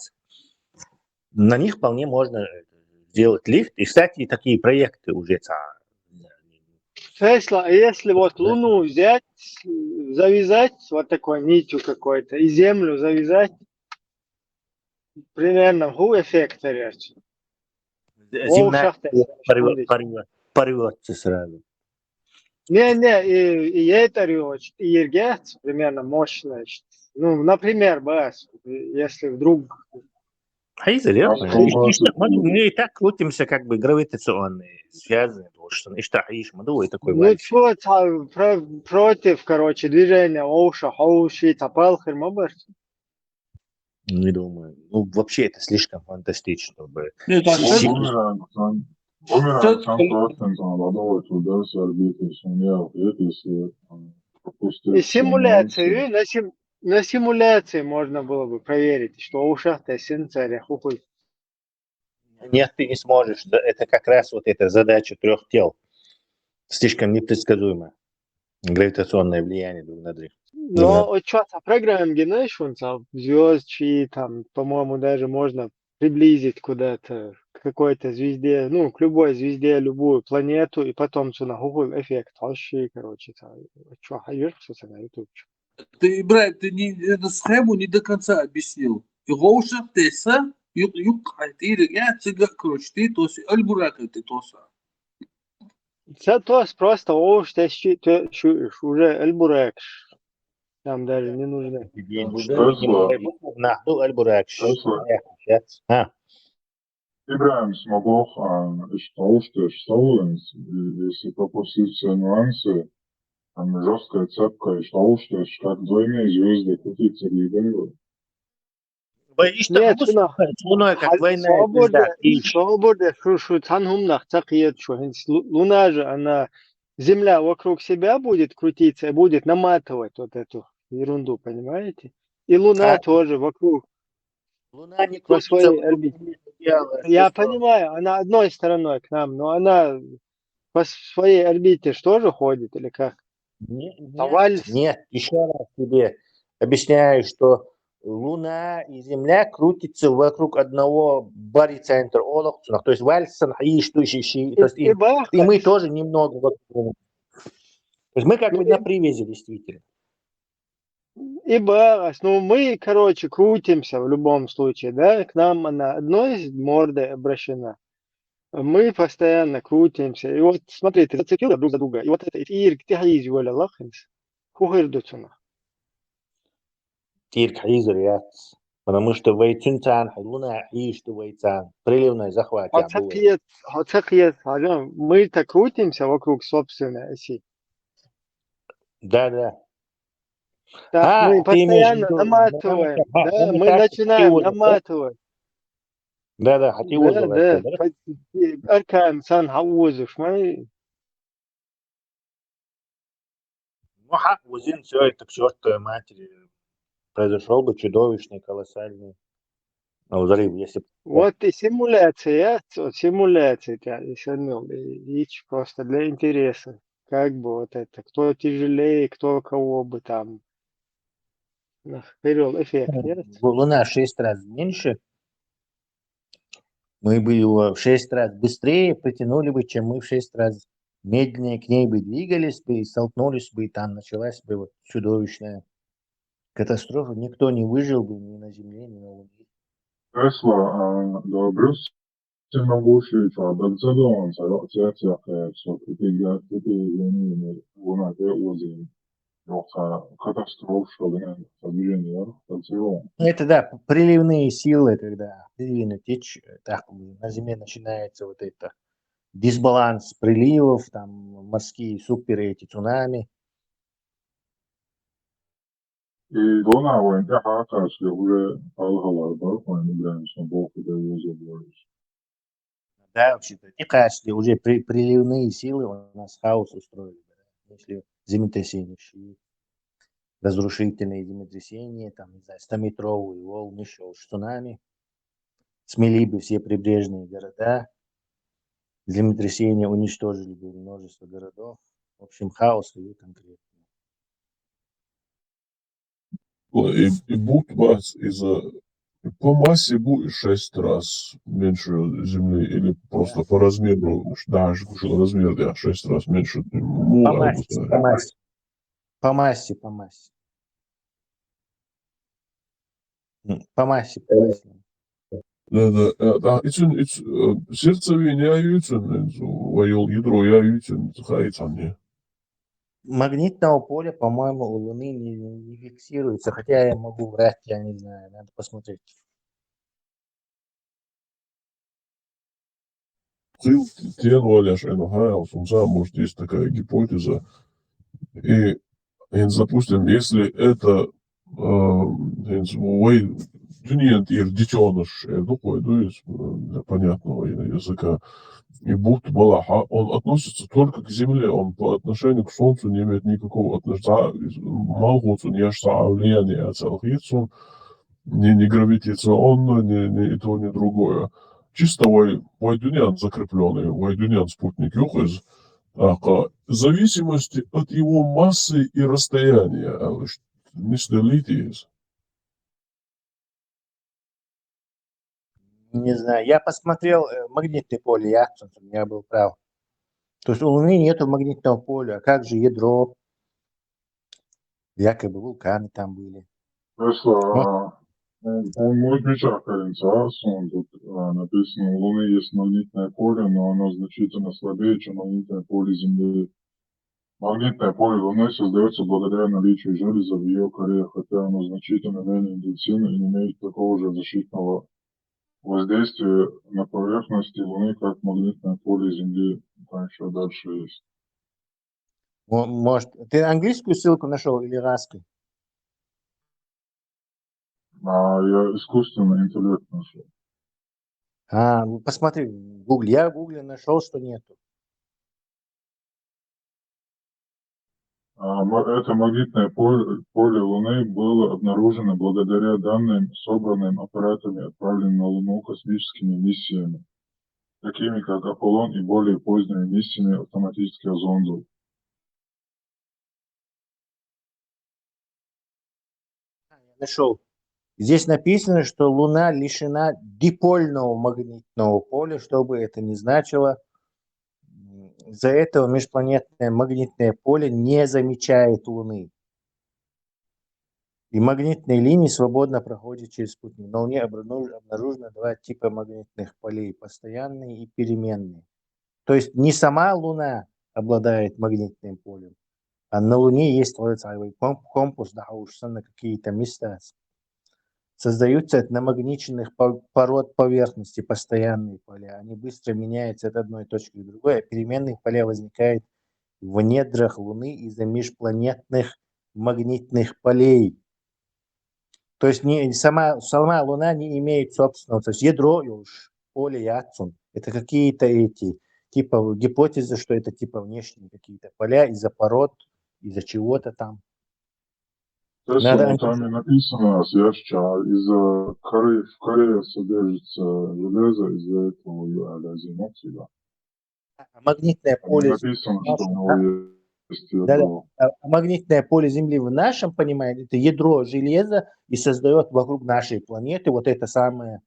На них вполне можно сделать лифт. И, кстати, такие проекты уже. Тесла, если вот Луну взять, завязать вот такой нитью какой-то, и Землю завязать, примерно эффект речь. Земля порвется сразу. Не, и это речь, и ергет примерно мощная. Ну, например, если вдруг... Мы и так крутимся, как бы гравитационные связи. Ну, что против, короче, движения Оуши, Тапалхер, Мобер? Не думаю. Ну, вообще это слишком фантастично, чтобы... Бумеранг сам просто надо туда с орбиты сумел, если пропустить... И симуляции, на симуляции можно было бы проверить, что ушах-то сенсория хухуй. Нет, ты не сможешь. Это как раз вот эта задача 3 тел. Слишком непредсказуемое гравитационное влияние друг на друга. Но что-то программ Генешунца, звездчи, там, по-моему, даже можно приблизить куда-то к какой-то звезде, ну, к любой звезде, любую планету, и потом на Google эффект, короче, что, на YouTube. Ты, брат, ты эту схему не до конца объяснил. Гоуша, теса, юк, айтир, я цыга, короче, ты тоси, альбурака ты тоса. Зато просто овощ уже эльбурекш. Там даже не нужно. Ибраим смогох что Стаулens, если пропустить все нюансы, там жесткая цепка и что как двойные звезды крутиться не говорю. Нет, луна, как двойная звезда. свобода, что цанхумнах цакиет, что луна же, она, Земля вокруг себя будет крутиться и будет наматывать вот эту ерунду, понимаете? И Луна тоже вокруг. Луна не по крутится своей вокруг орбите. Земли, Я понимаю, она одной стороной к нам, но она по своей орбите что же ходит или как? Нет, еще раз тебе объясняю, что Луна и Земля крутятся вокруг одного барицентра, то есть вальсан, и что еще, то есть и мы тоже немного вокруг. То есть мы как бы на привязи действительно. И Барас, ну мы, короче, крутимся в любом случае, да, к нам она одной мордой обращена. Мы постоянно крутимся. И вот смотри, ты зацепил друг за друга. И вот это ирк тихиз валя лахинс. Хухирдуцуна. Тирк хизрят. Потому что вейцунцан, Луна и что вейцан. Приливной захват. Мы-то крутимся вокруг собственной оси. Да. Да, мы постоянно наматываем. Да, мы начинаем наматывать. Да, хотел да. Аркан сан хаузуш. Мы... Ну, Хаузин, все это к чертовой матери. Произошел бы чудовищный, колоссальный взрыв, если... Вот и симуляция, речь просто для интереса. Как бы вот это, кто тяжелее, кто кого бы там перевел эффект. Луна в 6 раз меньше, мы бы его в 6 раз быстрее притянули бы, чем мы в 6 раз медленнее к ней бы двигались бы и столкнулись бы, и там началась бы вот чудовищная катастрофа. Никто не выжил бы ни на Земле, ни на Луне. Тесла, да, Брюс, могущий, он Луна, это да, приливные силы, когда приливная течь, так, на Земле начинается вот это дисбаланс приливов, там морские суперы, эти цунами. И Луна, уже Да, вообще-то, мне кажется, уже приливные силы у нас хаос устроили. Да? Если землетрясения, разрушительные землетрясения, там, не знаю, 100-метровые волны, еще цунами, смели бы все прибрежные города, землетрясения уничтожили бы множество городов. В общем, хаос и конкретно. И будут вас из-за... По массе будет 6 раз меньше Земли или просто по размеру, даже размер, да, 6 раз меньше. По массе. Да. Сердцевине аютен, вайол ядро аютен, хайцане. Магнитного поля, по-моему, у Луны не фиксируется, хотя я могу врать, я не знаю, надо посмотреть. Теория НХЛ, может, есть такая гипотеза. И, допустим, если это детеныш, такой, для понятного языка, и Будд Балаха, он относится только к Земле, он по отношению к Солнцу не имеет никакого отношения, Малхуту не влияния от Салхицу, не гравитационно, ни то, ни другое. Чисто Вайдунян закрепленный, Вайдунян спутник Юхыз, в зависимости от его массы и расстояния, не слилитесь. Не знаю, я посмотрел магнитное поле, я был прав. То есть у Луны нет магнитного поля, а как же ядро? Якобы вулканы там были. Тесла, он может меча Сон, тут написано, у Луны есть магнитное поле, но оно значительно слабее, чем магнитное поле Земли. Магнитное поле Луны создается благодаря наличию железа в ее коре, хотя оно значительно менее интенсивно и не имеет такого же защитного воздействия на поверхности Луны, как магнитное поле Земли. Там еще дальше есть. Может, ты английскую ссылку нашел или русскую? Я искусственный интеллект нашел. Посмотри в Гугле. Я в Гугле нашел, что нету. Это магнитное поле Луны было обнаружено благодаря данным, собранным аппаратами, отправленными на Луну космическими миссиями, такими как Аполлон и более поздними миссиями автоматических зондов. Нашел. Здесь написано, что Луна лишена дипольного магнитного поля, что бы это ни значило. Из-за этого межпланетное магнитное поле не замечает Луны. И магнитные линии свободно проходят через спутник. На Луне обнаружено два типа магнитных полей: постоянные и переменные. То есть не сама Луна обладает магнитным полем, а на Луне есть компас, да, уж на какие-то места. Создаются от намагниченных пород поверхности постоянные поля. Они быстро меняются от одной точки к другой, а переменные поля возникают в недрах Луны из-за межпланетных магнитных полей. То есть сама Луна не имеет собственного, то есть ядро, поле, яцун, это какие-то типа гипотезы, что это типа внешние какие-то поля из-за пород, из-за чего-то там. Там и написано, из-за коры, в коре содержится железо, из-за этого зимок. Магнитное поле написано, что у него есть ядро. Магнитное поле Земли в нашем понимании это ядро железа и создает вокруг нашей планеты вот это самое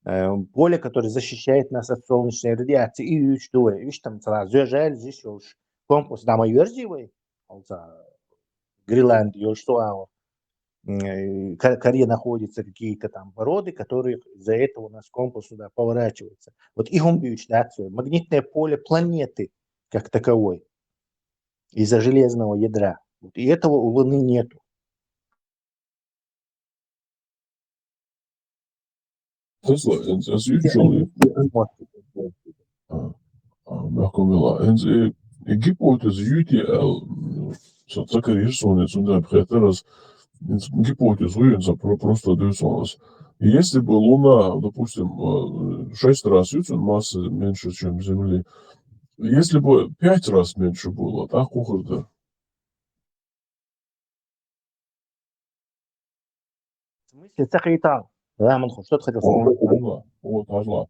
поле, которое защищает нас от солнечной радиации. И что? Видишь, там сразу здесь уж компас на мою версию, Гренландия, что коре находятся какие-то там породы, которые из-за этого у нас компас сюда поворачивается. Вот их магнитное поле планеты как таковой из-за железного ядра. И этого у Луны нету. Tesla, as usually, гипотеза UTL, цакар ирсонец, предтерас, гипотезу юнца просто дюсонас. Если бы Луна, допустим, 6 раз масса меньше, чем Земли, если бы 5 раз меньше было, так кухарда. В смысле, цахаитал. Да, что ты хотел сказать? Вот,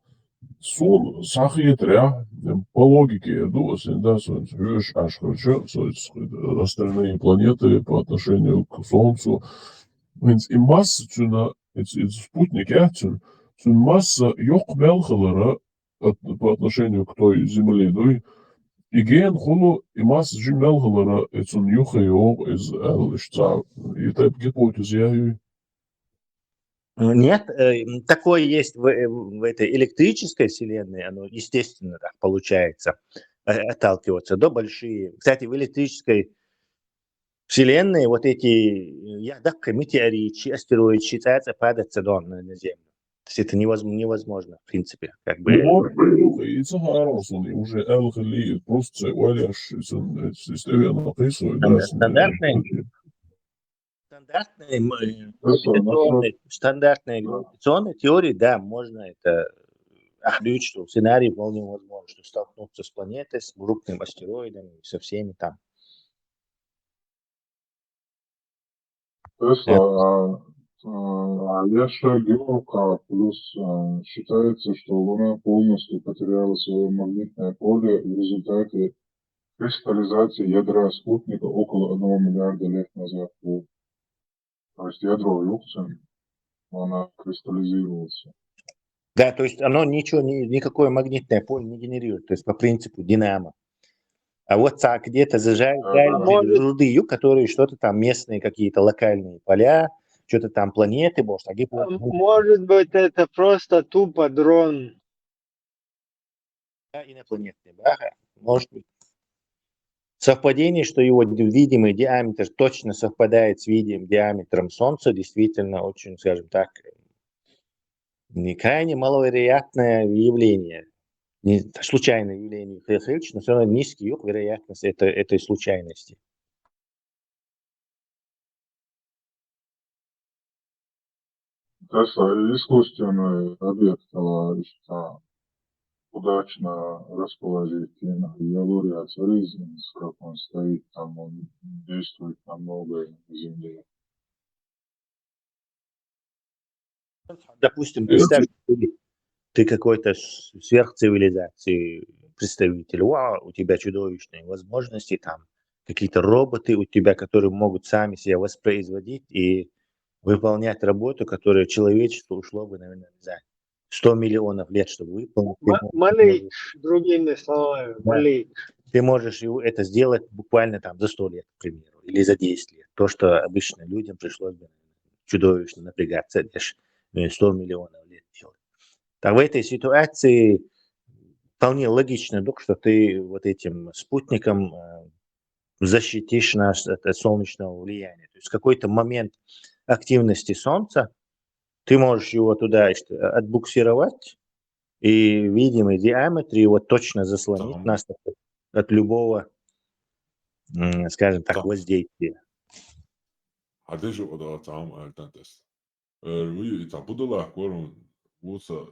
Сон сахитря по логике да, остальные планеты по отношению к Солнцу. И масса спутники, масса yok melchalara по отношению к той Земле, да, и ген хуну и масса же melchalara юха из эльшца. И это гипотеза. Нет, такое есть в этой электрической вселенной, оно естественно так получается, отталкиваться до большие. Кстати, в электрической вселенной вот эти метеориты, астероиды считаются падать на Землю. То есть это невозможно, в принципе. Как бы. Стандартная гравитационная теория, да, можно это отличить, что сценарий вполне возможно, что столкнуться с планетой, с крупным астероидом, со всеми там. Тесла, Яша Геока плюс считается, что Луна полностью потеряла свое магнитное поле в результате кристаллизации ядра спутника около 1 миллиарда лет назад. То есть ядро Люксен, она кристаллизировалась. Да, то есть оно никакое магнитное поле не генерирует, то есть по принципу динамо. А вот так где-то зажарить Может, руды, которые что-то там местные какие-то локальные поля, что-то там планеты, может, может быть, это просто тупо дрон. инопланетные, ага, может быть. Совпадение, что его видимый диаметр точно совпадает с видимым диаметром Солнца, действительно очень, скажем так, не крайне маловероятное явление. Не случайное явление, но все равно низкий вероятность этой случайности. Тесла искусственный объект, что удачно расположить на Ялуре Ацаризинс, как он стоит там, он действует намного на Земле. Допустим, представь, что ты какой-то сверхцивилизации представитель, вау, у тебя чудовищные возможности, там какие-то роботы у тебя, которые могут сами себя воспроизводить и выполнять работу, которая человечеству ушло бы, наверное, не знаю, 100 миллионов лет, чтобы выполнить. Малик, другими словами, Да. малик. Ты можешь это сделать буквально там за 100 лет, к примеру, или за 10 лет. То, что обычно людям пришлось бы чудовищно напрягаться, лишь 100 миллионов лет делать. Так в этой ситуации вполне логично, что ты вот этим спутником защитишь нас от солнечного влияния. То есть в какой-то момент активности Солнца ты можешь его туда отбуксировать и в видимый диаметр его точно заслонить нас от любого, скажем так, воздействия. Hadeš od tam alternatives. Vi tam budula korun vusa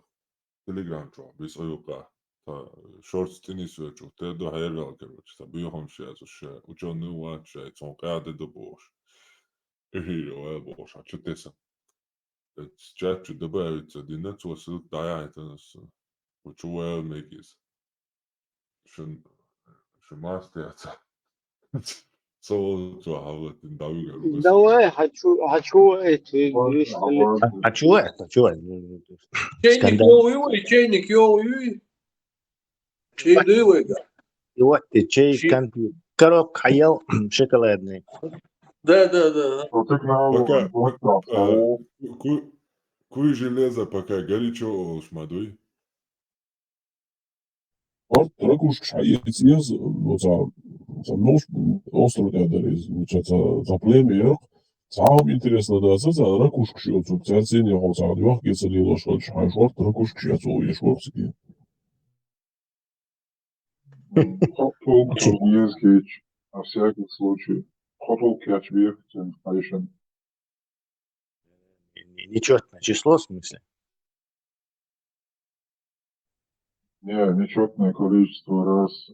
Telegram čo, bis ojuka. Ta shorts tenis čo, te do hayral короче, ta bihom še, še učonu wače, ton kade do boš. Ehiro boš, a čutesa. Chat добавится динец васил тая это с учуэл мегис. Шмастяца. Давай, хочу эти А чего это? Чего? Чайник йоуюй, чайник йоуюй. Чай дывайга. И вот ты чай, коробка ел шоколадный. Да. Пока, куй железо пока горячо шмадуй. Вот ракушка шайец ез, за нож остров театрез, за племя. Самым интересно, да, за ракушка шьет, за царцение холца, двух если лошадь шайшот, ракушка шьет, ой, шворцки. Хотел турнирский, на всякий случай. Хотел catch information. Нечетное число, в смысле? Нечетное количество раз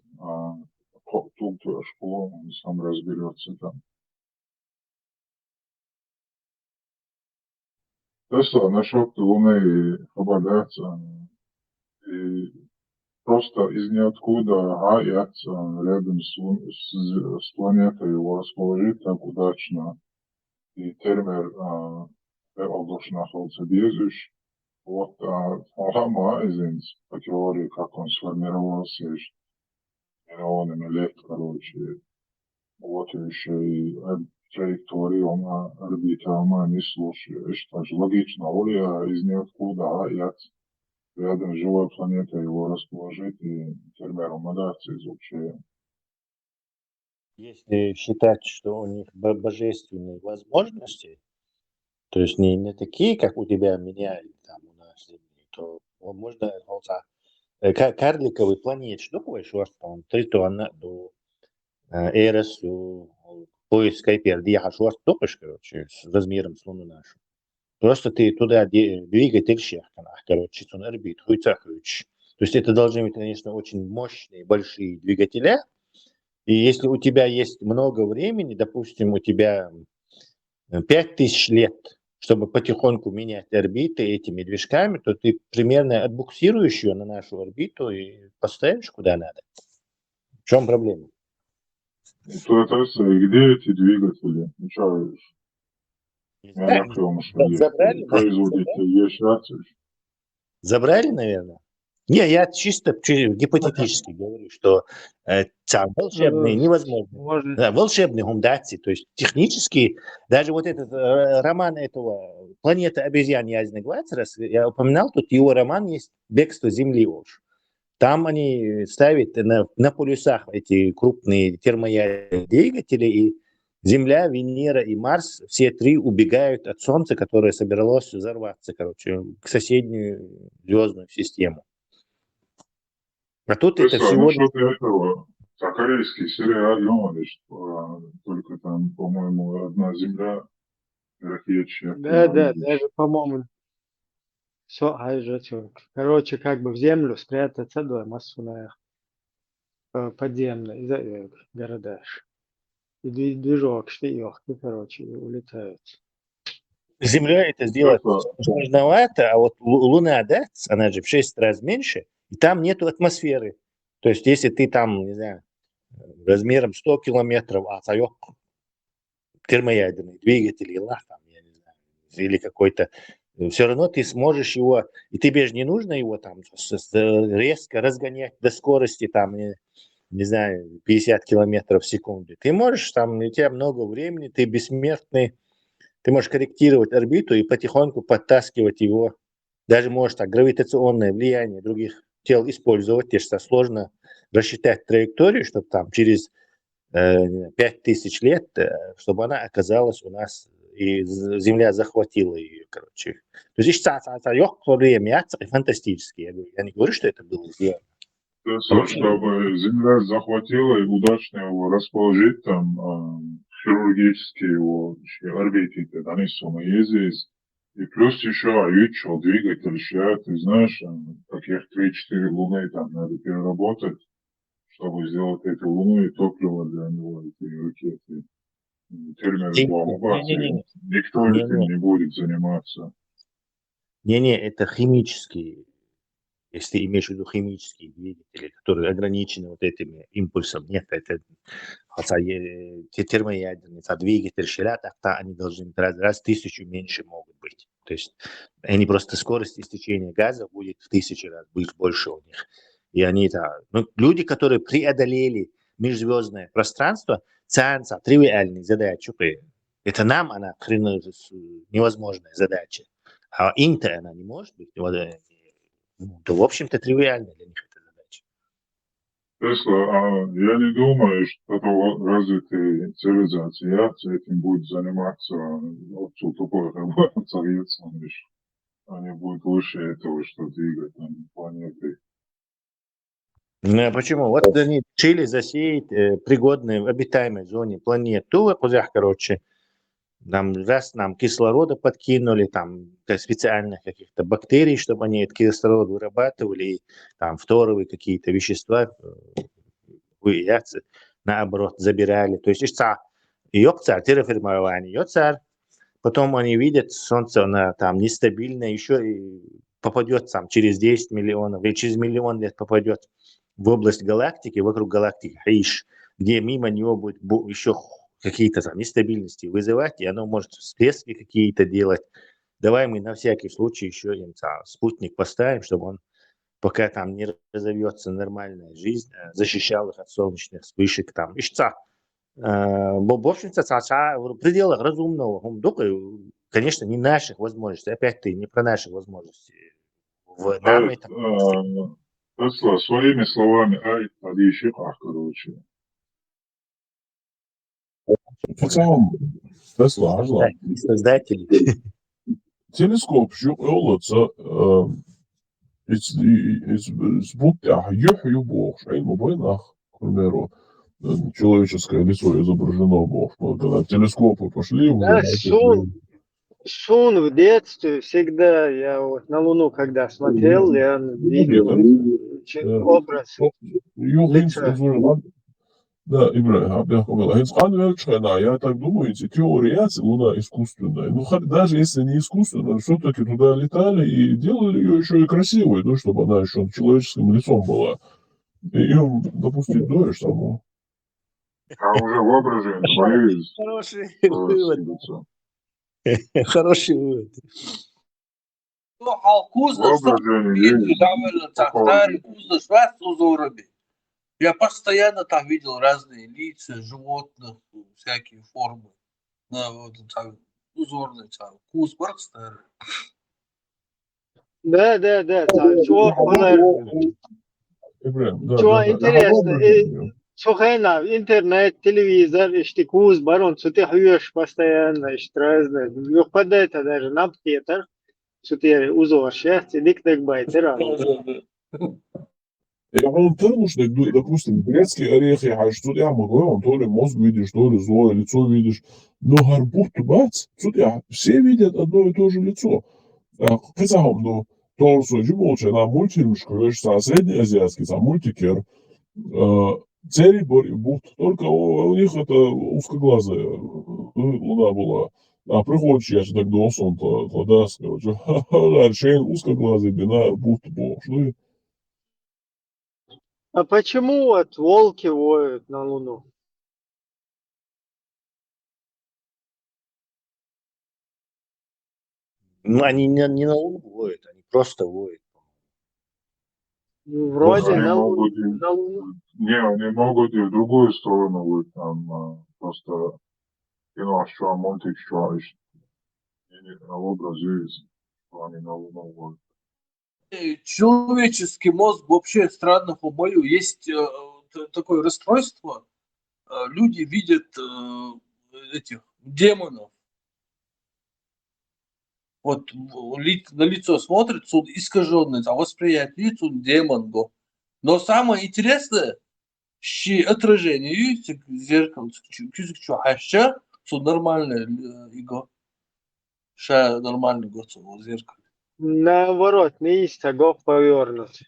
хотел школу, он сам разберется там. Тесла насчет Луны хабарляться и просто из ниоткуда рядом с планетой его расположить так удачно. И термер должен находиться безуш. Вот сама из по теории, как он сформировался миллионами лет, короче. Вот еще и траектории он орбитально не слушает. Что же логично, Оля из ниоткуда рядом с живой планетой его расположить и термером модации изучая. Если считать, что у них божественные возможности, то есть не такие, как у тебя, меня или там у нас, то можно карликовый планет, что такое, что он тритона до Эросу, поиск Кайперди, что топишь, короче, с размером с Луну нашу. Просто ты туда двигатель шехтанах, короче, он орбит, хуйцахуч. То есть это должны быть, конечно, очень мощные, большие двигателя. И если у тебя есть много времени, допустим, у тебя 5000 лет, чтобы потихоньку менять орбиты этими движками, то ты примерно отбуксируешь ее на нашу орбиту и поставишь куда надо. В чем проблема? То есть, где эти двигатели? Забрали? Производитель есть рацию. Забрали, наверное? Не, я чисто гипотетически говорю, что волшебные невозможно. Можно. Да, волшебные гумдации, то есть технически, даже вот этот роман этого «Планета обезьян» я упоминал, тут его роман есть «Бегство Земли». Там они ставят на полюсах эти крупные термоядерные двигатели, и Земля, Венера и Марс, все три убегают от Солнца, которое собиралось взорваться, к соседнюю звездную систему. А тут это всего... Насчет этого, корейский сериал, только там, по-моему, одна Земля, ракетчик. Да, даже, по-моему, все, короче, как бы в землю спрятаться до массу подземной города. И движок, швеёхты, короче, улетают. Земля это сделать сложновато, а вот Луна, да, она же в 6 раз меньше, и там нету атмосферы. То есть, если ты там, не знаю, размером 100 километров, термоядерный двигатель, я не знаю, или какой-то, все равно ты сможешь его, и тебе же не нужно его там резко разгонять до скорости, там, не знаю, 50 километров в секунду. Ты можешь, там, у тебя много времени, ты бессмертный, ты можешь корректировать орбиту и потихоньку подтаскивать его. Даже можешь так гравитационное влияние других тел использовать. Тебе же сложно рассчитать траекторию, чтобы там через 5000 лет, чтобы она оказалась у нас, и Земля захватила ее, короче. То есть время фантастические. Я не говорю, что это было сделано. Чтобы Земля захватила и удачно его расположить, там хирургически его орбиты, они суммы здесь. И плюс еще АИЧ, двигатель, ты знаешь, каких 3-4 луны там надо переработать, чтобы сделать эту луну и топливо для него, эти ракеты. Термоэвакуации. Никто этим не будет заниматься. Не, это химические, если ты имеешь в виду химические двигатели, которые ограничены вот этими импульсами. Нет, это термоядерные, двигатели, так они должны быть раз в 1000 меньше могут быть. То есть они просто скорость истечения газа будет в 1000 раз больше у них. И они люди, которые преодолели межзвездное пространство, тривиальные задачи. Это нам она невозможная задача. А им-то она не может быть. То, в общем-то, тривиальная для них эта задача. Я не думаю, что развитые цивилизации этим будут заниматься тупой советском. Они будут лучше этого, что двигать планетой. Ну, а почему? Вот они решили засеять пригодной в обитаемой зоне планету, короче, нам кислорода подкинули, там специальных каких-то бактерий, чтобы они этот кислород вырабатывали, и там фторовые какие-то вещества наоборот забирали. То есть терраформирование, потом они видят, Солнце оно там нестабильное, еще и попадет там через 10 миллионов или через миллион лет попадет в область галактики, вокруг галактики Хаиш, где мимо него будет еще какие-то нестабильности вызывать, и оно может всплески какие-то делать. Давай мы на всякий случай еще им спутник поставим, чтобы он, пока там не разовьется нормальная жизнь, защищал их от солнечных вспышек. Там. В общем-то, в пределах разумного, конечно, не наших возможностей. Опять-таки, не про наши возможности. Своими словами, короче. В целом, Тесла, создатели. Телескоп olursa к примеру, человеческое лицо изображено было. Когда телескопы пошли... Сун в детстве всегда, я вот на Луну когда смотрел, я видел образ лица. Да, я так думаю, теория Луна искусственная. Ну, даже если не искусственная, все-таки туда летали и делали ее еще и красивой, чтобы она еще человеческим лицом была. И ее допустить доешь самого. А уже в образе боюсь. Хороший вывод. Хороший вывод. Воображение довольно есть. старый кузов с узорами. Я постоянно там видел разные лица, животных, всякие формы. Вот там узорный там куз бар старый. Да, çok onlar. Ибрагим, да, Çok да, да. интересно. Воображение. Сухена, интернет, телевизор, işte куз бар, он сутихуешь постоянно, işte разные. Выпадает даже на птетер, сутихи узор, счастье, дик-дик байтер. Я вам понял, что, допустим, грецкий орех, я что я могу, он то ли мозг видишь, то ли злое лицо видишь. Но гарбуз, бац, все видят одно и то же лицо. Хотя, ну, то, что молча на мультфильмшку, видишь, среднеазиатский, там мультикер, цери будут, только у них это узкоглазая луна была. А приходит я так до солнца, тогда, короче, ха-ха, узкоглазый, бина, будто бог, что А почему вот волки воют на Луну? Ну, они не на Луну воют, они просто воют. Вроде Они на могут Луну. На Луну. Не, они могут и в другую сторону вот там просто кино, мультик, образы, что они на Луну вот. Человеческий мозг вообще странных умою. Есть такое расстройство. Люди видят этих демонов. Вот на лицо смотрит, он искаженный, а восприятие лица он демон го. Но самое интересное, что отражение зеркало, küçük şu haşa, su нормальное его, ша нормальный год в зеркале. Наоборот, не из того повернуть.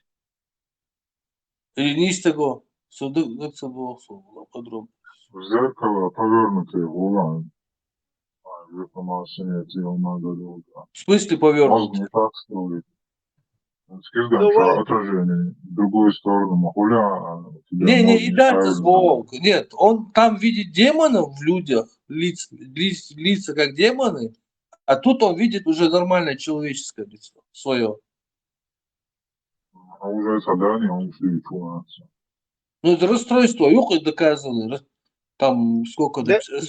Или не из того, судык было подробно. В зеркало повернутые головы. В смысле Мозг повернутый? не так стоит. Скажем, Ну, что отражение в другую сторону махуля, тебя Не, мозг и дальше неправильно. звук. Нет, он там видит демонов в людях, лица как демоны, а тут он видит уже нормальное человеческое лицо, свое. А уже задание он ушли чувствуется. Ну, это расстройство, юхай доказано. Там сколько? Да, 100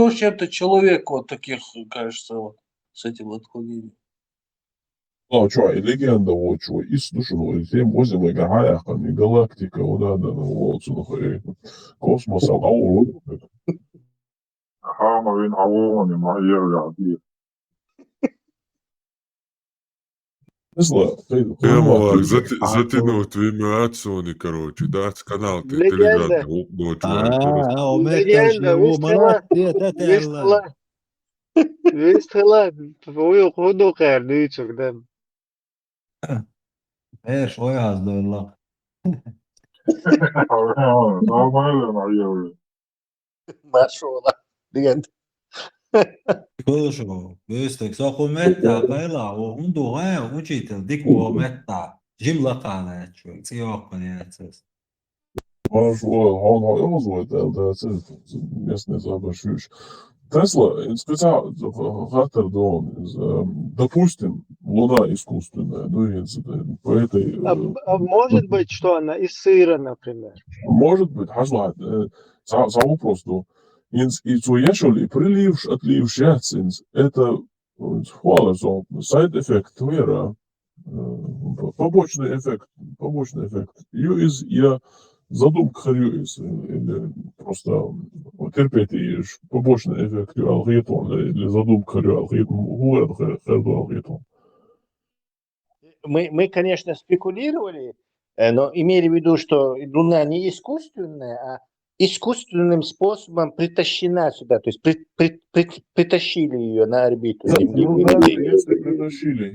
с чем-то человек вот таких, кажется, вот, с этим отклонением. Ну, что, и легенда, вот, что, и слушай, и тем возим, и галактика, и галактика, вот, да, вот, космос, а вот. Хамовин, Авон, и Майер, Прямо ovak, zatinut u ime Aconi, короче, да, канал Легенда. телевизионный, ночью. Легенда, вистхела, твою худу кэрди чукдем. Шо yazdılar? Нормально, Майер. Машола, легенда. Хорошо. Быстро. Сахумета, байла, он дугая, учитель, дико мета. Jim Laqana, чувак, цеёк, понятно. Он озвает, это местный забашуш. Тесла, специально, хатер дом, допустим, Луна искусственная, ну, по этой... А может быть, что она из сыра, например? Может быть, хажлат, за вопрос, ну, и цуешали, приливш, отливш, это, хвала, сайд-эффект твера, побочный эффект. Я задумка харюис, или просто терпеть и побочный эффект алгоритм, или задумка харю алгоритм, алгоритм. Мы, конечно, спекулировали, но имели в виду, что Луна не искусственная, а искусственным способом притащена сюда, то есть притащили ее на орбиту Земли. Если притащили,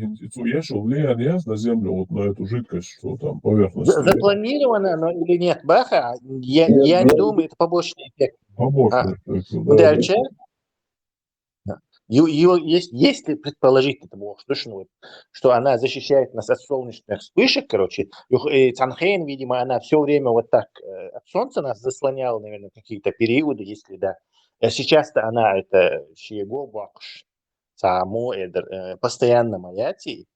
я шел влияние на Землю, вот на эту жидкость, что там поверхность. Запланировано оно или нет, Баха, я не думаю, это побочный эффект. Побочный эффект, да. Если предположить, что она защищает нас от солнечных вспышек, короче, Цанхейн, видимо, она все время вот так от солнца нас заслоняла, наверное, какие-то периоды, если да. Сейчас-то она это Шиего Бакш, саму постоянно маяти.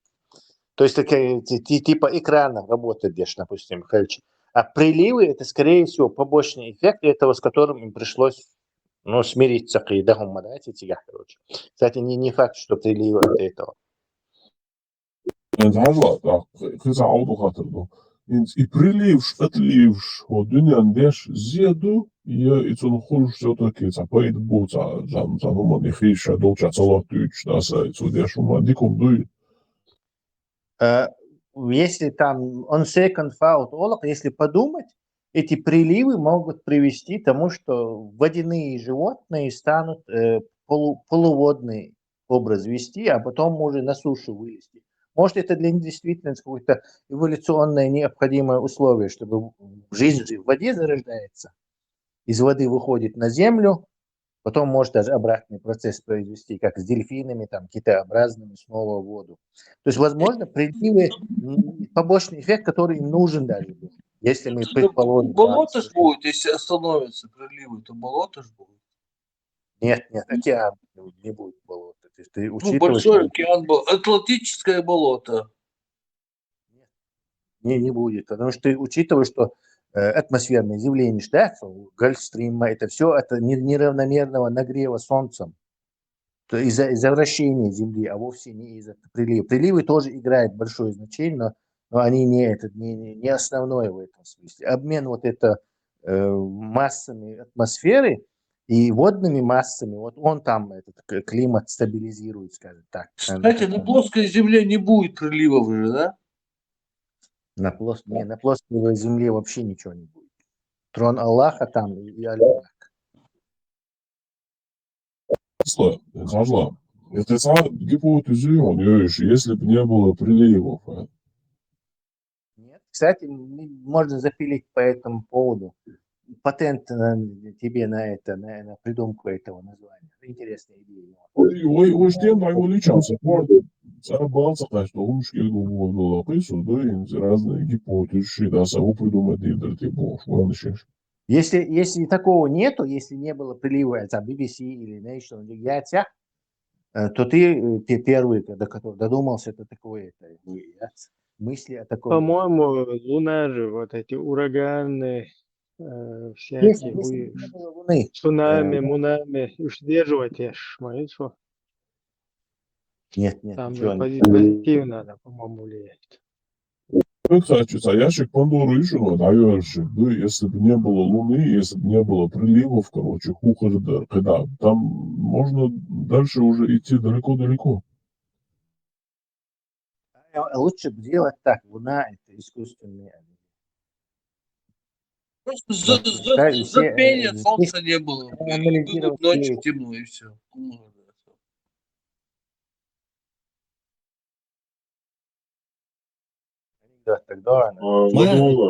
То есть типа экрана работает, допустим, а приливы это скорее всего побочный эффект этого, с которым им пришлось смириться. Кстати, не факт, что приливы от этого. Kısa oldu hatırdı. И приливш, отливш, o dünyanın deş ziedu, ja и цун хуш все-таки цапает буца, жанума не хиша, долча цалатуч, наса, цудешума, дикум дуй. Если там он second fault, если подумать, эти приливы могут привести к тому, что водяные животные станут полуводный образ вести, а потом уже на сушу вылезти. Может, это для них действительно какое-то эволюционное необходимое условие, чтобы жизнь в воде зарождается, из воды выходит на землю, потом может даже обратный процесс произвести, как с дельфинами, там, китообразными, снова в воду. То есть, возможно, приливы, побочный эффект, который им нужен даже был, если мы предположим... Болото ж будет, если остановятся приливы, то болото ж будет. Нет, океан не будет болота. То есть ты учитываешь, большой океан был, Атлантическое болото. Не будет, потому что ты учитываешь, что атмосферное явление, да, Гольфстрима, это все от неравномерного нагрева солнцем, из-за вращения Земли, а вовсе не из-за прилива. Приливы тоже играют большое значение, но они не основное в этом смысле. Обмен массами атмосферы и водными массами, он там этот климат стабилизирует, скажем так. Кстати, на плоской Земле не будет приливов уже, да? На плоской Земле вообще ничего не будет. Трон Аллаха там и Аллах. Зажла. Это гипотезу, если бы не было приливов. Нет. Кстати, можно запилить по этому поводу. Патент тебе на придумку этого названия. Интересная идея. Ой, что я его личался, зарабался, что он шкельгу было писал, да, и разные гипотезы, да, само придумать, да, типа, Если такого нету, если не было прилива от BBC или National Geographic, то ты первый, который додумался до такой мысли о таком. По-моему, Луна же, вот эти ураганы, всякие, цунами, мунами, удерживать, что? Нет, там ничего позитивно надо, по-моему, влияет. Кстати, ящик Пандоры еще навершик, да, если бы не было Луны, если бы не было приливов, хухарда, когда там можно дальше уже идти далеко-далеко. Лучше бы делать так, Луна это искусственный. Просто запения солнца не было. Ночью темно и все.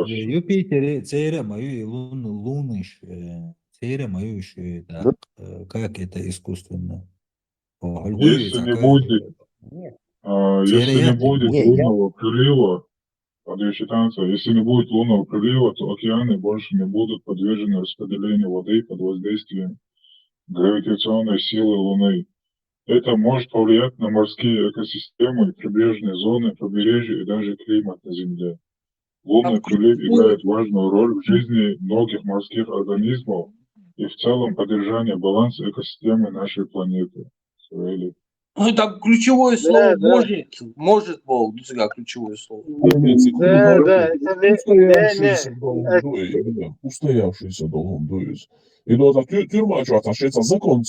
Юпитер, цере мою луны, цере мою еще, да, как это искусственно? Если не будет, лунного прилива, если не будет лунного прилива, то океаны больше не будут подвержены распределению воды под воздействием гравитационной силы Луны. Это может повлиять на морские экосистемы, прибрежные зоны, побережья и даже климат на Земле. Лунный прилив играет важную роль в жизни многих морских организмов и в целом поддержание баланса экосистемы нашей планеты. Ну, там ключевое слово может, Бог, ключевое слово. Устоявшийся долгом дует. И до тюрьма, что относится закон,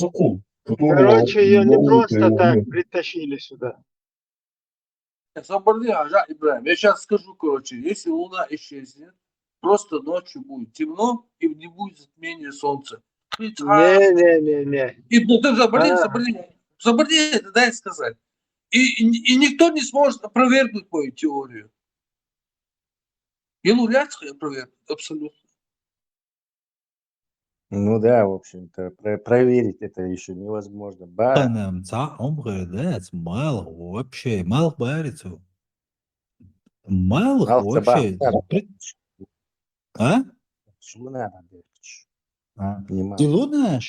Короче, ее не просто так притащили сюда. Ибраим, я сейчас скажу, если Луна исчезнет, просто ночью будет темно и не будет затмения Солнца. Не. Заборди, дай сказать. И никто не сможет опровергнуть мою теорию. И Луляцкая опровергнет, абсолютно. Ну да, в общем-то, проверить это еще невозможно. Вообще, мало барится. Мало вообще. А? И Луна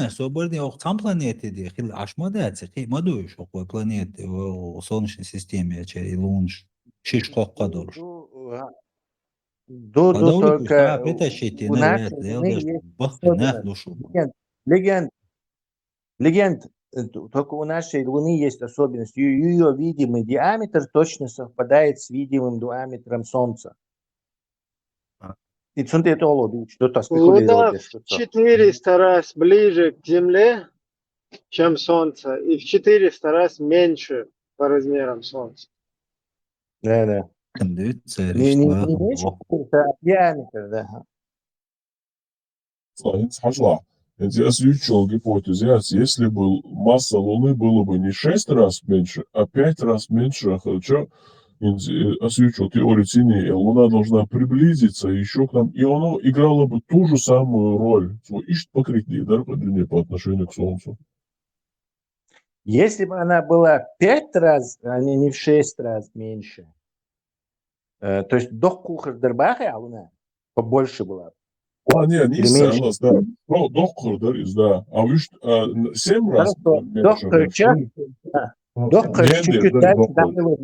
свободный сам планеты, где хил ашмадается, хил мадуешь около планеты в Солнечной системе, и Лунш, шишкох кадорш. Подавлю только пуста притащите у на нашей вет, Луны делаешь есть бахты на особенность. душу. Легенд, только у нашей Луны есть особенность. Ее видимый диаметр точно совпадает с видимым диаметром Солнца. И sunt это олоби, что-то Луна спекулировать, в что-то. 400 раз ближе к Земле, чем Солнце, и в 400 раз меньше по размерам Солнца. Да. Кондиция, Не решла. меньше, а диаметр, да. Пошла. Эти озвучил гипотезу, если бы масса Луны была бы не 6 раз меньше, а 5 раз меньше, хотя озвучил теорию тени, Луна должна приблизиться еще к нам, и она играла бы ту же самую роль, свой ищет покрытие, да, по длине по отношению к Солнцу. Если бы она была 5 раз, а не в 6 раз меньше, то есть до кухар-дербаха Луна побольше была. Не Или меньше. согласен, да. Ну, докторис, да. А вы 7 раз меньше? Доктор чуть-чуть дальше добавил,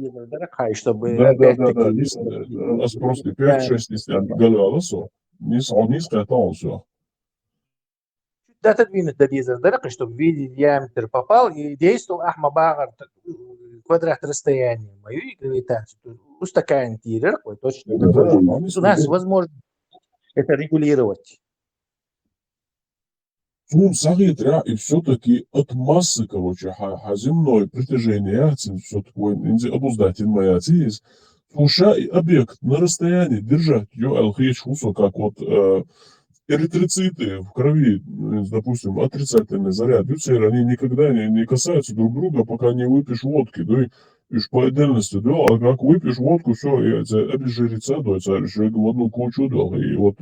чтобы опять-таки... У нас просто 5-6 галаласо. Низкая толща. Отодвинуть до визора, чтобы видеть диаметр попал и действовал Ахмабагар квадрат расстояния. Мою гравитацию устаканить иерархию точно. У нас возможно это регулировать. Ну, смотря, и все-таки от массы, короче, земное притяжение, все-таки обуздательное есть, слушай, объект на расстоянии держать, как вот эритроциты в крови, допустим, отрицательный заряд, они никогда не касаются друг друга, пока не выпьешь водки, да, и по отдельности, да, а как выпьешь водку, все, и это обезжирится, да, это в одну кучу, да, и вот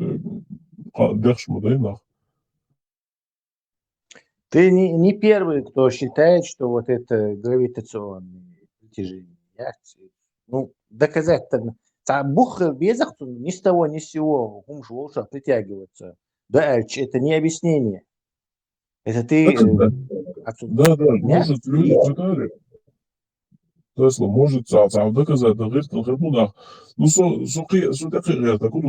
дальше да, нах. Ты не первый, кто считает, что вот это гравитационное притяжение. Ну, доказать тогда. Бухал безах ни с того ни с сего, умшо притягиваться. Да, это не объяснение. Это ты... Да, может, люди читали. Тесла может доказать,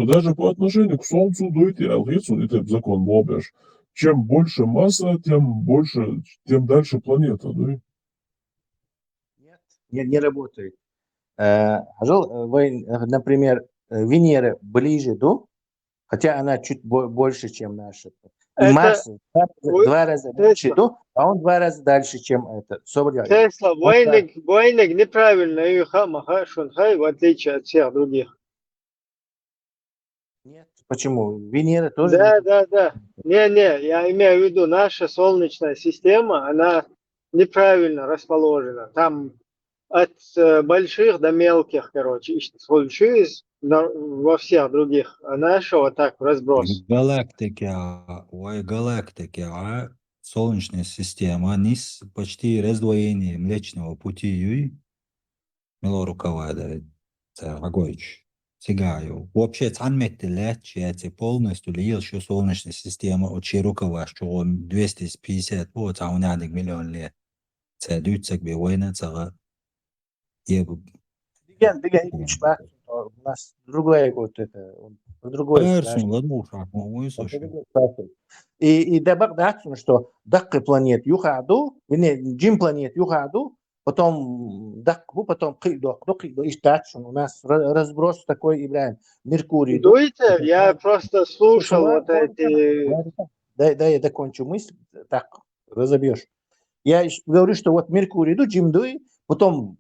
даже по отношению к Солнцу дойти, это закон Бобеш. Чем больше масса, тем дальше планета, да? Нет, не работает. Например, Венера ближе до, хотя она чуть больше, чем наша. И Марс два раза дальше до, а он 2 раза дальше, чем это. Тесла, Войник неправильно ее хамаха шунхай, в отличие от всех других. Нет, почему? Венера тоже... Да. Не, я имею в виду, наша Солнечная система, она неправильно расположена. Там от больших до мелких, короче, случилось во всех других, а наша вот так разброс. Галактики, Солнечная система, низ почти раздвоение Млечного пути, Милорукова, Агойч, Сигаю. Вообще, цанметти полностью лил, что Солнечная система от Чирукова, что он 250, вот, а у меня 1 миллион лет. Это дюйцак бивойна, цага. У нас другое вот это, другое и добавляется, что дакка планет юхаду, джим планет юхаду, потом дакку, потом кидок, и у нас разброс такой, Ибрahim, Меркурий. Дуйте, я просто слушал вот эти... Да, я докончу мысль, так, разобьешь. Я говорю, что вот Меркурий, джим дуй, потом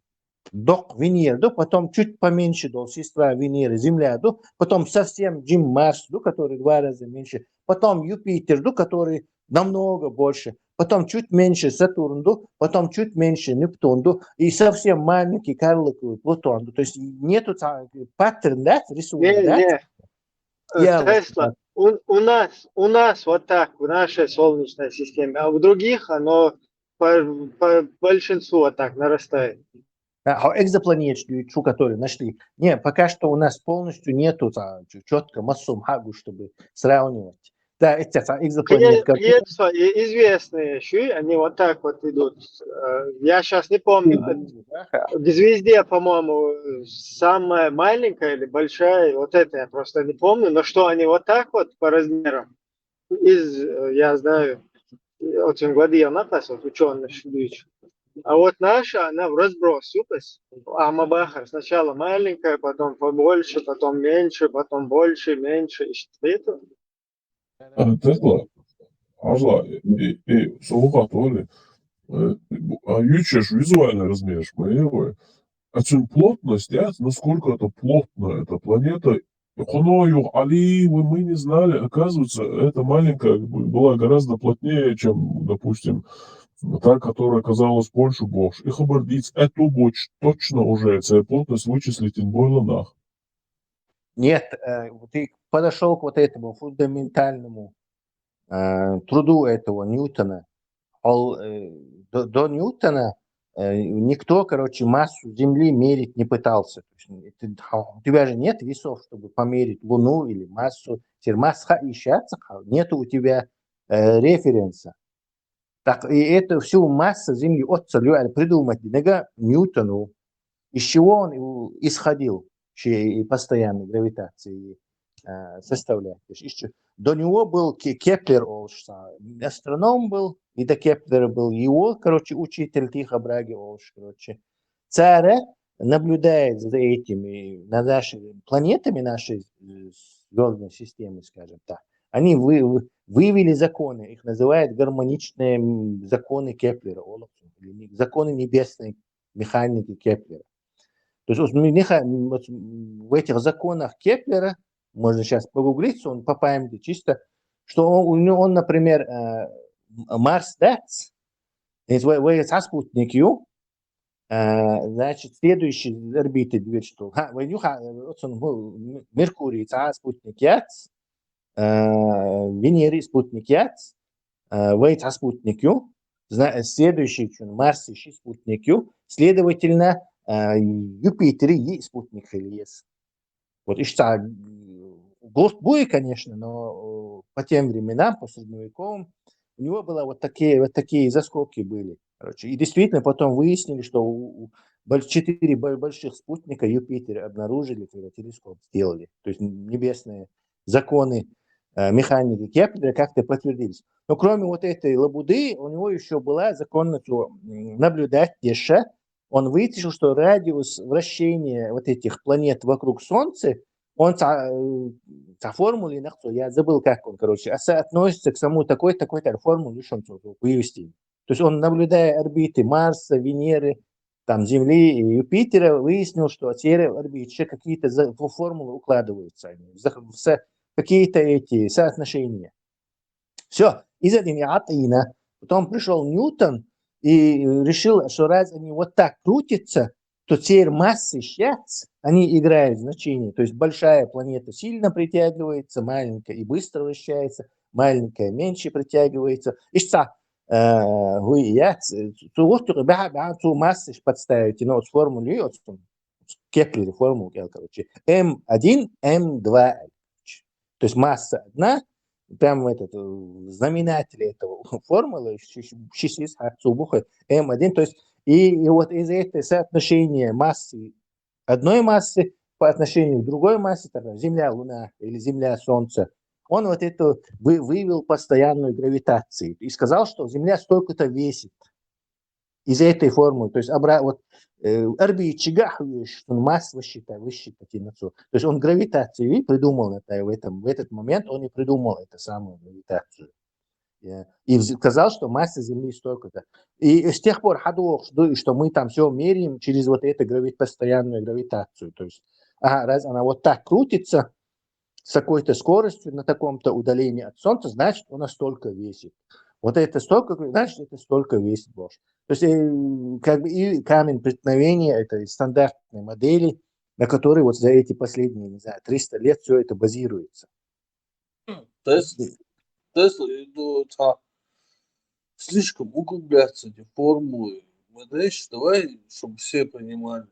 док Венера, потом чуть поменьше сестра Венеры, Земля, потом совсем Джим Марс, который 2 раза меньше, потом Юпитер, который намного больше, потом чуть меньше Сатурн, потом чуть меньше Нептун, и совсем маленький карликовый Плутон. То есть нету паттерн, да, рисунок, да? Тесла, у нас вот так, в нашей Солнечной системе, а в других оно по большинству вот так нарастает. А экзопланетную, которую нашли. Не, пока что у нас полностью нету четко массу хагу, чтобы сравнивать. Да, эти экзопланетка. Известные щи, они вот так вот идут. Я сейчас не помню. В звезде, по-моему, самая маленькая или большая, вот это я просто не помню, но что они вот так вот по размерам. Я знаю, очень гладиел написал, ученый швидич. А вот наша, она в разброс, юпас. Амабахар сначала маленькая, потом побольше, потом меньше, потом больше, меньше. И что это? Tesla, ажла, соуға толи. Ючешь визуально размеришь моего. Плотность, насколько это плотно, эта планета. Хоною, Али, мы не знали. Оказывается, эта маленькая была гораздо плотнее, чем, допустим, та, которая оказалась больше больше. И хабардиц, эту боч точно уже, эта плотность вычислить in бойланах. Нет, ты подошел к вот этому фундаментальному труду этого Ньютона. До Ньютона никто, короче, массу Земли мерить не пытался. У тебя же нет весов, чтобы померить Луну или массу. Масса ищется, нету у тебя референса. Так, и это всю массу Земли от целью придумать Ньютону, из чего он исходил постоянной гравитации составлять. До него был Кеплер, астроном был, и до Кеплера был его, короче, учитель Тихо Браги, короче. Царь наблюдает за этими, над нашими планетами нашей звездной системы, скажем так. Они вывели законы, их называют гармоничные законы Кеплера, законы небесной механики Кеплера. То есть в этих законах Кеплера, можно сейчас погуглить, он по памяти чисто, что он, например, Марс Датс, спутник Ю, значит, следующий орбиты дверь, что Меркурий, спутник Яц, Венеры, спутник Яц, спутник Ю, следующий Марс, спутник Ю, следовательно, Юпитер и спутник Хелиес. Вот и что, ГОСТ будет, конечно, но по тем временам, по средневековым, у него было вот такие заскоки были. Короче. И действительно потом выяснили, что 4 больших спутника Юпитера обнаружили, когда телескоп сделали. То есть небесные законы механики Кеплера как-то подтвердились. Но кроме вот этой лабуды, у него еще была законность наблюдать еще. Он вычислил, что радиус вращения вот этих планет вокруг Солнца, он по формуле, я забыл, как он, короче, относится к самому такой-то формуле, что он вывести. То есть он, наблюдая орбиты Марса, Венеры, там, Земли и Юпитера, выяснил, что от орбиты какие-то формулы укладываются, какие-то эти соотношения. Все, из этого Атина. Потом пришел Ньютон и решил, что раз они вот так крутятся, то теперь массы сейчас, они играют значение. То есть большая планета сильно притягивается, маленькая и быстро вращается, маленькая меньше притягивается. И что? Массы подставить, но с формулой, Кеплер формулу, короче, М1, М2. То есть масса одна, прямо этот знаменатель этого формулы, М1, то есть и вот из этого соотношения массы одной массы по отношению к другой массе, Земля, Луна или Земля, Солнце, он вот это вывел постоянную гравитацию и сказал, что Земля столько-то весит из этой формулы. То есть орбитчига, масса высчитать. То есть он гравитацию придумал в этот момент, он и придумал эту самую гравитацию. И сказал, что масса Земли столько-то. И с тех пор что мы там все меряем через вот эту постоянную гравитацию. То есть, раз она вот так крутится с такой-то скоростью на таком-то удалении от Солнца, значит, она столько весит. Вот это столько, значит, это столько весит больше. То есть, как бы и камень преткновения этой стандартной модели, на которой вот за эти последние, не знаю, 300 лет все это базируется. Тесла, слишком углубляться эти формулы. Знаешь, давай, чтобы все понимали,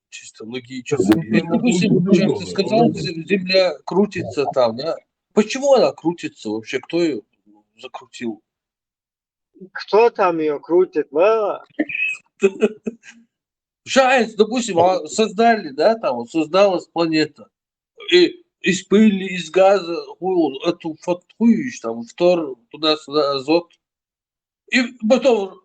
чисто логически. Допустим, ты сказал, Земля крутится там, да? Почему она крутится вообще? Кто ее закрутил? Кто там ее крутит? Giants, допустим, создали, да, там вот создалась планета. И из пыли, из газа, эту фотхуешь, там, фтор, туда-сюда, азот. И потом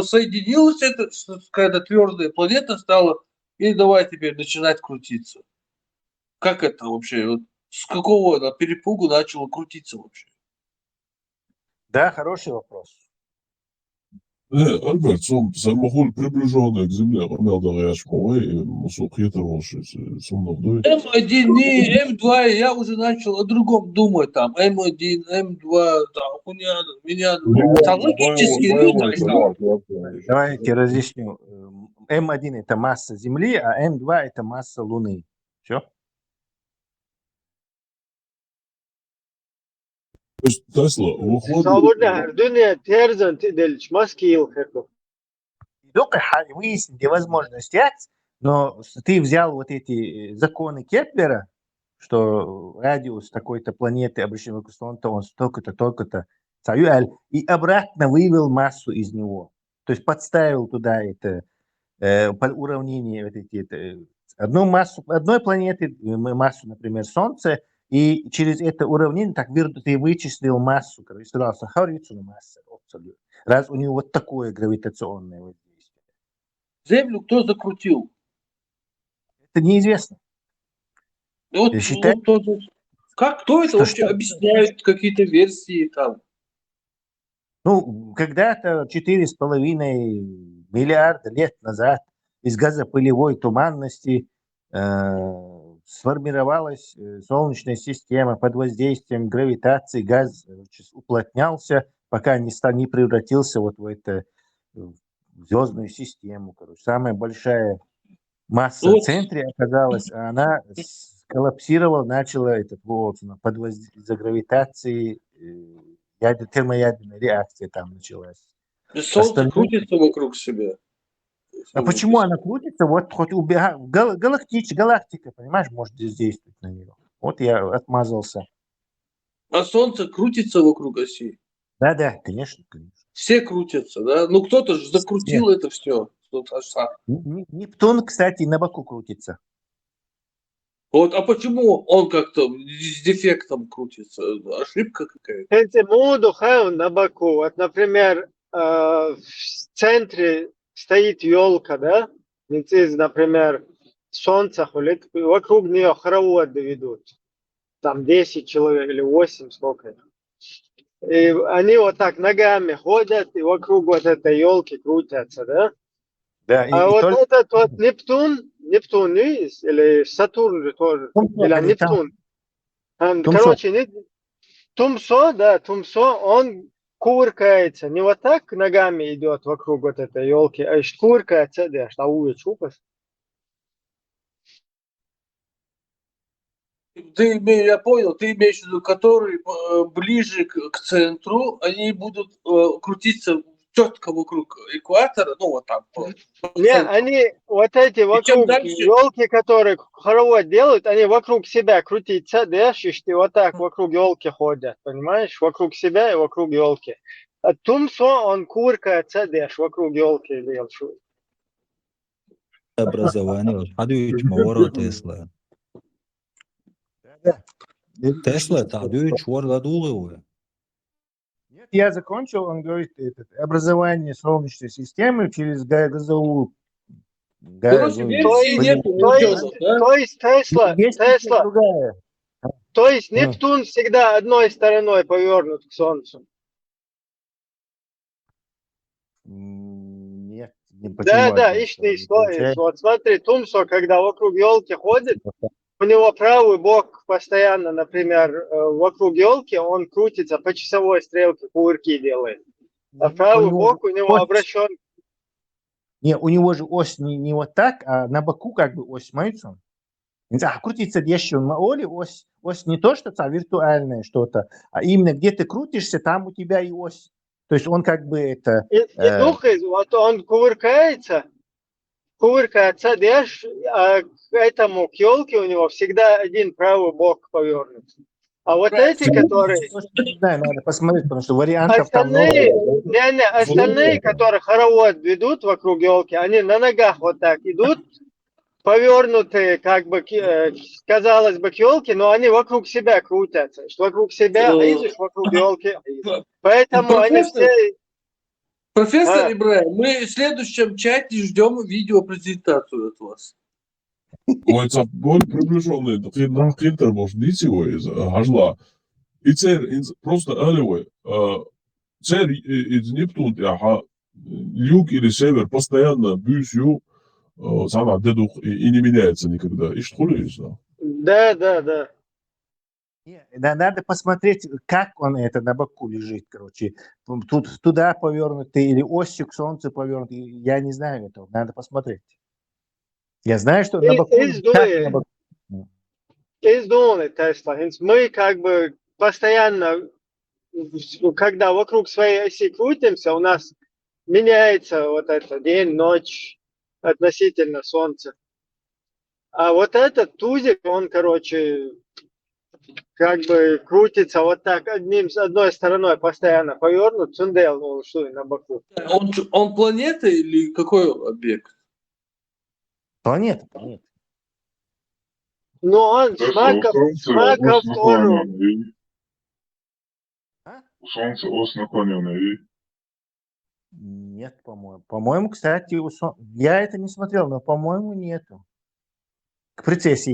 соединилась это, какая-то твердая планета стала, и давай теперь начинать крутиться. Как это вообще? Вот с какого она перепугу начала крутиться вообще? Да, хороший вопрос. Альберт, see on mahul приближенный к Земле, Ромелда Ряшмова и Мусухитович, Сумновдой. М1, не М2, я уже начал о другом думать, там, М1, М2, там, хуйня, меня, там, логически, Давайте разъясню. М1 это масса Земли, а М2 это масса Луны. Все? То есть Тесла выходит... Свободно, дуня терзан, ты делишь, маски илхерку. Только выяснить возможность, но ты взял вот эти законы Кеплера, что радиус такой-то планеты, обращен вокруг Солнца, он столько-то, и обратно вывел массу из него. То есть подставил туда это под уравнение вот эти, одну массу одной планеты, массу, например, Солнца, и через это уравнение так ты вычислил массу, короче, сказал, масса, раз у него вот такое гравитационное воздействие. Землю кто закрутил? Это неизвестно. Вот, кто это вообще объясняет, какие-то версии там? Ну, когда-то 4,5 миллиарда лет назад из газопылевой туманности сформировалась Солнечная система под воздействием гравитации. Газ уплотнялся, пока не превратился вот в эту звездную систему. Короче. Самая большая масса в центре оказалась, а она коллапсировала, начала под воздействием из-за гравитации, термоядерная реакция там началась. Солнце крутится вокруг себя. А почему она крутится? Вот хоть галактика, понимаешь, может действовать на нее. Вот я отмазался. А Солнце крутится вокруг оси? Да, конечно. Все крутятся, да? Ну, кто-то же закрутил это все. Нептун, кстати, на боку крутится. Вот, а почему он как-то с дефектом крутится? Ошибка какая-то? Это моду на боку. Вот, например, в центре стоит елка, да? Например, солнце, вокруг нее хороводы ведут. Там 10 человек или 8, сколько. И они вот так ногами ходят и вокруг вот этой елки крутятся, да? Да, а вот этот вот Нептун есть, или Сатурн же тоже, или Нептун. Короче, Тумсо, он кувыркается, не вот так ногами идет вокруг вот этой елки, а кувыркается, да, что чупас. Я понял, ты имеешь в виду, которые ближе к центру, они будут крутиться четко вокруг экватора, ну вот там. Не, они вот эти вокруг елки, которые хоровод делают, они вокруг себя крутятся, дышишь, и вот так вокруг елки ходят, понимаешь? Вокруг себя и вокруг елки. А Тумсо, он кувыркается, дышишь, вокруг елки делает. Образование. Адыч мавора Тесла. Тесла это Адыч вардадулы. Нет, я закончил, он говорит, образование Солнечной системы через газовую... То есть Тесла, то есть Нептун всегда одной стороной повернут к Солнцу. Нет, не почему. Да, ищи историю. Вот смотри, Тумсо, когда вокруг елки ходит, у него правый бок постоянно, например, вокруг елки, он крутится по часовой стрелке, кувырки делает. А правый бок у него обращен. Не, у него же ось не вот так, а на боку как бы ось, смотрите. Крутится еще на оле, ось не то, что это виртуальное что-то, а именно где ты крутишься, там у тебя и ось. То есть он как бы это... вот он кувыркается, а к этому, к елке у него всегда один правый бок повернут. А вот эти, которые... Не знаю, надо посмотреть, потому что вариантов там много. Остальные, которые хоровод ведут вокруг елки, они на ногах вот так идут, повернутые, как бы, казалось бы, к елке, но они вокруг себя крутятся. Вокруг себя, а идешь вокруг елки. Поэтому они все... Профессор Ибраим, мы в следующем чате ждем видеопрезентацию от вас. Oica oli približovali na Kinterboš Dicivoje hažla. I cer просто алевой. Цер из Нептун я юг или север постоянно бьюсь сама дедух и не меняется никогда. И что ли есть? Да. Надо посмотреть, как он это на боку лежит, короче. Тут туда повернутый или осью к солнцу повернутый. Я не знаю этого. Надо посмотреть. Я знаю, что на боку. Издумали Тесла. Мы как бы постоянно, когда вокруг своей оси крутимся, у нас меняется вот это день, ночь относительно Солнца. А вот этот тузик, он, короче, как бы крутится вот так одной стороной постоянно повернут, цундел, ну что на боку. Он планета или какой объект? Планета. Ну он смаков тору. У Солнца ось наклоненная. Нет, по-моему. По-моему, кстати, я это не смотрел, но, по-моему, нету. К прецессии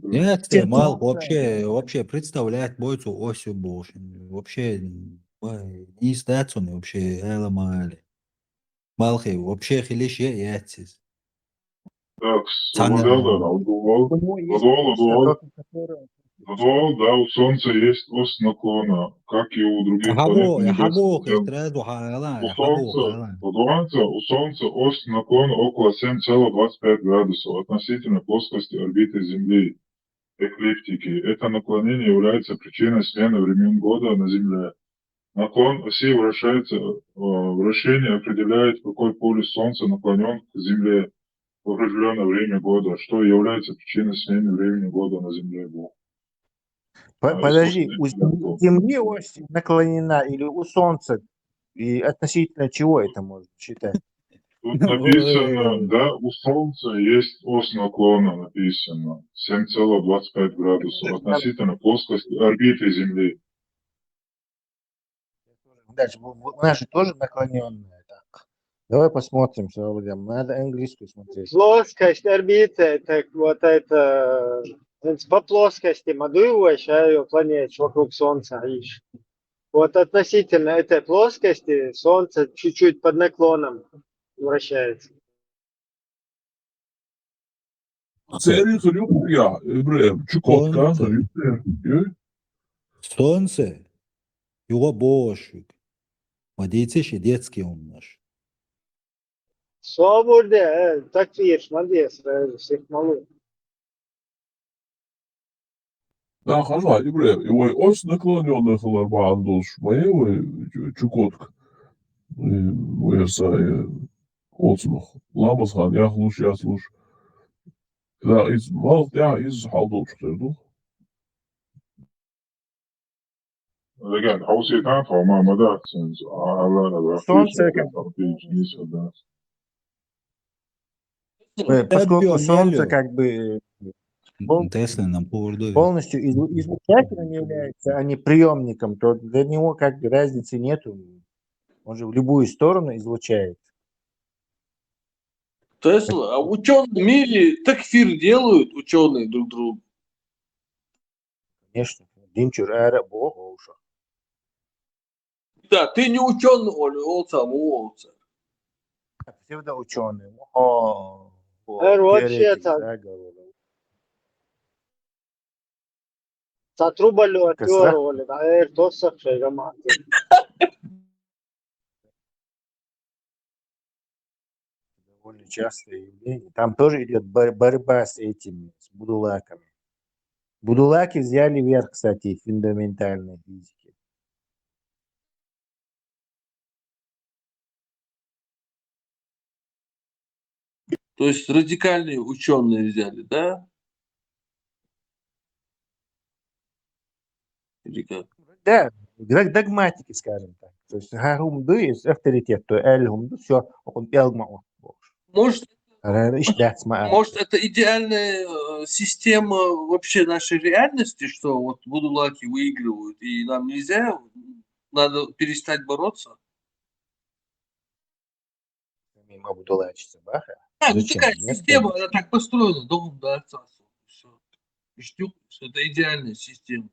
Нет, ты мал вообще представлять бойцу осью больше. Вообще не статься вообще элемали. Малхи вообще хилище яцис. Так, да, у Солнца есть ось наклона, как и у других планет. У Солнца ось наклона около 7,25 градусов относительно плоскости орбиты Земли, эклиптики. Это наклонение является причиной смены времен года на Земле. Наклон оси вращение определяет, какой полюс Солнца наклонен к Земле в определенное время года, что является причиной смены времени года на Земле. Подожди, у Земли ось наклонена или у Солнца? И относительно чего это можно считать? Тут написано, да, у Солнца есть ось наклона, написано 7,25 градусов относительно плоскости орбиты Земли. Дальше, у нас же тоже наклоненная. Так. Давай посмотрим, надо английскую смотреть. Плоскость орбиты, так вот это по плоскости модуевая планет вокруг Солнца. Вот относительно этой плоскости Солнце чуть-чуть под наклоном вращается. Солнце его больше. Мадейцеш и детский он наш. Свободе, так видишь, молодец, всех малых. Да, хожу, Ибраим, его ось наклоненная халарбандуш, моего чукотка. Уерсай олсмах. Ламасхан, яхлуш, яслуш. Да, из малт, из халдуш, терду. Again, hausiet aanval, maar dat zijn поскольку Солнце как бы полностью излучателем является, а не приемником, то для него как бы разницы нету. Он же в любую сторону излучает. Тесла, а ученые в мире такфир делают, ученые друг другу. Конечно. Димчур, бог, Да, ты не ученый, Оля, олца. Псевдоученый. Вообще так. Сатрубалю отёрвали, да, то сахшегамат. Довольно частое явление. Там тоже идет борьба с этими, с будулаками. Будулаки взяли верх, кстати, в фундаментальной физике. То есть радикальные ученые взяли, да? Или как? Да, догматики, скажем так. То есть гарумды из авторитет, то эльгумды, все, он элгма. Может, Ишляцма. может, это идеальная система вообще нашей реальности, что вот будулаки выигрывают, и нам нельзя, надо перестать бороться? Мимо будулачиться, баха. Да, ну Зачем? такая Нет, система, она так построена, дом до отца. Все. Это идеальная система.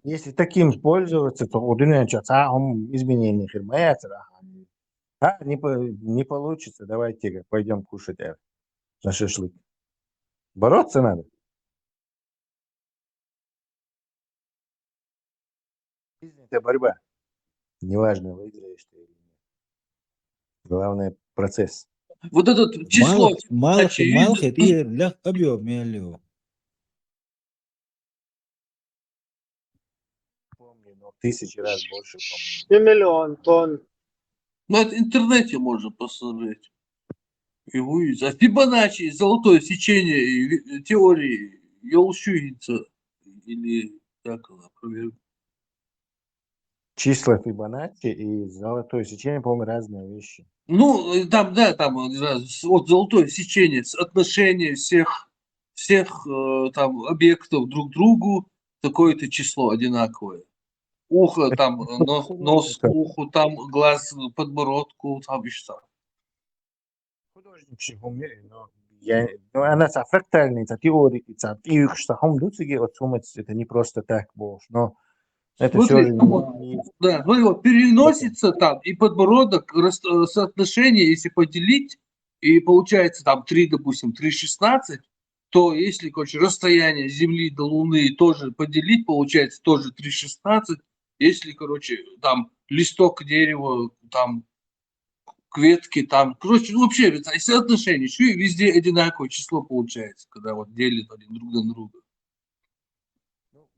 если таким пользоваться, то у изменений хирмается. Не получится, давайте пойдем кушать на шашлык. Бороться надо. Это борьба. Неважно, выиграешь ты или нет. Главное процесс. Вот это число Малхет и лях объем мелю. Помню, но 1000 раз больше. 1 миллион тонн. Ну, это в интернете можно посмотреть. И увидеть. А Фибоначчи, золотое сечение теории Йолшуица или как она проверяет. Числа Фибоначчи и золотое сечение, по-моему, разные вещи. Ну, там, да, там вот золотое сечение, соотношение всех там объектов друг к другу, такое-то число одинаковое. Ухо, там, нос к уху, там, глаз к подбородку, там и что. Художник она фрактальная, теория, это не просто так, но это все Смотри, же да, смотри, вот переносится там и подбородок, соотношение, если поделить, и получается там 3, допустим, 3,16, то если, короче, расстояние Земли до Луны тоже поделить, получается тоже 3,16. Если, короче, там листок дерева, там к ветке, там, короче, ну, вообще, и соотношение, еще и везде одинаковое число получается, когда вот делят один друг на друга.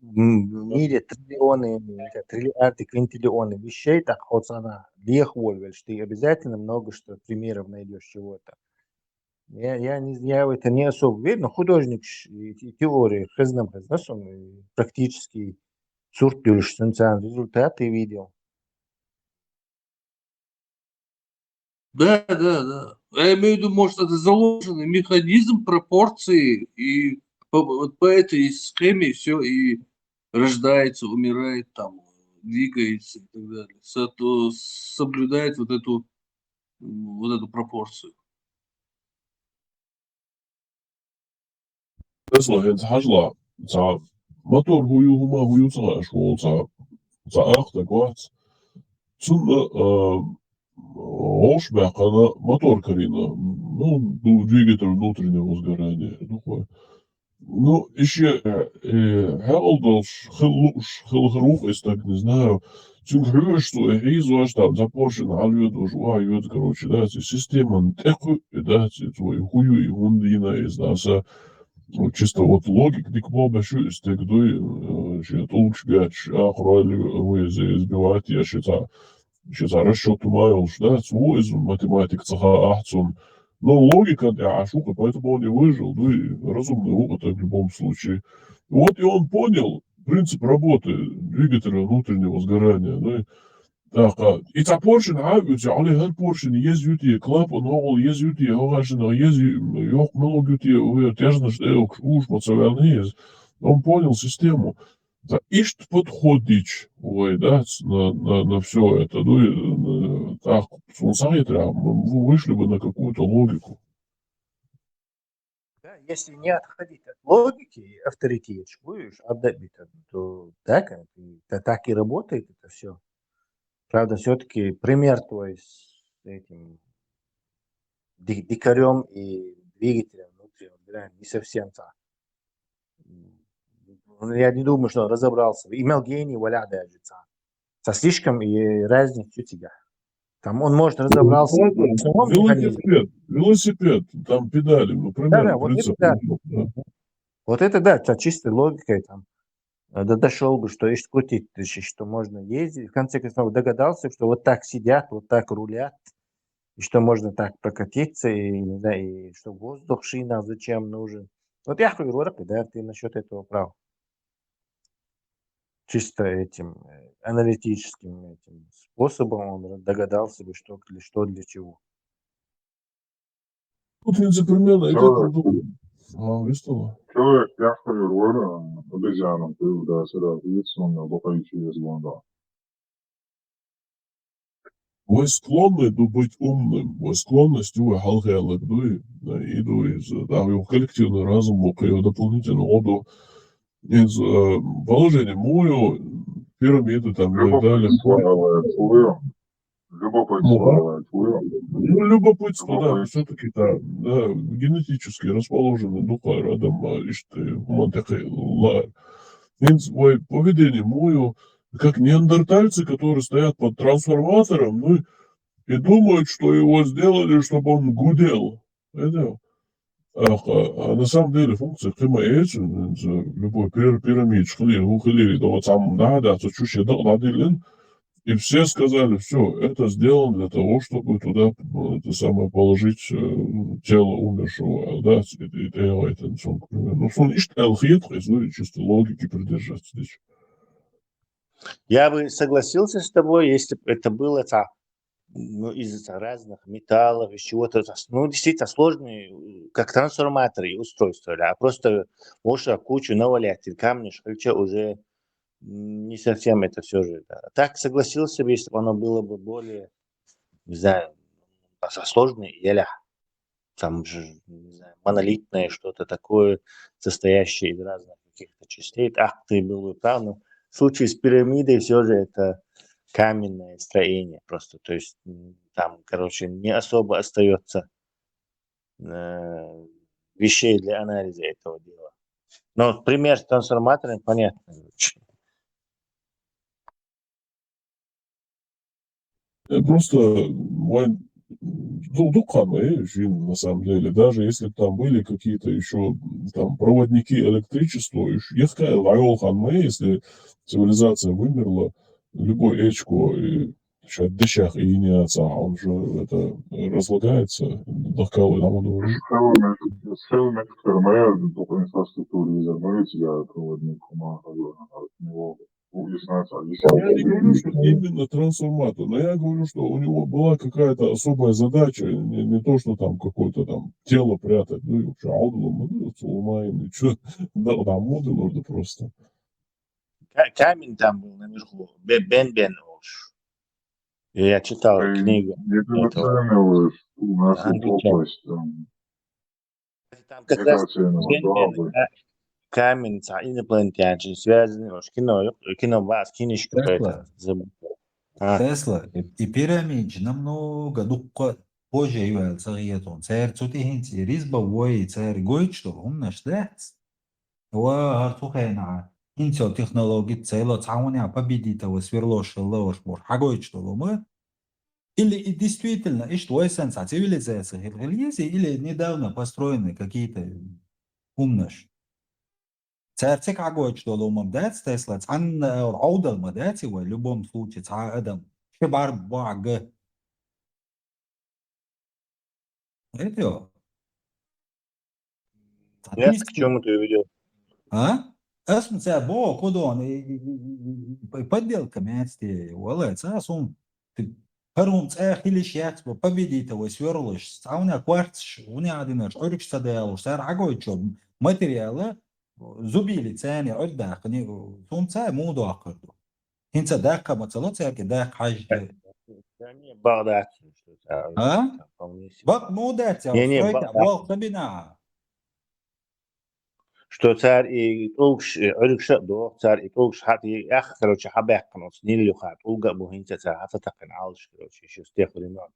в мире триллионы, триллиарды, квинтиллионы вещей, так вот она, лехвольвель, что ты обязательно много что примеров найдешь чего-то. Я в это не особо верю, но художник теории хезнам практически суртюльш результаты видел. Да. Я имею в виду, может, это заложенный механизм пропорции, и вот по этой схеме все и рождается, умирает, там, двигается и так далее. Соблюдает вот эту пропорцию. Tesla hent hasla sa motor huju saashkool sa achter kwaad. Sun Ошбякана мотор Карина. Ну, двигатель внутреннего сгорания. Ну, еще Хелдош, Хелхрух, если так не знаю, Цюнхрю, что Ризуаш там запоршен, Альведош, Уайвед, короче, да, система теку, да, твой хую и хундина из нас, чисто вот логик, дик большой, из тех дой, толкш бяч, ахроали, вы избивать, я считаю. Сейчас расчет маешь, да, свой математик цеха ахцун. Но логика для Ашука, поэтому он и выжил, ну и разумный опыт в любом случае. Вот и он понял принцип работы двигателя внутреннего сгорания. Ну и так, и та поршень, alle her поршень, езют клапан, ол езют огашено, yok много тяжность, уж он понял систему. Да, ишт подходить, ой, да, на все это. Ну, и, так, мы вышли бы на какую-то логику. Да, если не отходить от логики, авторитет будешь отдать, то так, это так и работает это все. Правда, все-таки пример твой с этим дикарем и двигателем внутреннего не совсем так. Я не думаю, что он разобрался. Имел гений, валя даже со слишком и разницу тебя. Там он может разобрался. Велосипед, там педали, ну, примерно. Вот это да, чистой логикой там дошел бы, что есть крутить, что можно ездить. В конце концов догадался, что вот так сидят, вот так рулят. и что можно так прокатиться, и, не знаю, и что воздух в шинах зачем нужен. Вот я говорю, да, ты насчет этого прав. Чисто этим аналитическим этим способом он догадался бы, что для чего. Тут вице-премьер идет Человек, выступал. человек yaxshi rol обезьянам да, сюда он бокаючи из Лондона. Вы склонны быть умным, вы склонность у халхелок, иду из коллективный разум, мокрый дополнительно оду из положения мою, пирамиды там и так далее. Ну, любопытство, да, все-таки да, генетически расположены духа рядом, поведение мою, как неандертальцы, которые стоят под трансформатором, ну, и думают, что его сделали, чтобы он гудел. Это, а на самом деле функция КМС, любой пирамид, и все сказали, все, это сделано для того, чтобы туда это самое, положить тело умершего, да, и делать это, ну, чисто логики придержаться здесь. Я бы согласился с тобой, если бы это было из разных металлов, из чего-то, ну, действительно сложные, как трансформаторы и устройства, да, просто можно кучу навалять, камни, шкальча уже не совсем это все же. Да. Так согласился бы, если бы оно было бы более, не знаю, сложное, или там же, не знаю, монолитное, что-то такое, состоящее из разных каких-то частей. Ты был бы прав, но в случае с пирамидой все же это каменное строение просто. То есть там, короче, не особо остается вещей для анализа этого дела. Но пример с трансформатором понятно. Просто на самом деле, даже если там были какие-то еще там проводники электричества, если цивилизация вымерла, любой эчко еще от дещах и не отца, он же это разлагается, дохкал и нам удовольствие. Схемы фермера, только инфраструктуры изобразить, я проводник ума, от него. Я не говорю, что именно трансформатор, но я говорю, что у него была какая-то особая задача, не то, что там какое-то там тело прятать, ну и вообще ничего, да, моды нужно просто. Камень там был наверху, Бен уж. Я читал книгу. Там как раз камень с инопланетянами связаны, кино вас, кинишко это забыл. Тесла и пирамид намного позже его царьетон. Царь цутихинти ризба вой царь гойч, что он наш дец. وهرتوخينا انتو технологии цело цауня победит его сверлош лош мор хагойч что мы или действительно и что эссенция цивилизации или недавно построены какие-то умножь. Царцик агойч что ломам дец Тесла цан аудал мадати в любом случае ца адам шибар баг. Это Я к чему ты ведешь? Esmu ця бо кодон подделками эти вала ца сум харун ца хилиш яцбо победит его сверлыш цауня кварц уня адинаш орич садел сар агойчо материалы зубили цани отдах не сум ца муду акырду инца дахка мацало ца ки дах хаж Багдад. бак мудат ца стройка вал кабина что царь и улш улш до царь и улш хати ах короче хабак нос нилю хат улга бухинца царь афатакан алш короче еще с тех времен.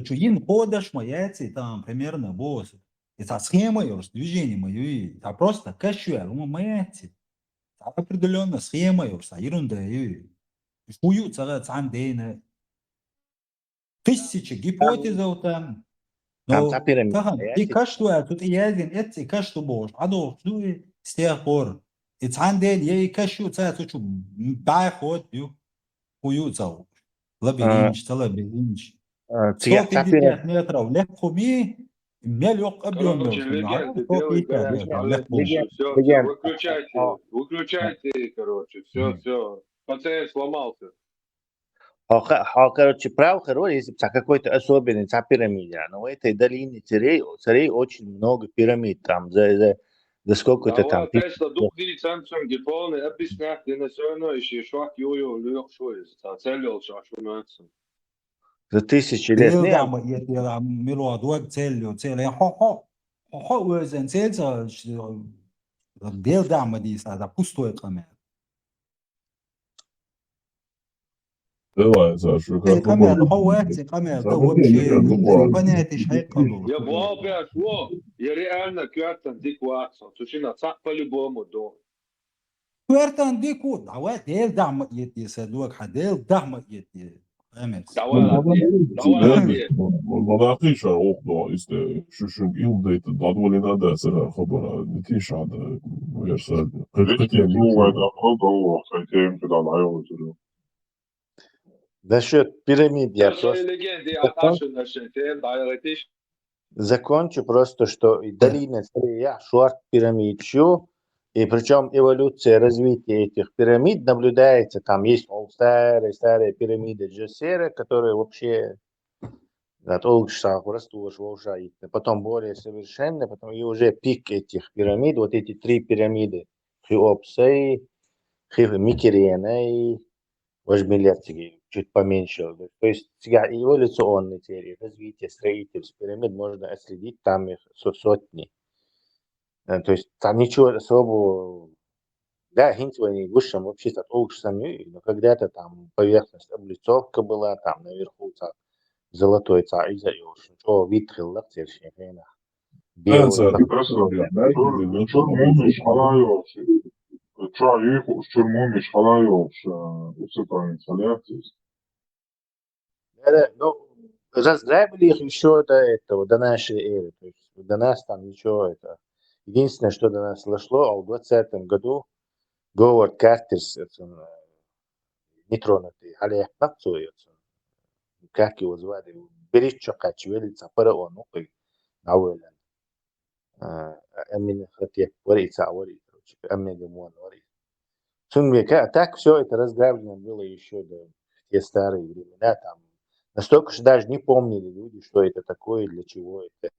Чуин ходишь маяци там примерно босс. Это схема ее движения мою, а просто кэшуэл, маяци. Определенно схема ее, ерунда ее. Шую царь цандейна. Тысячи гипотезов там. Но и каштуя тут и один, это кашту бож. Адо, ну и с тех пор. И цандейн ей кашу царь тут бай ход ю. Хую царь. Лабиринч, лабиринч. Цигах 150 метров легко мелек объем Короче, легенды, делай горячий, але все, выключайте, короче, все. Пациент сломался. Короче, прав, короче, если какой-то особенный пирамида, но в этой долине царей очень много пирамид, там, за сколько-то там. Тесла, духи, Samsung, полный, объяснять, и на все равно еще швак, люк, что есть, целил, что нравится. За тысячи лет. Дама, если мелодия целью, өзен целься, дама диса, да пустой камер. Давай, Саша, как камер, камер, да вообще не понятно, что это. Я бога, что? Я реально квартан дикуацию, сушина цак по-любому до. Квартан дику, давай, дел дама ети, садуак, дел дама ети. Monarkiša ohno iste šušung ildeita dadvolina dēsera khabara tišāda vērsa. Насчет пирамид я закончу просто, что долина царя Шуарт пирамид, и причем эволюция развития этих пирамид наблюдается. Там есть старые пирамиды Джосера, которые вообще от Олгшах растут, потом более совершенные, потом и уже пик этих пирамид, вот эти 3 пирамиды, Хеопса, Микерена и Важмилецкий, чуть поменьше. То есть эволюционные теории развития строительств пирамид можно отследить, там их сотни. То есть там ничего особого, да, гинтование высшим вообще от Олгшами, но когда-то там поверхность облицовка была, там наверху золотой из-за что витрил лактерший фена. Ну, разграбили их еще до этого, до нашей эры. То есть до нас там ничего это. Единственное, что до нас дошло, а в 2020 году Говард Картер, нетронутый, Халех Нацуется, как его звали, Беричокач, велица фараону, Ауэлен. Амин Хатек, варится, Амин Гамон, варится. Так все это разграблено было еще до те старые времена. Там настолько, что даже не помнили люди, что это такое, для чего это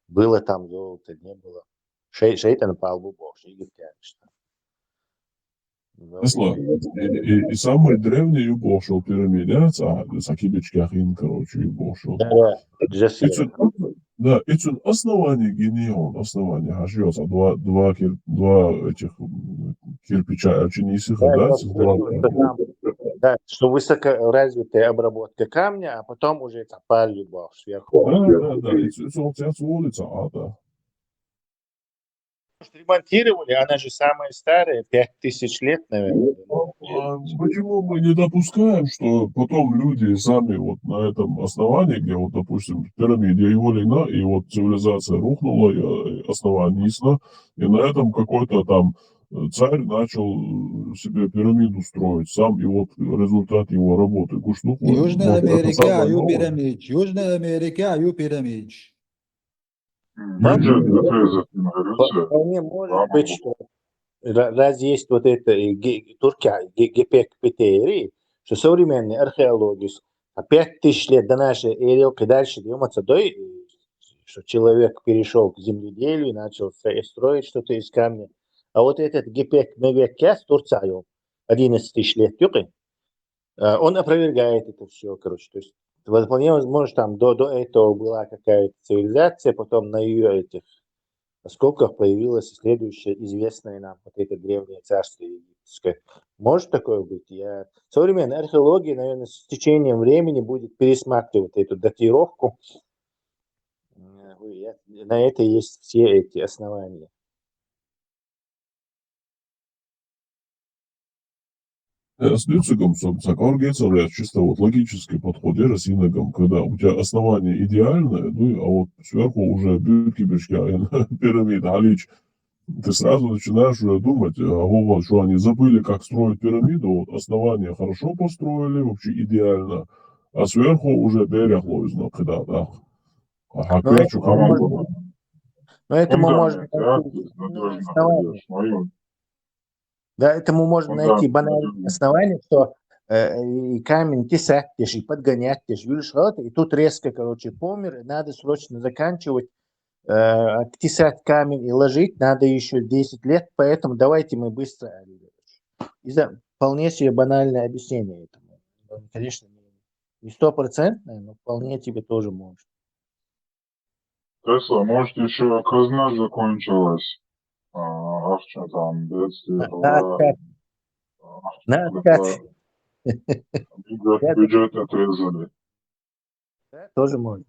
было там золото, не было. Шейтан по лбу бог, египтяне. И самый древний юбошел пирамида, Сакибичкахин, короче, юбошел. Да, это основание генион, основание Хашиоса, два этих кирпича, очинисих, да, что высокоразвитая обработка камня, а потом уже цапали юбош сверху. Да, это улица, да. Ремонтировали, она же самая старая, 5000 лет, наверное. Почему мы не допускаем, что потом люди сами вот на этом основании, где вот, допустим, пирамида его лина, и вот цивилизация рухнула, и основание нисно, и на этом какой-то там царь начал себе пирамиду строить сам, и вот результат его работы. Южная Америка, аю пирамид. Южная Америка, аю пирамид. Вполне может быть, что раз есть вот это Турция, Гепек Петери, что современные археологи 5000 лет до нашей эры, дальше двигаться до, что человек перешел к земледелию, начал строить что-то из камня. А вот этот Гепек Мевекяс, Турцию, 11 тысяч лет, он опровергает это все, короче. То есть вполне возможно, там до этого была какая-то цивилизация, потом на ее этих осколках появилось следующее известное нам, вот это древнее царство египетское. Может такое быть? Современная археология, наверное, с течением времени будет пересматривать эту датировку. На это есть все эти основания. С Люциком, собственно, чисто вот логический подход, я с Иногом, когда у тебя основание идеальное, ну, а вот сверху уже пирамида, Алич, ты сразу начинаешь уже думать, что они забыли, как строить пирамиду, вот основание хорошо построили, вообще идеально, а сверху уже берегло из накида, да. А Но хакерчу это мы команду. можем, но это мы можем Фундамент, найти надежно иное основание. ходишь, Да, это мы можем найти фундамент банальное надежный. основание, что и камень тесать, и подгонять, и тут резко, короче, помер, и надо срочно заканчивать, тесать камень и ложить, надо еще 10 лет, поэтому давайте мы быстро. Из-за вполне себе банальное объяснение этому. Конечно, не стопроцентное, но вполне тебе тоже может. Тесла, может, еще казна закончилась. Акча там, детстве, На откат. На откат. бюджет отрезали. Тоже может.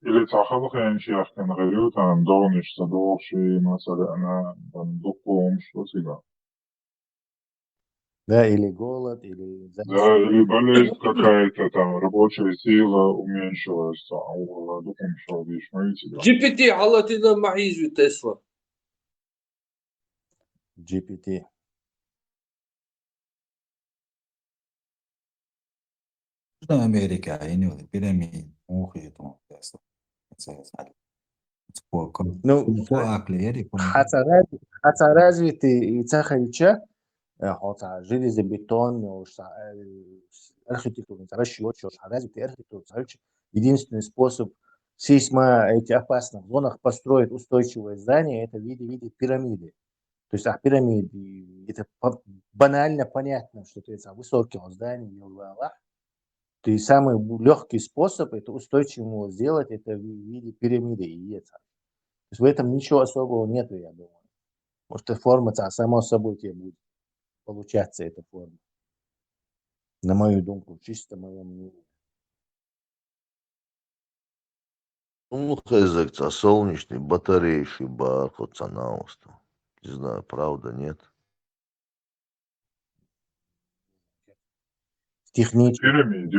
Или تخلق يعني شيء كان غيره там دونش صدوقشي مثلا أنا بندقهم что всегда. Да, или голод, или Да, или болезнь какая-то там, рабочая сила уменьшилась, там, духом шел, видишь, смотрите, да. GPT على معيز تسلا. GPT. Južna Amerika имела пирамид, muhitun Tesla. Ну, Акли, хотя развитый и цахарича, хотя железобетон, архитектура, расчет, развитый архитектура, единственный способ в эти опасных зонах построить устойчивое здание, это в виде пирамиды. То есть, пирамиды, это банально понятно, что это высокое здание, то есть самый легкий способ это устойчивого сделать, это в виде пирамиды. И это. То есть в этом ничего особого нету, я думаю. Потому что форма само собой тебе будет получаться эта форма. На мою думку, чисто мое мнение. Ну, хазак, солнечный батарейший бар, хоть цанауста. Не знаю, правда, нет. Технически. Пирамиды,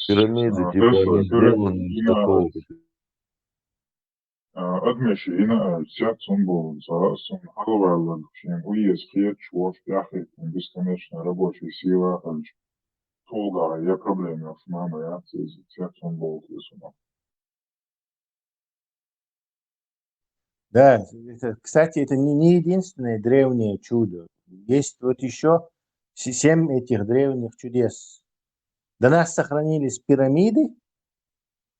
Пирамиды, типа, они сделаны из такого. أدمشي هنا سيات صنبول صن حلوة لك شيء ويس خيط شوف ياخد бесконечно рабочая сила толга я проблемы с мамой я сиат صنبول Да, кстати, это не единственное древнее чудо. Есть вот еще 7 этих древних чудес. До нас сохранились пирамиды,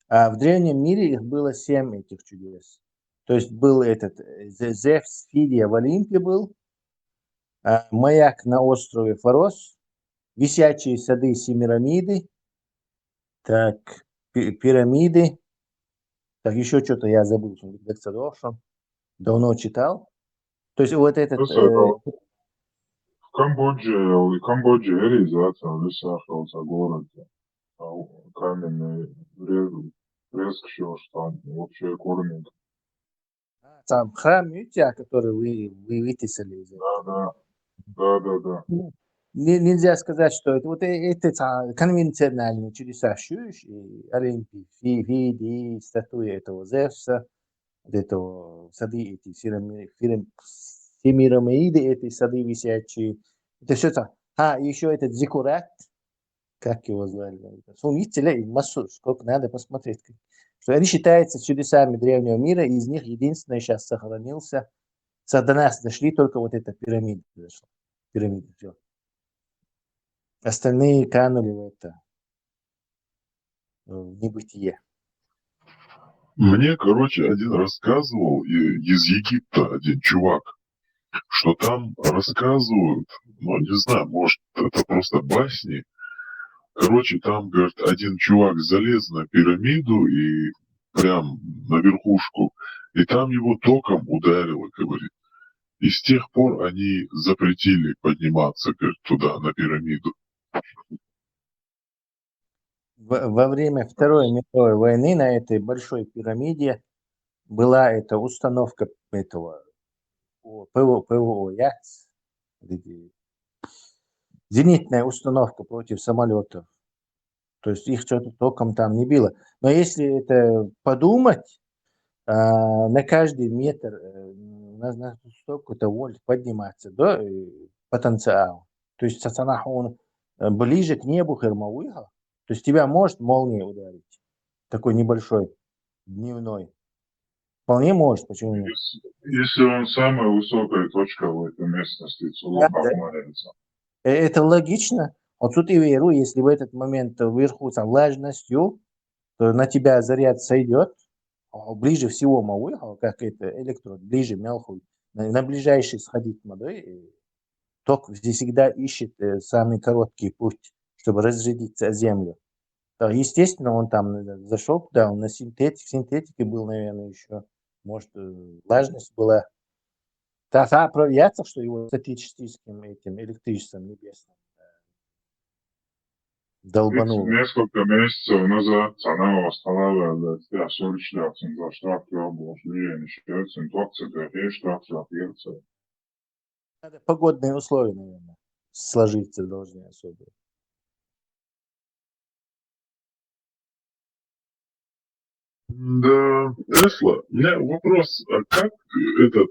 а в древнем мире их было 7 этих чудес. То есть был этот Зевс Фидия в Олимпе был, маяк на острове Фарос, висячие сады Семирамиды, так, пирамиды, так, еще что-то я забыл, давно читал. То есть вот этот... в Камбодже реализация высахался город каменный фреск еще там вообще корни. Там храм Ютя, который вы вытесали. Да. Нельзя сказать, что это вот это конвенциональные чудеса Олимпии, Фиди, статуи этого Зевса, этого сады эти Семирамиды, эти сады висячие. Это все это. Еще этот Зиккурат, как его звали? Он видите ли, массу, сколько надо посмотреть. Что они считаются чудесами древнего мира, и из них единственное сейчас сохранился. До нас дошли только вот эта пирамида. Пирамида, все. Остальные канули в это, в небытие. Мне, короче, один рассказывал из Египта, один чувак, что там рассказывают, ну, не знаю, может, это просто басни. Короче, там, говорит, один чувак залез на пирамиду и прям на верхушку, и там его током ударило, говорит. И с тех пор они запретили подниматься, говорит, туда, на пирамиду. Во время Второй мировой войны на этой большой пирамиде была эта установка этого ПВО, зенитная установка против самолетов. То есть их что-то током там не било. Но если это подумать, на каждый метр на столько-то вольт подниматься, да, потенциал. То есть он ближе к небу херма выехал, то есть тебя может молния ударить, такой небольшой, дневной. Вполне может, почему нет? Если он самая высокая точка в этой местности, то Да. Это логично. Вот тут и верю, если в этот момент вверху там влажностью, то на тебя заряд сойдет, а ближе всего выехал, как это электрод, ближе мелкий, на ближайший сходить надо. Ток здесь всегда ищет самый короткий путь, чтобы разрядиться о землю. Да, естественно, он там зашел туда, он на синтетике был, наверное, еще. Может, влажность была. Тогда проверяется, что его статическим этим электричеством небесным долбануло. Несколько месяцев назад она восстанавливалась, я сорочляться за штрафы, влияние считается, интокция, штрафы. Погодные условия, наверное, сложиться должны особо. Да, Тесла, у меня вопрос, а как этот,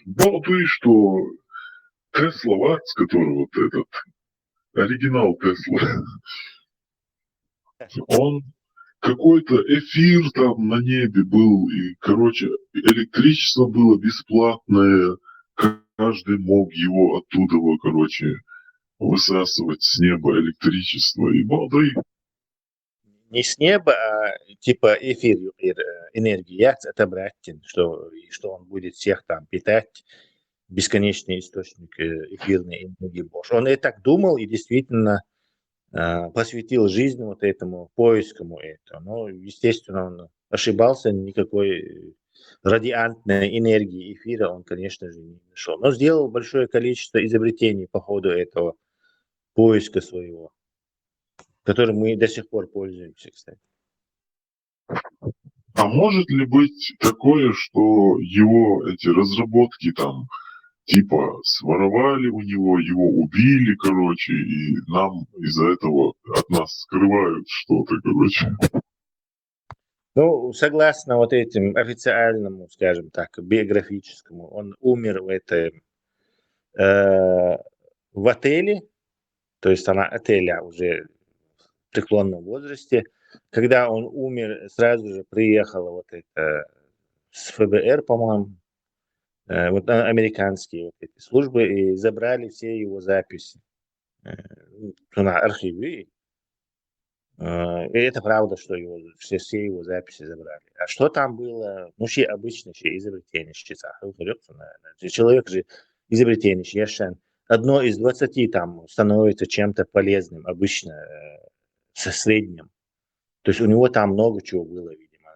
мало ты, что Тесла Ватс, который вот этот, оригинал Тесла, он какой-то эфир там на небе был, и, короче, электричество было бесплатное, каждый мог его оттуда, короче, высасывать с неба электричество, и балды. Не с неба, а типа эфир, энергии, отобрать, что он будет всех там питать, бесконечный источник эфирной энергии. Он и так думал, и действительно посвятил жизнь вот этому поиску этого. Но, естественно, он ошибался, никакой радиантной энергии эфира он, конечно же, не нашел. Но сделал большое количество изобретений по ходу этого поиска своего, которым мы до сих пор пользуемся, кстати. А может ли быть такое, что его эти разработки там типа своровали у него, его убили, короче, и нам из-за этого от нас скрывают что-то, короче? Ну, согласно вот этим официальному, скажем так, биографическому, он умер в отеле, то есть она отеля уже в преклонном возрасте. Когда он умер, сразу же приехала вот это с ФБР, по-моему, вот американские вот эти службы, и забрали все его записи на архиве. И это правда, что все его записи забрали. А что там было? Ну, все обычно изобретение. Человек же изобретение. Одно из 20 там становится чем-то полезным, обычно со средним. То есть у него там много чего было, видимо,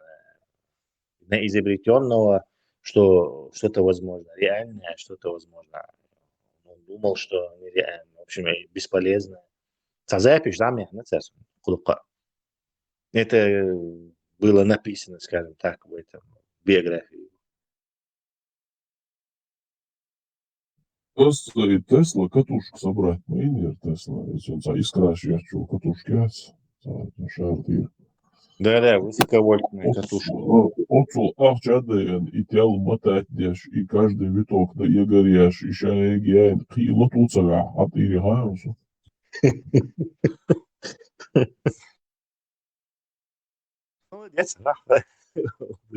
на изобретенного, что что-то возможно реальное, что-то возможно. Он думал, что нереально, в общем, бесполезно. Запись, да, это было написано, скажем так, в этом биографии. Тесла катушку собрать, мейнер Тесla, если он изкрашивает катушки, шарты. Да, высоковольтная катушка. Отцу авчаден и тел мотатдеш, и каждый виток да егоряш, и шаегиан, и лотуцага, а ты регаемся. Молодец,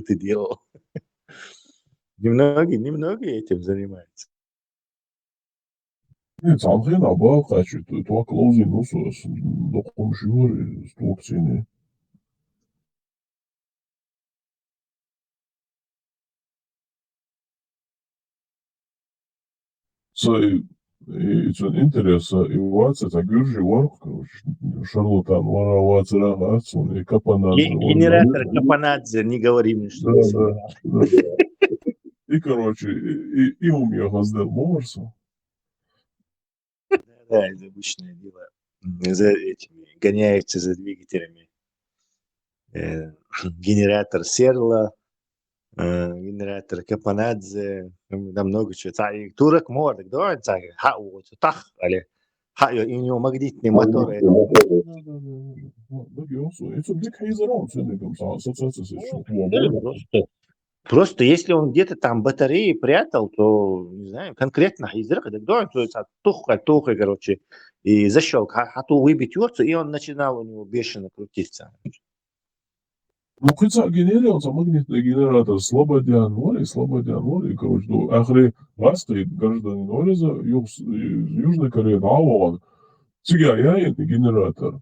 ты делал. Немногие этим занимаются. Нет, сам хрен обал, хочу, то клоузи, ну, с доком шивори, с токсини. It's an interesa i vāca tā gurži varku, šarlatan varā vāca rāvāc un и Капанадзе. Генератор Капанадзе, не говори мне, что ты собрал. И, короче, и у меня газдел Морса. Да, это обычное дело. За этими, гоняются за двигателями. Генератор Серла, генератор Капанадзе, там много чего. Турок мордок, да, так, але и у него магнитный мотор. Просто если он где-то там батареи прятал, то, не знаю, конкретно из рыка, да, то есть тухка, короче, и защелк, то выбьется, и он начинал у него бешено крутиться. Ну, хотя генерировался магнитный генератор Слободян, короче, ну, ахри стоит гражданин Ореза, Южной Кореи, он цигаяет генератор.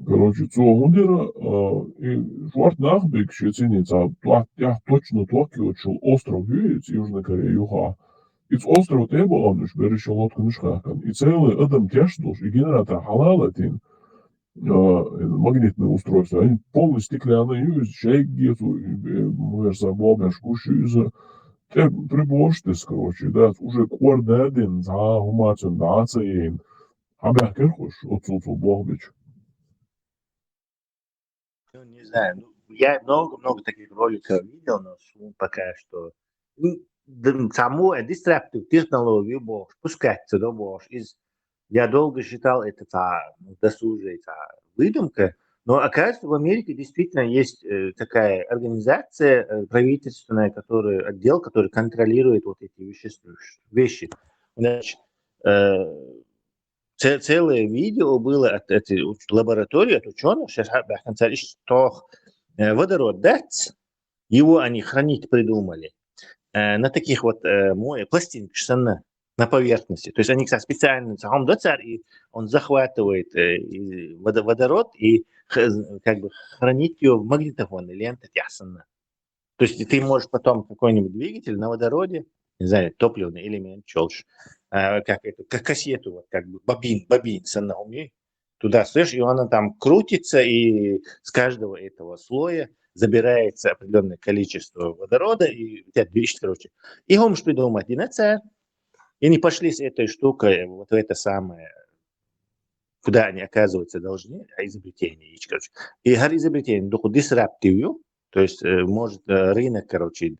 Короче, цугундера, и шварт нахбик, что ценится, я точно Токио, остров Юец, Южной Кореи, Юха. И остров Тебо, он уж берешь лодку нишкахкан. И целый адам тяждуш, и генератор халалатин, магнитные устройства, они полностью стеклянные, юз, шейги, мы же забыл, шкуши, те приборштес, короче, да, уже квардадин, за умацин, да, цейн. А бахкерхуш, отцу Богбич. Ну, не знаю, я много таких роликов видел, но пока что саму дистраптив технологию можешь пускать сюда можешь. Я долго считал это досужая выдумка, но оказывается в Америке действительно есть такая организация правительственная, отдел, который контролирует вот эти вещи. Значит, целое видео было от этой лаборатории, от ученых, сейчас что водород, да, его они хранить придумали на таких вот пластинках на поверхности. То есть они, кстати, специально и он захватывает водород и как бы хранить ее в магнитофонной ленте ясно. То есть ты можешь потом какой-нибудь двигатель на водороде, не знаю, топливный элемент, челш, как кассету, вот как бы бобин санауми, туда слышишь, и она там крутится, и с каждого этого слоя забирается определенное количество водорода, и у тебя движется, короче. И он что придумать, и они пошли с этой штукой вот в это самое, куда они, оказывается, должны, изобретение, короче. И изобретение, дисраптивью, то есть может рынок, короче,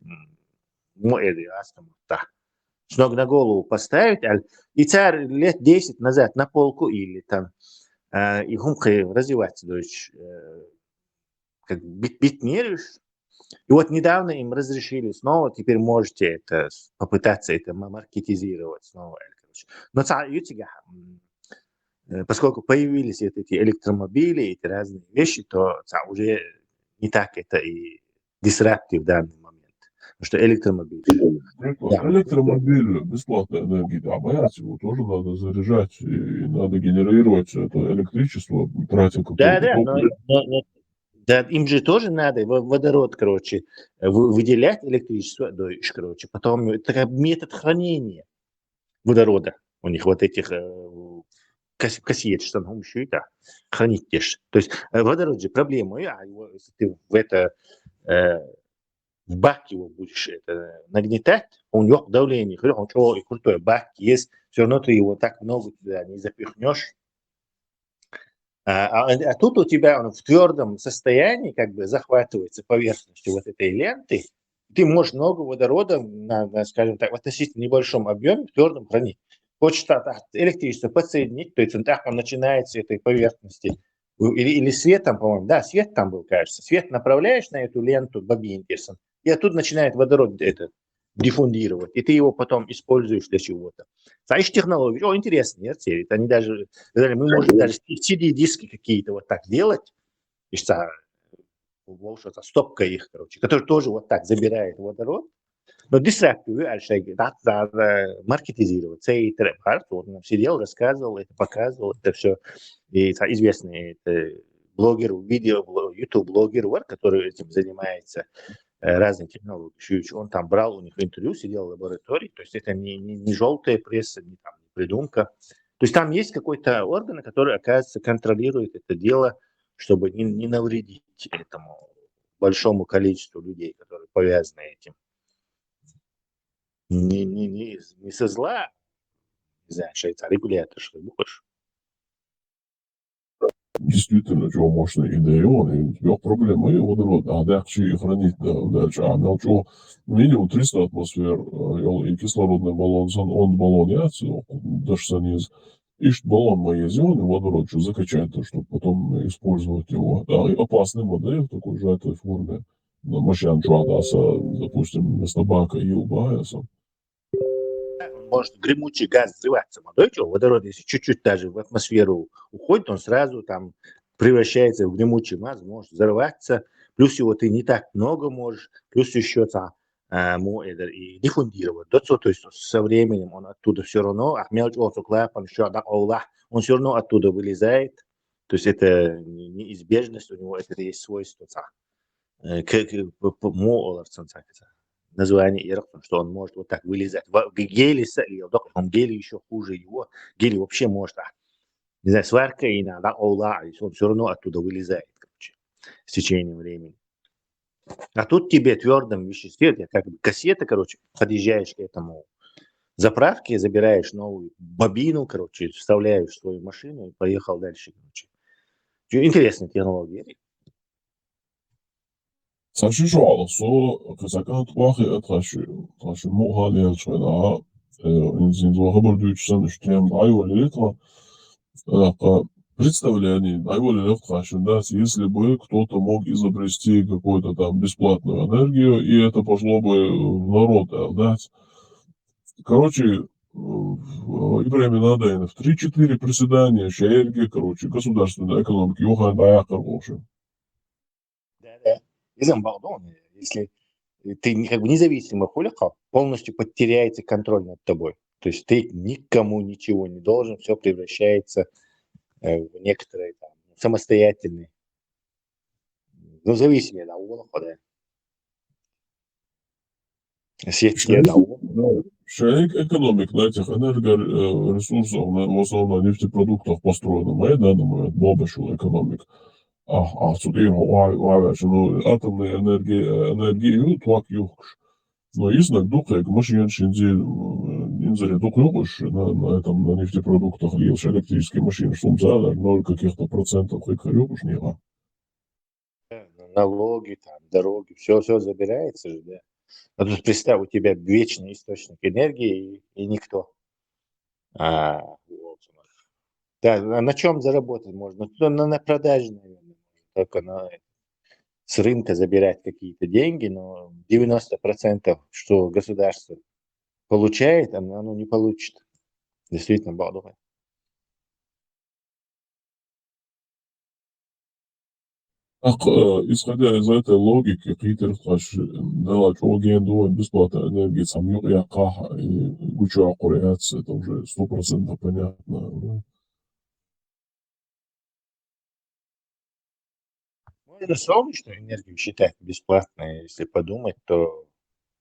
с ног на голову поставить, и царь лет 10 назад на полку или там, и гумка развиваться, то есть как бит меришь. И вот недавно им разрешили снова, теперь можете попытаться это маркетизировать снова. Но поскольку появились эти электромобили, эти разные вещи, то уже не так это и дисраптив в данный момент. Потому что электромобиль. Электромобиль, бесплатная энергия, а бояться его тоже надо заряжать, и надо генерировать это электричество, тратя какое-то топливо. Да, им же тоже надо водород, короче, выделять электричество, короче, потом это как метод хранения водорода у них вот этих кассет, что там еще и хранить тешь. То есть водород же проблема, если ты в бак его будешь нагнетать, у него давление, он крутой бак есть, все равно ты его так много туда не запихнешь. А тут у тебя он в твердом состоянии как бы захватывается поверхностью вот этой ленты. Ты можешь много водорода на, скажем так, в относительно небольшом объеме в твердом хранить. Хочешь электричество подсоединить, то есть он начинает с этой поверхности. Или свет там, по-моему, да, свет там был, кажется. Свет направляешь на эту ленту бобин, и оттуда начинает водород диффундировать, и ты его потом используешь для чего-то. Знаешь, технологии, интересно, нет, они даже, мы можем даже CD-диски какие-то вот так делать, и что-то стопка их, короче, который тоже вот так забирает водород, но дистрактивы, маркетизировать, он сидел, рассказывал, это показывал, это все, и известный блогер, YouTube-блогер, который этим занимается, разные технологии. Он там брал у них интервью, сидел в лаборатории, то есть это не желтая пресса, не придумка. То есть там есть какой-то орган, который, оказывается, контролирует это дело, чтобы не навредить этому большому количеству людей, которые повязаны этим. Не со зла, не знаю, регулятор, что будешь. Действительно, чего мощная идея, и у тебя проблема, и водород, а дальше хранить дальше, а чего минимум 300 атмосфер, и кислородный баллон, он баллон яйца, даже саниз, и баллон маезион, и водород, что закачать, чтобы потом использовать его, да, и опасный модель в такой сжатой форме, машина чуатаса, допустим, вместо бака ил бааса. Может гремучий газ взрываться, молодой человек, водород, если чуть-чуть даже в атмосферу уходит, он сразу там превращается в гремучий газ, может взорваться, плюс его ты не так много можешь, плюс еще и диффундировать. То есть со временем он оттуда все равно, он все равно оттуда вылезает, то есть это неизбежность, у него это есть свойство. Название Ираком, что он может вот так вылезать. Гели еще хуже его. Гели вообще может, не знаю, сварка и надо, он все равно оттуда вылезает, короче, с течением времени. А тут тебе в твердом веществе, как бы кассета, короче, подъезжаешь к этому заправке, забираешь новую бобину, короче, вставляешь в свою машину и поехал дальше, короче. Интересная технология. Sannsynlig så kasakan twachi atrashu muhali alchwena инзин злохабардуч санштем айвали литва представляли айвали левтрашен, да, если бы кто-то мог изобрести какую-то там бесплатную энергию, и это пошло бы в народ, да. Короче, и времена дайна в 3-4 приседания, шерги, короче, государственная экономика, юхан баякар, в общем. Если ты как бы независимый хулиха, полностью потеряется контроль над тобой. То есть ты никому ничего не должен, все превращается в некоторые там, самостоятельные. Ну, зависимые, да, да. Шейк экономик на этих энергоресурсах, в основном на нефтепродуктах построена. Моя, да, думаю, бобашул экономик. Атомной энергии туак юхш. Но изнак духек, машин шинзи, инзаре дух юхш на этом, на нефтепродуктах, лишь электрические машины, сумзада, 0 каких-то процентов хека юхш нема. Налоги, там, дороги, все забирается же, да. А тут представь, у тебя вечный источник энергии и никто. Вот. Да, на чем заработать можно? На продаже, наверное, только с рынка забирать какие-то деньги, но 90%, что государство получает, оно не получит. Действительно, балдуха. Исходя из этой логики, Питер дала чего бесплатная энергия, сам юрьяка и гучу аккуряция, это уже 100% понятно. Можно солнечную энергию считать бесплатной, если подумать, то...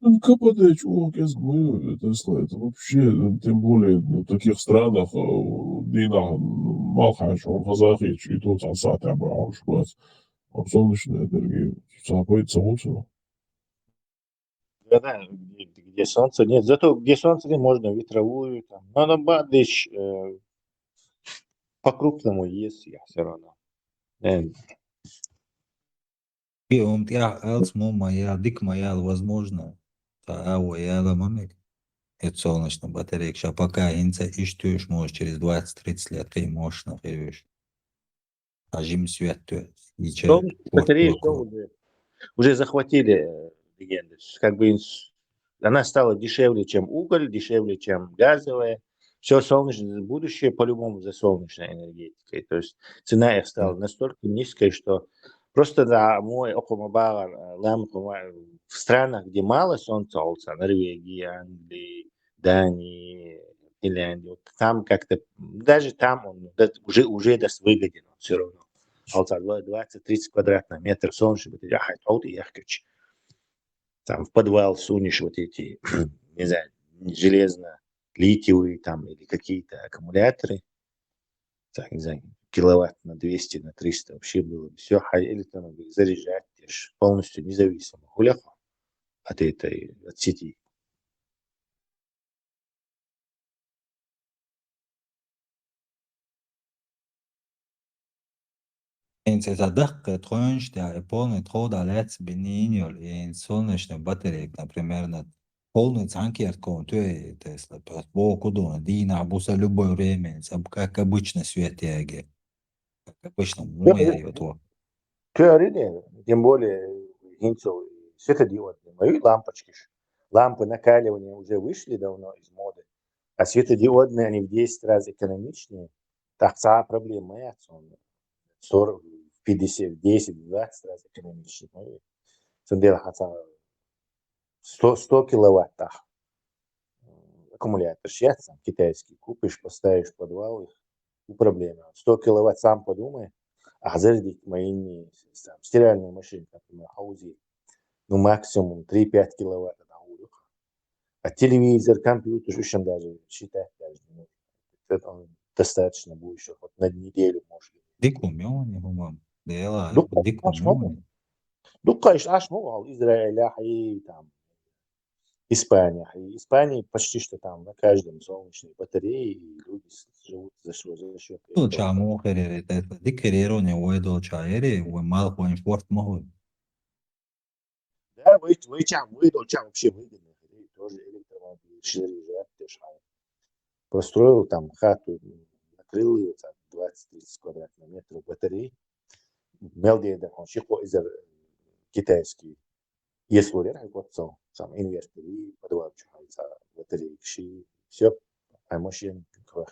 КПД, чувак, я говорю, это вообще, тем более в таких странах, Дина, Малхаш, он казахи, и тут Ансат, Абрауш, солнечная энергия, запоится лучше. Да, где солнца нет. Зато где солнца нет, можно ветровую. Там. Но на Бадыш по-крупному есть я все равно. Я моя дик моя возможно. Я мамик. Это солнечная батарея. Сейчас пока инца ищешь, может через 20-30 лет ты можешь нахуешь. А жим свет батареи уже захватили легенды. Как бы она стала дешевле, чем уголь, дешевле, чем газовая. Все солнечное будущее по-любому за солнечной энергетикой. То есть цена их стала настолько низкой, что просто да, мой окомабар в странах, где мало солнца, Норвегии, Англии, Дании, Финляндии, вот там как-то, даже там он уже даст выгоден все равно. 20-30 квадратных метров солнечных батареи, там в подвал сунешь вот эти, не знаю, железно-литиевые там или какие-то аккумуляторы, так, не знаю, киловатт на 200, на 300 вообще было бы все, или там заряжать полностью независимо хуляха от сети. Инца задахка тронш, да, полный трод алец бениньол, солнечная батарея, например, на полный танкер контуэ, Тесла, сбоку дона, дина, буса любое время, как обычно свет яги, как обычно моя его то. Тем более Гинцев светодиодные, мои лампочки. Лампы накаливания уже вышли давно из моды, а светодиодные, они в 10 раз экономичнее. Так, проблема, 40, 50, 10, 20 раз экономичнее. 100 киловатт аккумулятор сейчас китайский купишь, поставишь в подвал, их проблема. 100 киловатт сам подумай, а зарядить мои стиральные машины, например, хаузи, ну максимум 3-5 киловатт. А телевизор, компьютер, еще даже считать даже не нужно. Это достаточно будет еще вот на неделю, может быть. Дикумёне, по-моему. Дела, Ну, дикумёне. Ну, конечно, аж мол, Израиль, и там Испания. И Испания почти что там на каждом солнечной батарее, и люди живут за счет То чаму херere, это дикерерone, уэдо чаэре, уэмал импорт могут. Да, вы чем вообще выгодно. Тоже электромобиль, заряжать, построил там хату, накрыл ее там 20-30 квадратных метров батареи. Мелдейда, он шико из китайский. Если вот сам инвестор и подвалчу, батареи, все, а машин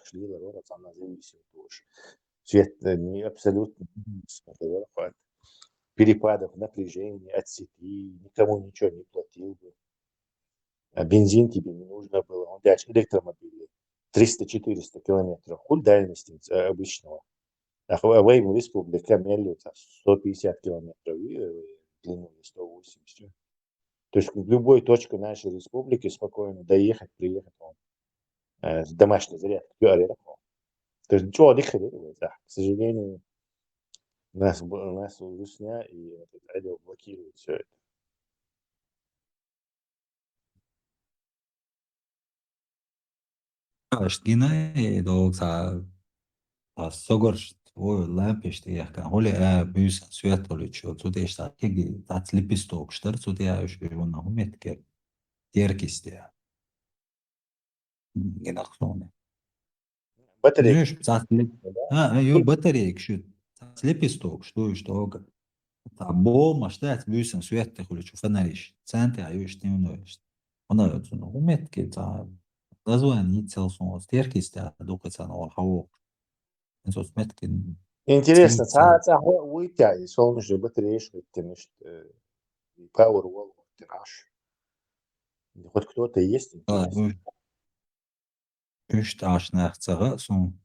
шли, там зависит тоже. Свет не абсолютно перепадов напряжения от сети, никому ничего не платил бы. А бензин тебе не нужно было. Он дальше электромобили 300-400 километров. Хуй дальности обычного. А в республика меряют 150 километров и длину 180. То есть в любой точке нашей республики спокойно доехать, приехать с домашней зарядкой. То есть ничего не ходит. К сожалению, нас русня и радио блокирует все это. Ashgina dogsa sogorst o lampist kan hole bus syötolicho så det är att att slipistokster så det är ju vona humetker terkiste generationen Батарея. батареек şu slipistok что бо маштат busen syötolicho fanarish сante ayush тимноиш она ну humetker название целсон теркiste докаца на хавок Интересно, выйти солнечные батареи, что Powerwall, тираж. Хоть кто-то есть? Üç taşnaq çağı son.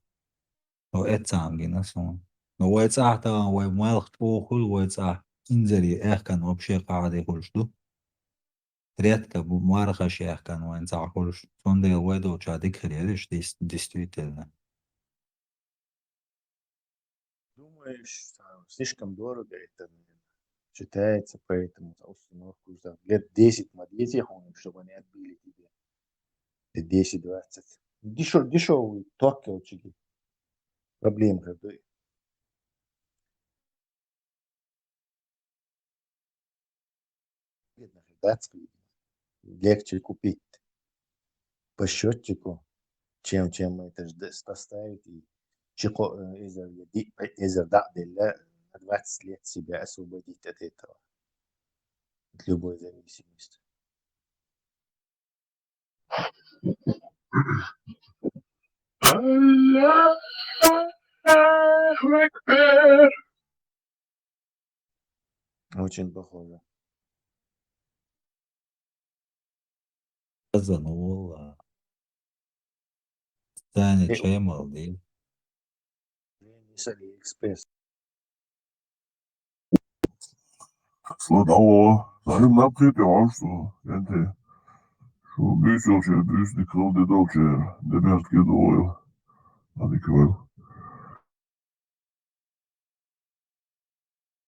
O et samgina son. No etsa o malq tokhul o etsa inzeri ehkan вообще qade khulshdu. Редко марха шехкан o etsa khulsh. Son de wedo chadik khirerish действительно. Думаешь, слишком дорого это считается, поэтому за установку за лет 10 модели, чтобы они отбили тебе 10-20. Дешевый токелчики. Проблем как бы. Легче купить по счетчику, чем это поставить и из-за на 20 лет себя освободить от этого, от любой зависимости. Очень похоже. Казанула. Таня чай молодый. С Алиэкспресс. Слава, zanim naprijed što, gente, što biće će biti kao da dođe, da bi ja skidao, ali kao